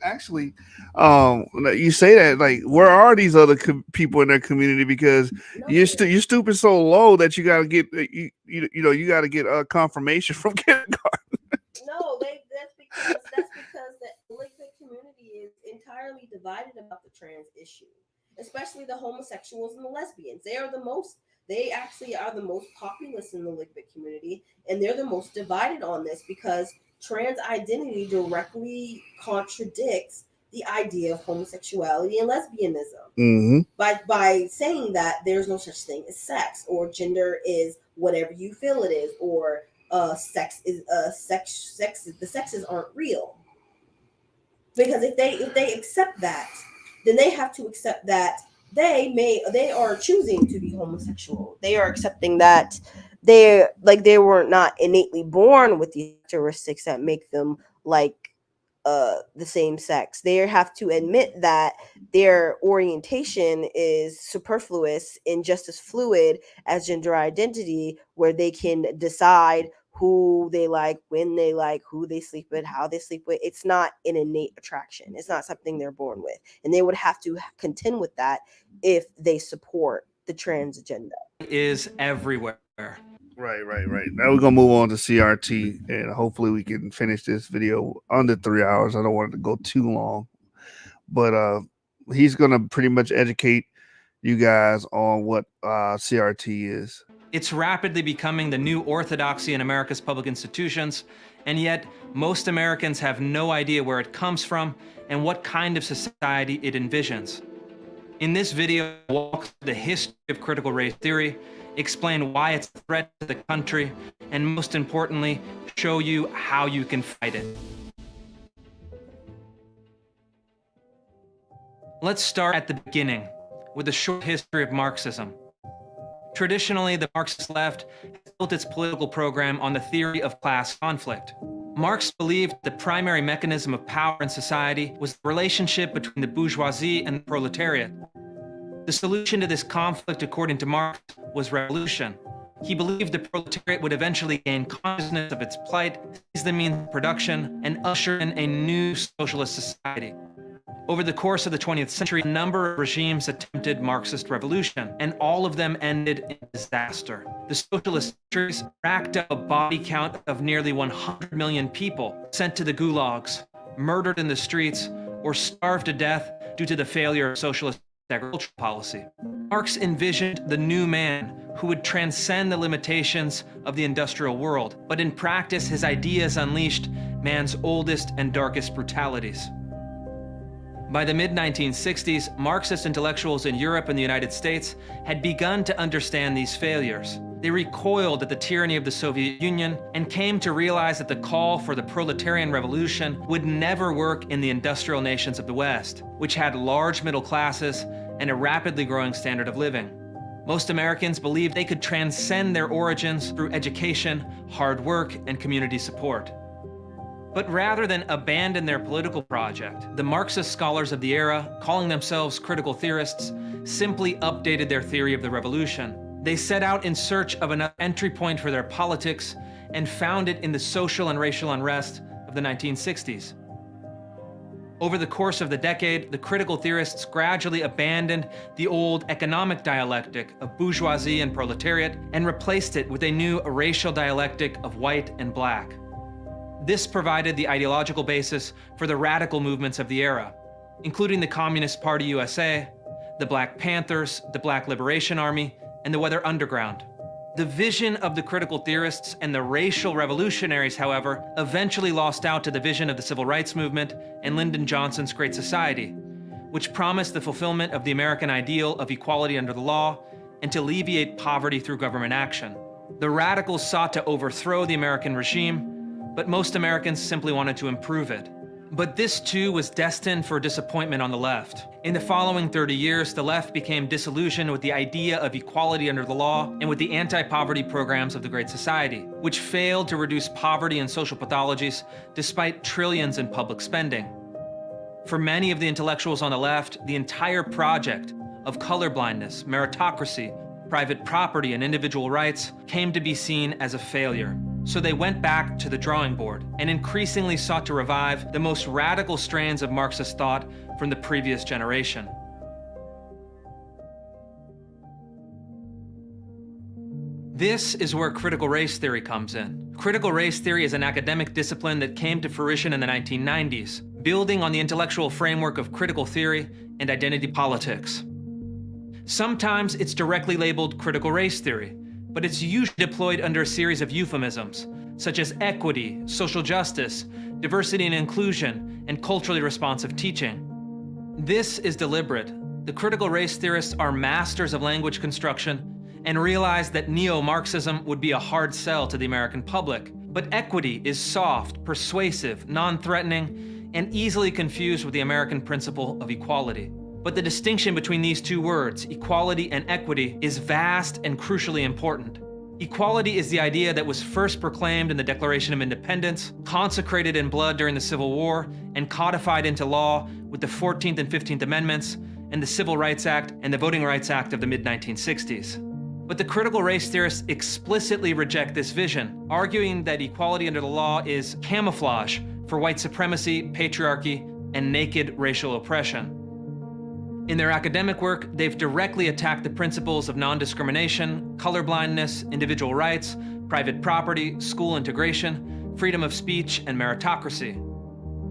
actually, you say that, like, where are these other people in their community? Because you're stooping so low that you got to get you got to get a confirmation from kindergarten. No, that's because the Lakewood community is entirely divided about the trans issue, especially the homosexuals and the lesbians. They actually are the most populous in the Lakewood community, and they're the most divided on this because trans identity directly contradicts the idea of homosexuality and lesbianism by saying that there's no such thing as sex, or gender is whatever you feel it is, or sex is the sexes aren't real. Because if they accept that, then they have to accept that they are choosing to be homosexual. They are accepting that they were not innately born with the characteristics that make them like the same sex. They have to admit that their orientation is superfluous and just as fluid as gender identity, where they can decide who they like, when they like, who they sleep with, how they sleep with. It's not an innate attraction. It's not something they're born with. And they would have to contend with that if they support the trans agenda. Is everywhere. Right. Now we're gonna move on to CRT, and hopefully we can finish this video under 3 hours. I don't want it to go too long, but he's gonna pretty much educate you guys on what CRT is. It's rapidly becoming the new orthodoxy in America's public institutions, and yet most Americans have no idea where it comes from and what kind of society it envisions. In this video, I walk through the history of critical race theory, explain why it's a threat to the country, and most importantly, show you how you can fight it. Let's start at the beginning with a short history of Marxism. Traditionally, the Marxist left built its political program on the theory of class conflict. Marx believed the primary mechanism of power in society was the relationship between the bourgeoisie and the proletariat. The solution to this conflict, according to Marx, was revolution. He believed the proletariat would eventually gain consciousness of its plight, seize the means of production, and usher in a new socialist society. Over the course of the 20th century, a number of regimes attempted Marxist revolution, and all of them ended in disaster. The socialist countries racked up a body count of nearly 100 million people sent to the gulags, murdered in the streets, or starved to death due to the failure of socialist agricultural policy. Marx envisioned the new man who would transcend the limitations of the industrial world, but in practice, his ideas unleashed man's oldest and darkest brutalities. By the mid-1960s, Marxist intellectuals in Europe and the United States had begun to understand these failures. They recoiled at the tyranny of the Soviet Union and came to realize that the call for the proletarian revolution would never work in the industrial nations of the West, which had large middle classes and a rapidly growing standard of living. Most Americans believed they could transcend their origins through education, hard work, and community support. But rather than abandon their political project, the Marxist scholars of the era, calling themselves critical theorists, simply updated their theory of the revolution. They set out in search of an entry point for their politics and found it in the social and racial unrest of the 1960s. Over the course of the decade, the critical theorists gradually abandoned the old economic dialectic of bourgeoisie and proletariat and replaced it with a new racial dialectic of white and black. This provided the ideological basis for the radical movements of the era, including the Communist Party USA, the Black Panthers, the Black Liberation Army, and the Weather Underground. The vision of the critical theorists and the racial revolutionaries, however, eventually lost out to the vision of the Civil Rights Movement and Lyndon Johnson's Great Society, which promised the fulfillment of the American ideal of equality under the law and to alleviate poverty through government action. The radicals sought to overthrow the American regime, but most Americans simply wanted to improve it. But this too was destined for disappointment on the left. In the following 30 years, the left became disillusioned with the idea of equality under the law and with the anti-poverty programs of the Great Society, which failed to reduce poverty and social pathologies despite trillions in public spending. For many of the intellectuals on the left, the entire project of colorblindness, meritocracy, private property, and individual rights came to be seen as a failure. So they went back to the drawing board and increasingly sought to revive the most radical strands of Marxist thought from the previous generation. This is where critical race theory comes in. Critical race theory is an academic discipline that came to fruition in the 1990s, building on the intellectual framework of critical theory and identity politics. Sometimes it's directly labeled critical race theory, but it's usually deployed under a series of euphemisms, such as equity, social justice, diversity and inclusion, and culturally responsive teaching. This is deliberate. The critical race theorists are masters of language construction and realize that neo-Marxism would be a hard sell to the American public. But equity is soft, persuasive, non-threatening, and easily confused with the American principle of equality. But the distinction between these two words, equality and equity, is vast and crucially important. Equality is the idea that was first proclaimed in the Declaration of Independence, consecrated in blood during the Civil War, and codified into law with the 14th and 15th Amendments, and the Civil Rights Act and the Voting Rights Act of the mid-1960s. But the critical race theorists explicitly reject this vision, arguing that equality under the law is camouflage for white supremacy, patriarchy, and naked racial oppression. In their academic work, they've directly attacked the principles of non-discrimination, colorblindness, individual rights, private property, school integration, freedom of speech, and meritocracy.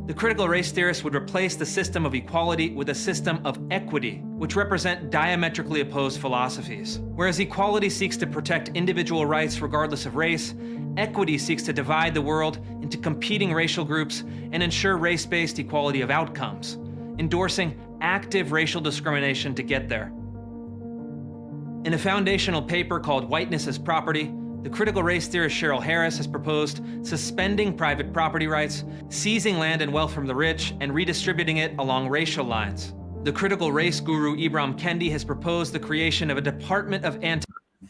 The critical race theorists would replace the system of equality with a system of equity, which represent diametrically opposed philosophies. Whereas equality seeks to protect individual rights regardless of race, equity seeks to divide the world into competing racial groups and ensure race-based equality of outcomes, endorsing active racial discrimination to get there. In a foundational paper called Whiteness as Property, the critical race theorist Cheryl Harris has proposed suspending private property rights, seizing land and wealth from the rich, and redistributing it along racial lines. The critical race guru Ibram Kendi has proposed the creation of a Department of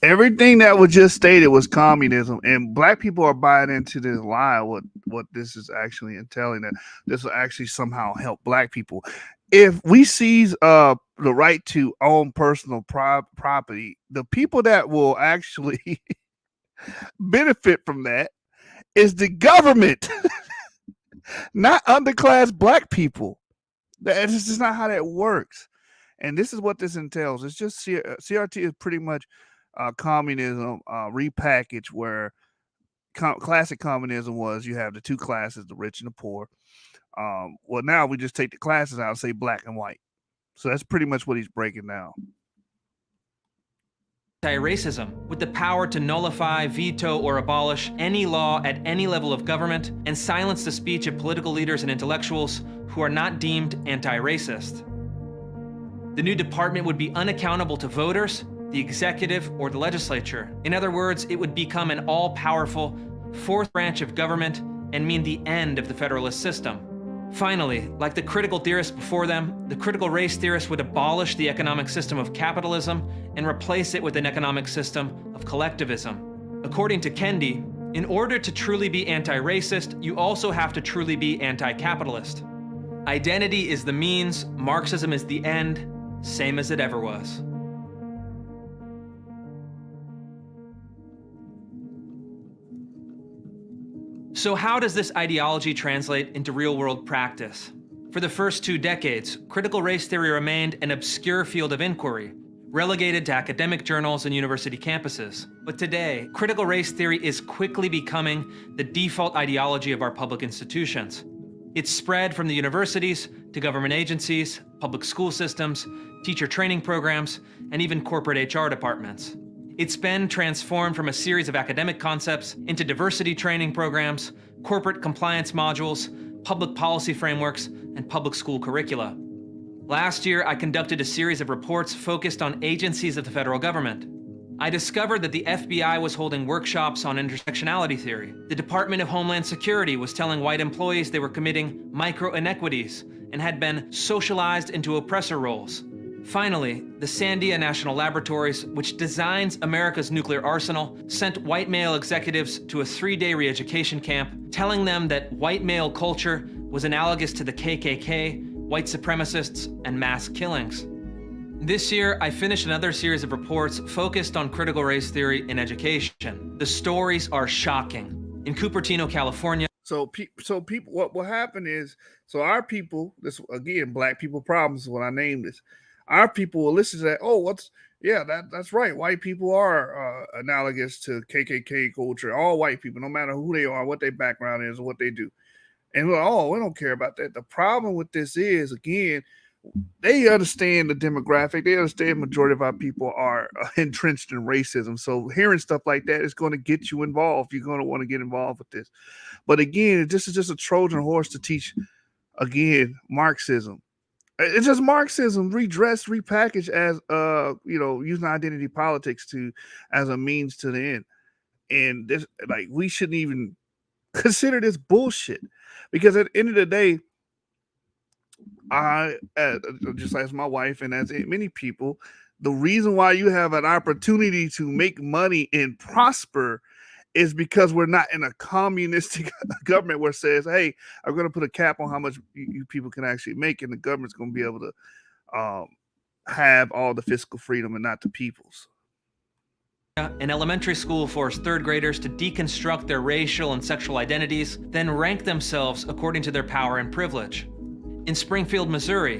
Everything that was just stated was communism, and black people are buying into this lie. What this is actually entailing, that this will actually somehow help black people. If we seize the right to own personal property, the people that will actually benefit from that is the government, not underclass black people. That is just not how that works. And this is what this entails. It's just CRT is pretty much communism repackaged, where classic communism was you have the two classes, the rich and the poor. Well, now we just take the classes out and say black and white. So that's pretty much what he's breaking down. Anti-racism, with the power to nullify, veto, or abolish any law at any level of government and silence the speech of political leaders and intellectuals who are not deemed anti-racist. The new department would be unaccountable to voters, the executive, or the legislature. In other words, it would become an all-powerful fourth branch of government and mean the end of the federalist system. Finally, like the critical theorists before them, the critical race theorists would abolish the economic system of capitalism and replace it with an economic system of collectivism. According to Kendi, in order to truly be anti-racist, you also have to truly be anti-capitalist. Identity is the means, Marxism is the end, same as it ever was. So how does this ideology translate into real-world practice? For the first 2 decades, critical race theory remained an obscure field of inquiry, relegated to academic journals and university campuses. But today, critical race theory is quickly becoming the default ideology of our public institutions. It's spread from the universities to government agencies, public school systems, teacher training programs, and even corporate HR departments. It's been transformed from a series of academic concepts into diversity training programs, corporate compliance modules, public policy frameworks, and public school curricula. Last year, I conducted a series of reports focused on agencies of the federal government. I discovered that the FBI was holding workshops on intersectionality theory. The Department of Homeland Security was telling white employees they were committing micro-inequities and had been socialized into oppressor roles. Finally, the Sandia National Laboratories, which designs America's nuclear arsenal, sent white male executives to a 3-day re-education camp, telling them that white male culture was analogous to the KKK, white supremacists, and mass killings. This year, I finished another series of reports focused on critical race theory in education. The stories are shocking. In Cupertino, California. So people, what will happen is, so our people, this again, black people problems is what I named this. Our people will listen to that. Oh, that's right. White people are analogous to KKK culture. All white people, no matter who they are, what their background is, or what they do. And we don't care about that. The problem with this is, again, they understand the demographic. They understand the majority of our people are entrenched in racism. So hearing stuff like that is going to get you involved. You're going to want to get involved with this. But again, this is just a Trojan horse to teach, again, Marxism. It's just Marxism redressed, repackaged as using identity politics as a means to the end. And this, like, we shouldn't even consider this bullshit, because at the end of the day, I, just as my wife and as many people, the reason why you have an opportunity to make money and prosper is because we're not in a communistic government where it says, hey, I'm going to put a cap on how much you people can actually make, and the government's going to be able to have all the fiscal freedom and not the people's. An elementary school forced third graders to deconstruct their racial and sexual identities, then rank themselves according to their power and privilege. In Springfield, Missouri,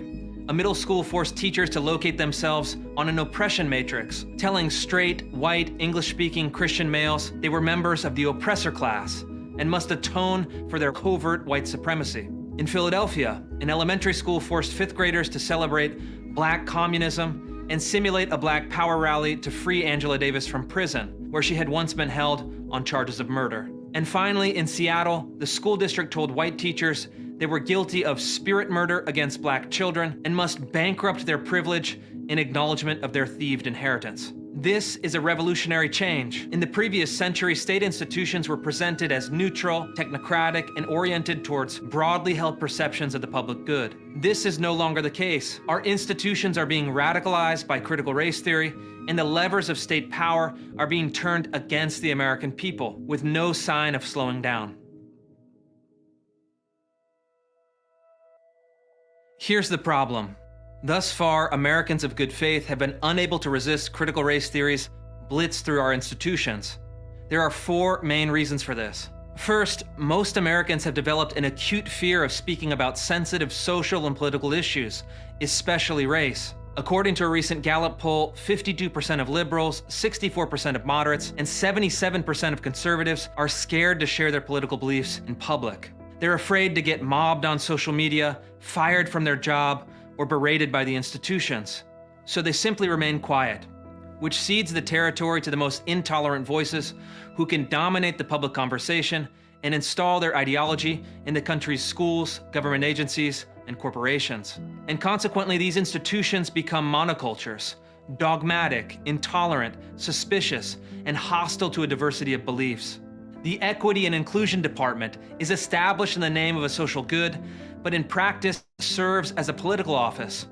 a middle school forced teachers to locate themselves on an oppression matrix, telling straight, white, English-speaking Christian males they were members of the oppressor class and must atone for their covert white supremacy. In Philadelphia, an elementary school forced fifth graders to celebrate black communism and simulate a black power rally to free Angela Davis from prison, where she had once been held on charges of murder. And finally, in Seattle, the school district told white teachers they were guilty of spirit murder against black children and must bankrupt their privilege in acknowledgement of their thieved inheritance. This is a revolutionary change. In the previous century, state institutions were presented as neutral, technocratic, and oriented towards broadly held perceptions of the public good. This is no longer the case. Our institutions are being radicalized by critical race theory, and the levers of state power are being turned against the American people, with no sign of slowing down. Here's the problem. Thus far, Americans of good faith have been unable to resist critical race theories blitzed through our institutions. There are 4 main reasons for this. First, most Americans have developed an acute fear of speaking about sensitive social and political issues, especially race. According to a recent Gallup poll, 52% of liberals, 64% of moderates, and 77% of conservatives are scared to share their political beliefs in public. They're afraid to get mobbed on social media, fired from their job, or berated by the institutions. So they simply remain quiet, which cedes the territory to the most intolerant voices who can dominate the public conversation and install their ideology in the country's schools, government agencies, and corporations. And consequently, these institutions become monocultures, dogmatic, intolerant, suspicious, and hostile to a diversity of beliefs. The Equity and Inclusion Department is established in the name of a social good, but in practice serves as a political office,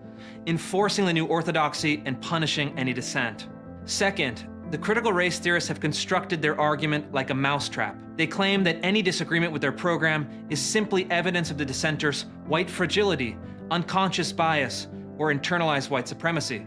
enforcing the new orthodoxy and punishing any dissent. Second, the critical race theorists have constructed their argument like a mousetrap. They claim that any disagreement with their program is simply evidence of the dissenters' white fragility, unconscious bias, or internalized white supremacy.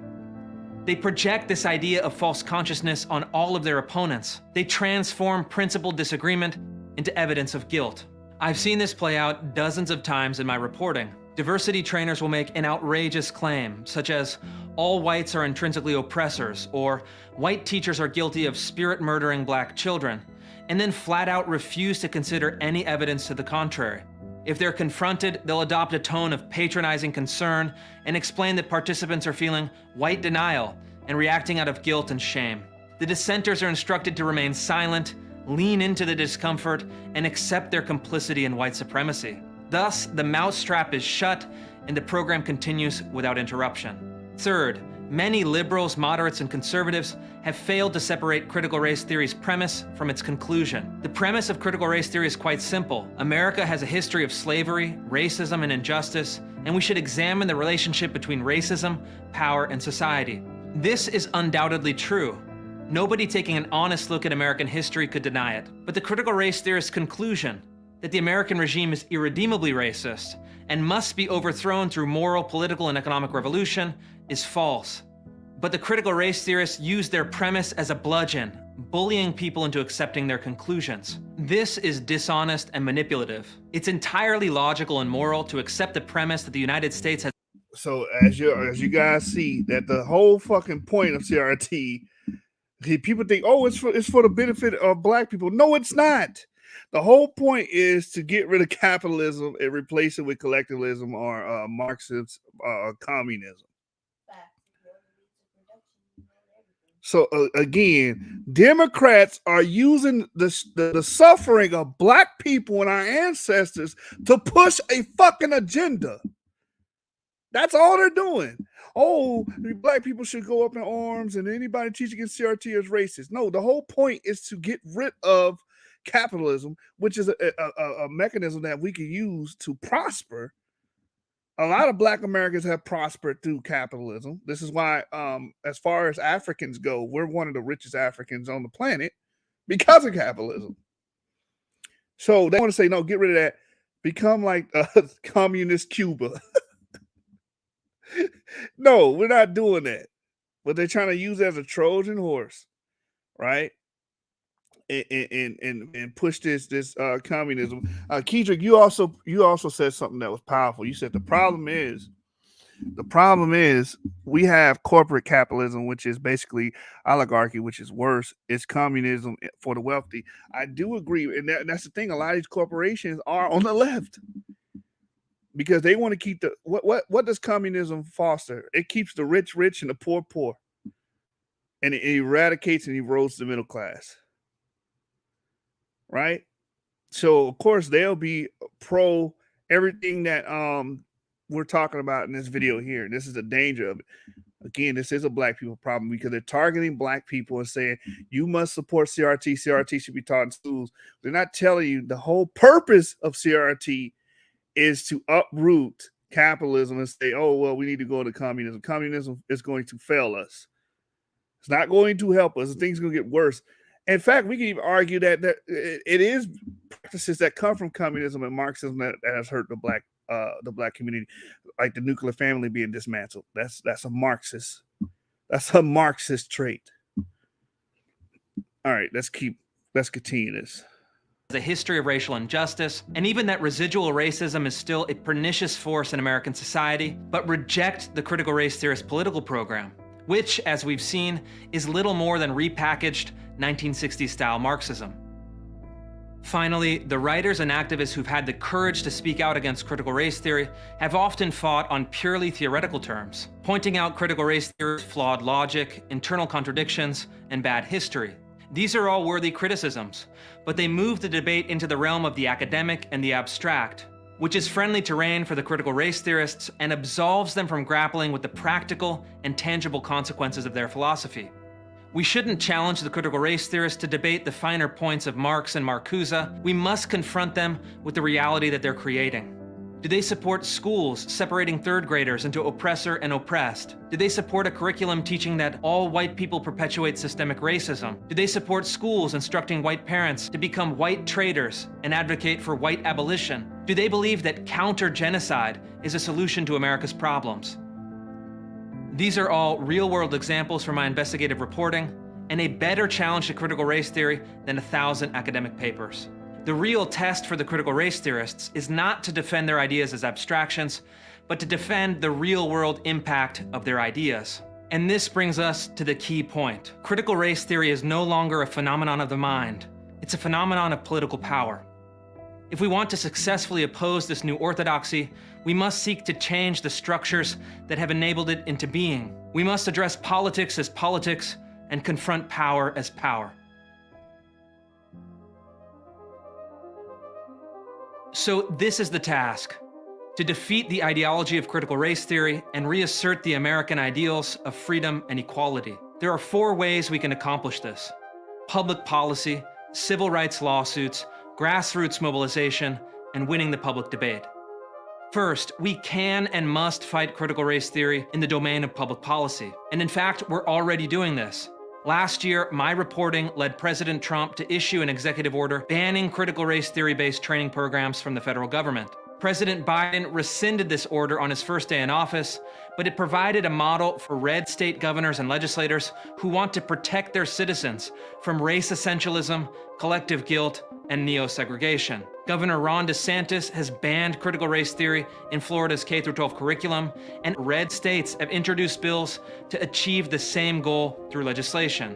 They project this idea of false consciousness on all of their opponents. They transform principled disagreement into evidence of guilt. I've seen this play out dozens of times in my reporting. Diversity trainers will make an outrageous claim, such as, all whites are intrinsically oppressors, or white teachers are guilty of spirit murdering black children, and then flat out refuse to consider any evidence to the contrary. If they're confronted, they'll adopt a tone of patronizing concern and explain that participants are feeling white denial and reacting out of guilt and shame. The dissenters are instructed to remain silent, lean into the discomfort, and accept their complicity in white supremacy. Thus, the mousetrap is shut and the program continues without interruption. Third, many liberals, moderates, and conservatives have failed to separate critical race theory's premise from its conclusion. The premise of critical race theory is quite simple. America has a history of slavery, racism, and injustice, and we should examine the relationship between racism, power, and society. This is undoubtedly true. Nobody taking an honest look at American history could deny it. But the critical race theorist's conclusion that the American regime is irredeemably racist and must be overthrown through moral, political, and economic revolution is false. But the critical race theorists use their premise as a bludgeon, bullying people into accepting their conclusions. This is dishonest and manipulative. It's entirely logical and moral to accept the premise that the United States has. So as you guys see, that the whole fucking point of CRT, people think, oh, it's for the benefit of black people. No, it's not. The whole point is to get rid of capitalism and replace it with collectivism or Marxist communism. So again, Democrats are using the suffering of black people and our ancestors to push a fucking agenda. That's all they're doing. Oh, black people should go up in arms and anybody teaching against CRT is racist. No, the whole point is to get rid of capitalism, which is a mechanism that we can use to prosper. A lot of black Americans have prospered through capitalism. This is why, as far as Africans go, we're one of the richest Africans on the planet because of capitalism. So they want to say, no, get rid of that. Become like communist Cuba. No, we're not doing that. But they're trying to use it as a Trojan horse, right? And push this communism. Kedrick, you also said something that was powerful. You said the problem is we have corporate capitalism, which is basically oligarchy, which is worse. It's communism for the wealthy. I do agree, and that's the thing. A lot of these corporations are on the left because they want to keep the what does communism foster? It keeps the rich rich and the poor poor, and it eradicates and erodes the middle class. Right? So of course they'll be pro everything that we're talking about in this video here. This is the danger of it. Again, this is a black people problem because they're targeting black people and saying you must support CRT. CRT should be taught in schools. They're not telling you the whole purpose of CRT is to uproot capitalism and say, oh, well, we need to go to communism. Communism is going to fail us. It's not going to help us. Things are going to get worse. In fact, we can even argue that it is practices that come from communism and Marxism that has hurt the black community, like the nuclear family being dismantled. That's a Marxist trait. All right, let's continue this. The history of racial injustice, and even that residual racism is still a pernicious force in American society, but reject the critical race theorist political program, which, as we've seen, is little more than repackaged 1960s-style Marxism. Finally, the writers and activists who've had the courage to speak out against critical race theory have often fought on purely theoretical terms, pointing out critical race theory's flawed logic, internal contradictions, and bad history. These are all worthy criticisms, but they move the debate into the realm of the academic and the abstract, which is friendly terrain for the critical race theorists and absolves them from grappling with the practical and tangible consequences of their philosophy. We shouldn't challenge the critical race theorists to debate the finer points of Marx and Marcuse. We must confront them with the reality that they're creating. Do they support schools separating third graders into oppressor and oppressed? Do they support a curriculum teaching that all white people perpetuate systemic racism? Do they support schools instructing white parents to become white traitors and advocate for white abolition? Do they believe that counter-genocide is a solution to America's problems? These are all real-world examples from my investigative reporting and a better challenge to critical race theory than 1,000 academic papers. The real test for the critical race theorists is not to defend their ideas as abstractions, but to defend the real-world impact of their ideas. And this brings us to the key point. Critical race theory is no longer a phenomenon of the mind. It's a phenomenon of political power. If we want to successfully oppose this new orthodoxy, we must seek to change the structures that have enabled it into being. We must address politics as politics and confront power as power. So this is the task: to defeat the ideology of critical race theory and reassert the American ideals of freedom and equality. There are 4 ways we can accomplish this: public policy, civil rights lawsuits, grassroots mobilization, and winning the public debate. First, we can and must fight critical race theory in the domain of public policy. And in fact, we're already doing this. Last year, my reporting led President Trump to issue an executive order banning critical race theory-based training programs from the federal government. President Biden rescinded this order on his first day in office, but it provided a model for red state governors and legislators who want to protect their citizens from race essentialism, collective guilt, and neo-segregation. Governor Ron DeSantis has banned critical race theory in Florida's K-12 curriculum, and red states have introduced bills to achieve the same goal through legislation.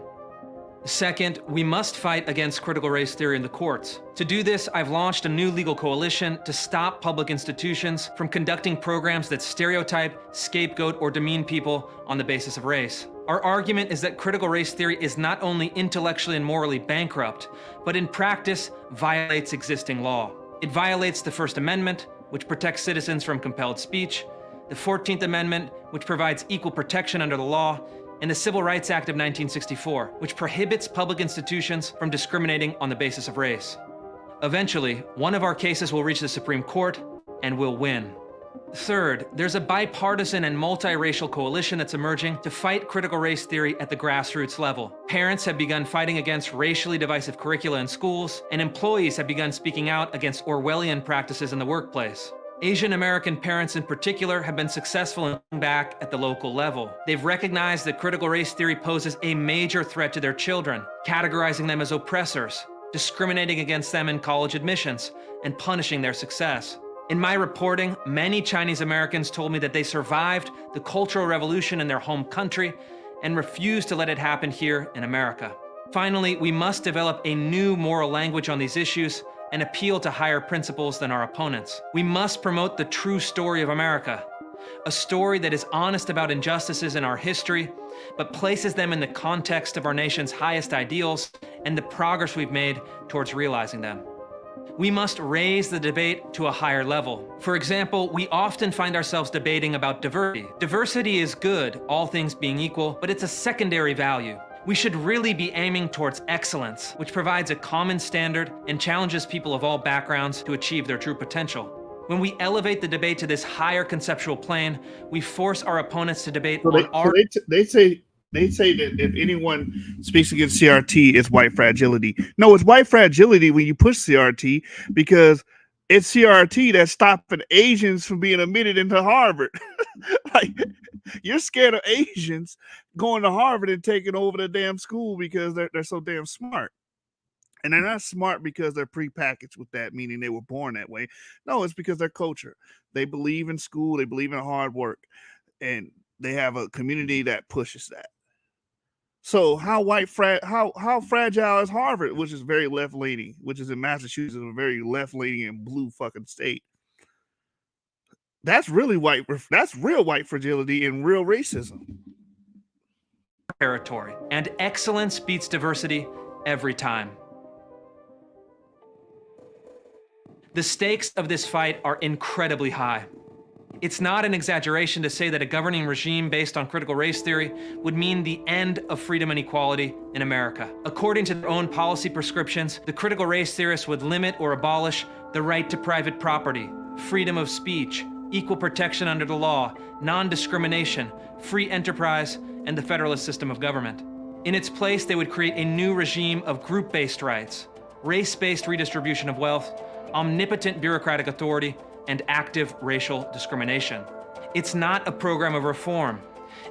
Second, we must fight against critical race theory in the courts. To do this, I've launched a new legal coalition to stop public institutions from conducting programs that stereotype, scapegoat, or demean people on the basis of race. Our argument is that critical race theory is not only intellectually and morally bankrupt, but in practice violates existing law. It violates the First Amendment, which protects citizens from compelled speech, the 14th Amendment, which provides equal protection under the law, and the Civil Rights Act of 1964, which prohibits public institutions from discriminating on the basis of race. Eventually, one of our cases will reach the Supreme Court, and we'll win. Third, there's a bipartisan and multiracial coalition that's emerging to fight critical race theory at the grassroots level. Parents have begun fighting against racially divisive curricula in schools, and employees have begun speaking out against Orwellian practices in the workplace. Asian American parents in particular have been successful in fighting back at the local level. They've recognized that critical race theory poses a major threat to their children, categorizing them as oppressors, discriminating against them in college admissions, and punishing their success. In my reporting, many Chinese Americans told me that they survived the Cultural Revolution in their home country and refused to let it happen here in America. Finally, we must develop a new moral language on these issues and appeal to higher principles than our opponents. We must promote the true story of America, a story that is honest about injustices in our history, but places them in the context of our nation's highest ideals and the progress we've made towards realizing them. We must raise the debate to a higher level. For example, we often find ourselves debating about diversity. Diversity is good, all things being equal, but it's a secondary value. We should really be aiming towards excellence, which provides a common standard and challenges people of all backgrounds to achieve their true potential. When we elevate the debate to this higher conceptual plane, we force our opponents to debate on our... They say that if anyone speaks against CRT, it's white fragility. No, it's white fragility when you push CRT, because it's CRT that's stopping Asians from being admitted into Harvard. Like, you're scared of Asians going to Harvard and taking over the damn school because they're so damn smart. And they're not smart because they're prepackaged with that, meaning they were born that way. No, it's because their culture. They believe in school, they believe in hard work, and they have a community that pushes that. So how fragile is Harvard, which is very left leaning, which is in Massachusetts, a very left leaning and blue fucking state. That's really white. That's real white fragility and real racism. Territory, and excellence beats diversity every time. The stakes of this fight are incredibly high. It's not an exaggeration to say that a governing regime based on critical race theory would mean the end of freedom and equality in America. According to their own policy prescriptions, the critical race theorists would limit or abolish the right to private property, freedom of speech, equal protection under the law, non-discrimination, free enterprise, and the federalist system of government. In its place, they would create a new regime of group-based rights, race-based redistribution of wealth, omnipotent bureaucratic authority, and active racial discrimination. It's not a program of reform.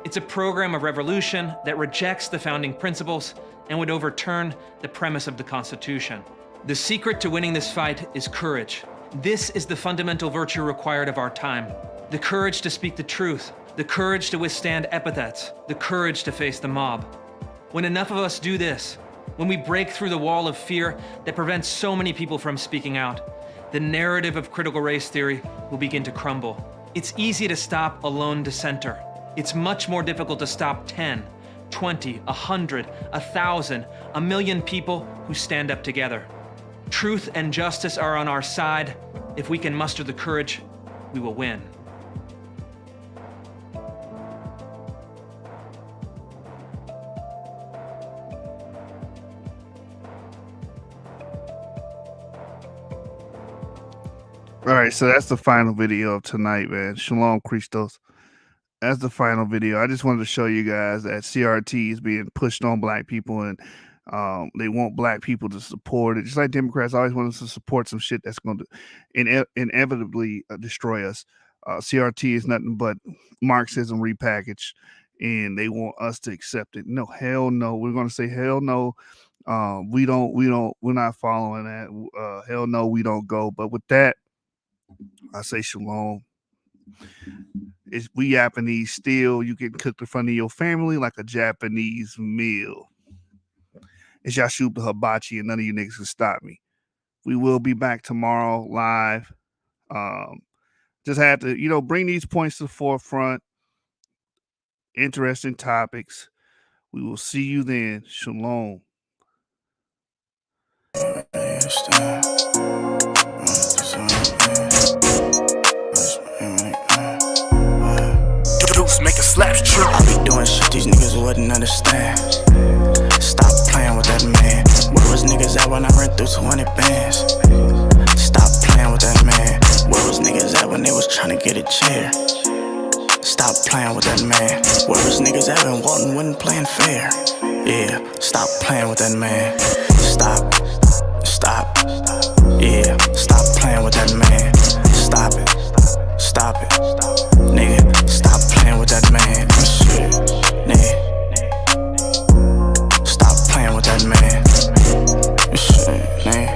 It's a program of revolution that rejects the founding principles and would overturn the premise of the Constitution. The secret to winning this fight is courage. This is the fundamental virtue required of our time. The courage to speak the truth, the courage to withstand epithets, the courage to face the mob. When enough of us do this, when we break through the wall of fear that prevents so many people from speaking out, the narrative of critical race theory will begin to crumble. It's easy to stop a lone dissenter. It's much more difficult to stop 10, 20, 100, 1,000, 1,000,000 people who stand up together. Truth and justice are on our side. If we can muster the courage, we will win. All right, so that's the final video of tonight, man. Shalom Christos. That's the final video. I just wanted to show you guys that CRT is being pushed on black people, and They want black people to support it, just like Democrats always want us to support some shit that's going to inevitably destroy us. CRT is nothing but Marxism repackaged, and they want us to accept it. No, hell no. We're going to say hell no. We're not following that. Hell no, we don't go. But with that, I say shalom. We Japanese still. You get cooked in front of your family like a Japanese meal. It's Yashub the Hibachi, and none of you niggas can stop me. We will be back tomorrow live. Just had to, bring these points to the forefront. Interesting topics. We will see you then. Shalom. Deuce make a slap trip. I be doing shit these niggas wouldn't understand. Stop playing with that man. Where was niggas at when I ran through 200 bands? Stop playing with that man. Where was niggas at when they was trying to get a chair? Stop playing with that man. Where was niggas at when Walton wasn't playing fair? Yeah, stop playing with that man. Stop. Yeah, stop playing with that man. Stop it. Nigga, stop playing with that man. Shit, nigga. Stop playing with that man. Shit, nigga.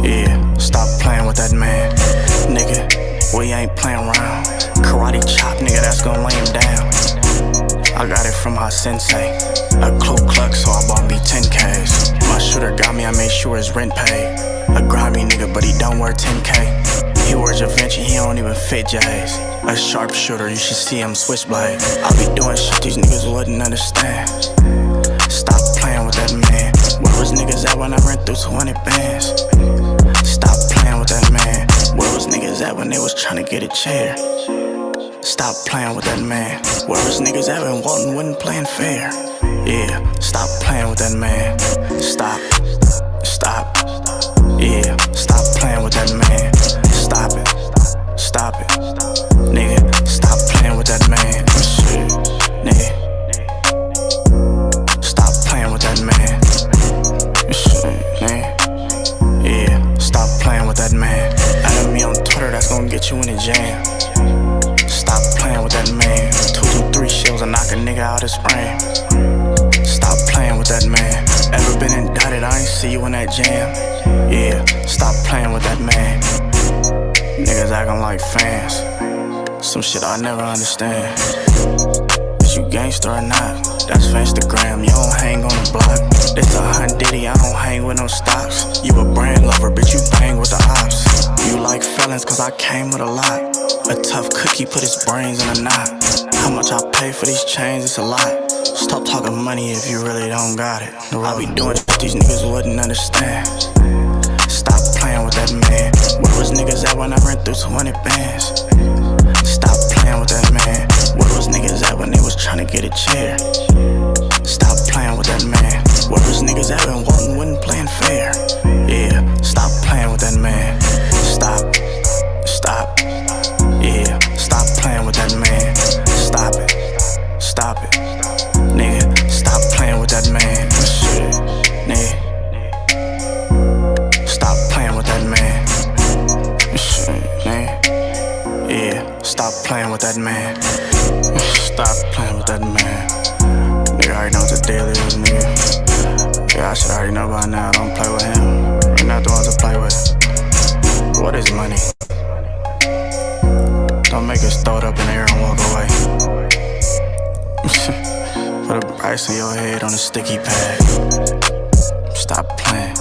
Yeah, stop playing with that man. Nigga, we ain't playing around. Karate chop, nigga, that's gonna lay him down. I got it from my sensei. A Ku Klux, so I bought me 10Ks. My shooter got me, I made sure his rent paid. A grimy nigga, but he don't wear 10K. He wears Givenchy, he don't even fit J's. A sharpshooter, you should see him switchblade. I be doing shit these niggas wouldn't understand. Stop playing with that man. Where was niggas at when I ran through 200 bands? Stop playing with that man. Where was niggas at when they was trying to get a chair? Stop playing with that man. Where was niggas at when Walton wasn't playing fair? Yeah, stop playing with that man. Stop. Yeah, stop playing with that man. Stop it. Nigga, stop playing with that man. Shit, nigga. Stop playing with that man. Shit, nigga. Yeah, stop playing with that man. Add me on Twitter, that's gonna get you in the jam. Stop playing with that man. 223 shells and knock a nigga out his frame. Stop playing with that man. Ever been indicted, I ain't see you in that jam. Yeah, stop playing with that man. Niggas acting like fans. Some shit I never understand. Is you gangster or not? That's for Instagram, you don't hang on the block. This a Hunt Diddy, I don't hang with no stocks. You a brand lover, bitch, you bang with the ops. You like felons, cause I came with a lot. A tough cookie put his brains in a knot. How much I pay for these chains, it's a lot. Stop talking money if you really don't got it. I be doing shit these niggas wouldn't understand. Stop playing with that man. Where was niggas at when I ran through 200 bands? Stop playing with that man. Where was niggas at when they was trying to get a chair? Stop playing with that man. Where was niggas at when Walton wasn't playing fair? Yeah, stop playing with that man. Stop. Yeah, stop playing with that man. Stop it. Nigga, stop playing with that man. Shit, nigga. Stop playing with that man. Shit, nigga. Yeah, stop playing with that man. Stop playing with that man. Nigga already know what the deal is, nigga. Yeah, I should already know by now. Don't play with him. We're not the ones to play with. What is money? Don't make us throw it up in the air and walk away. Put a price on your head on a sticky pad. Stop playing.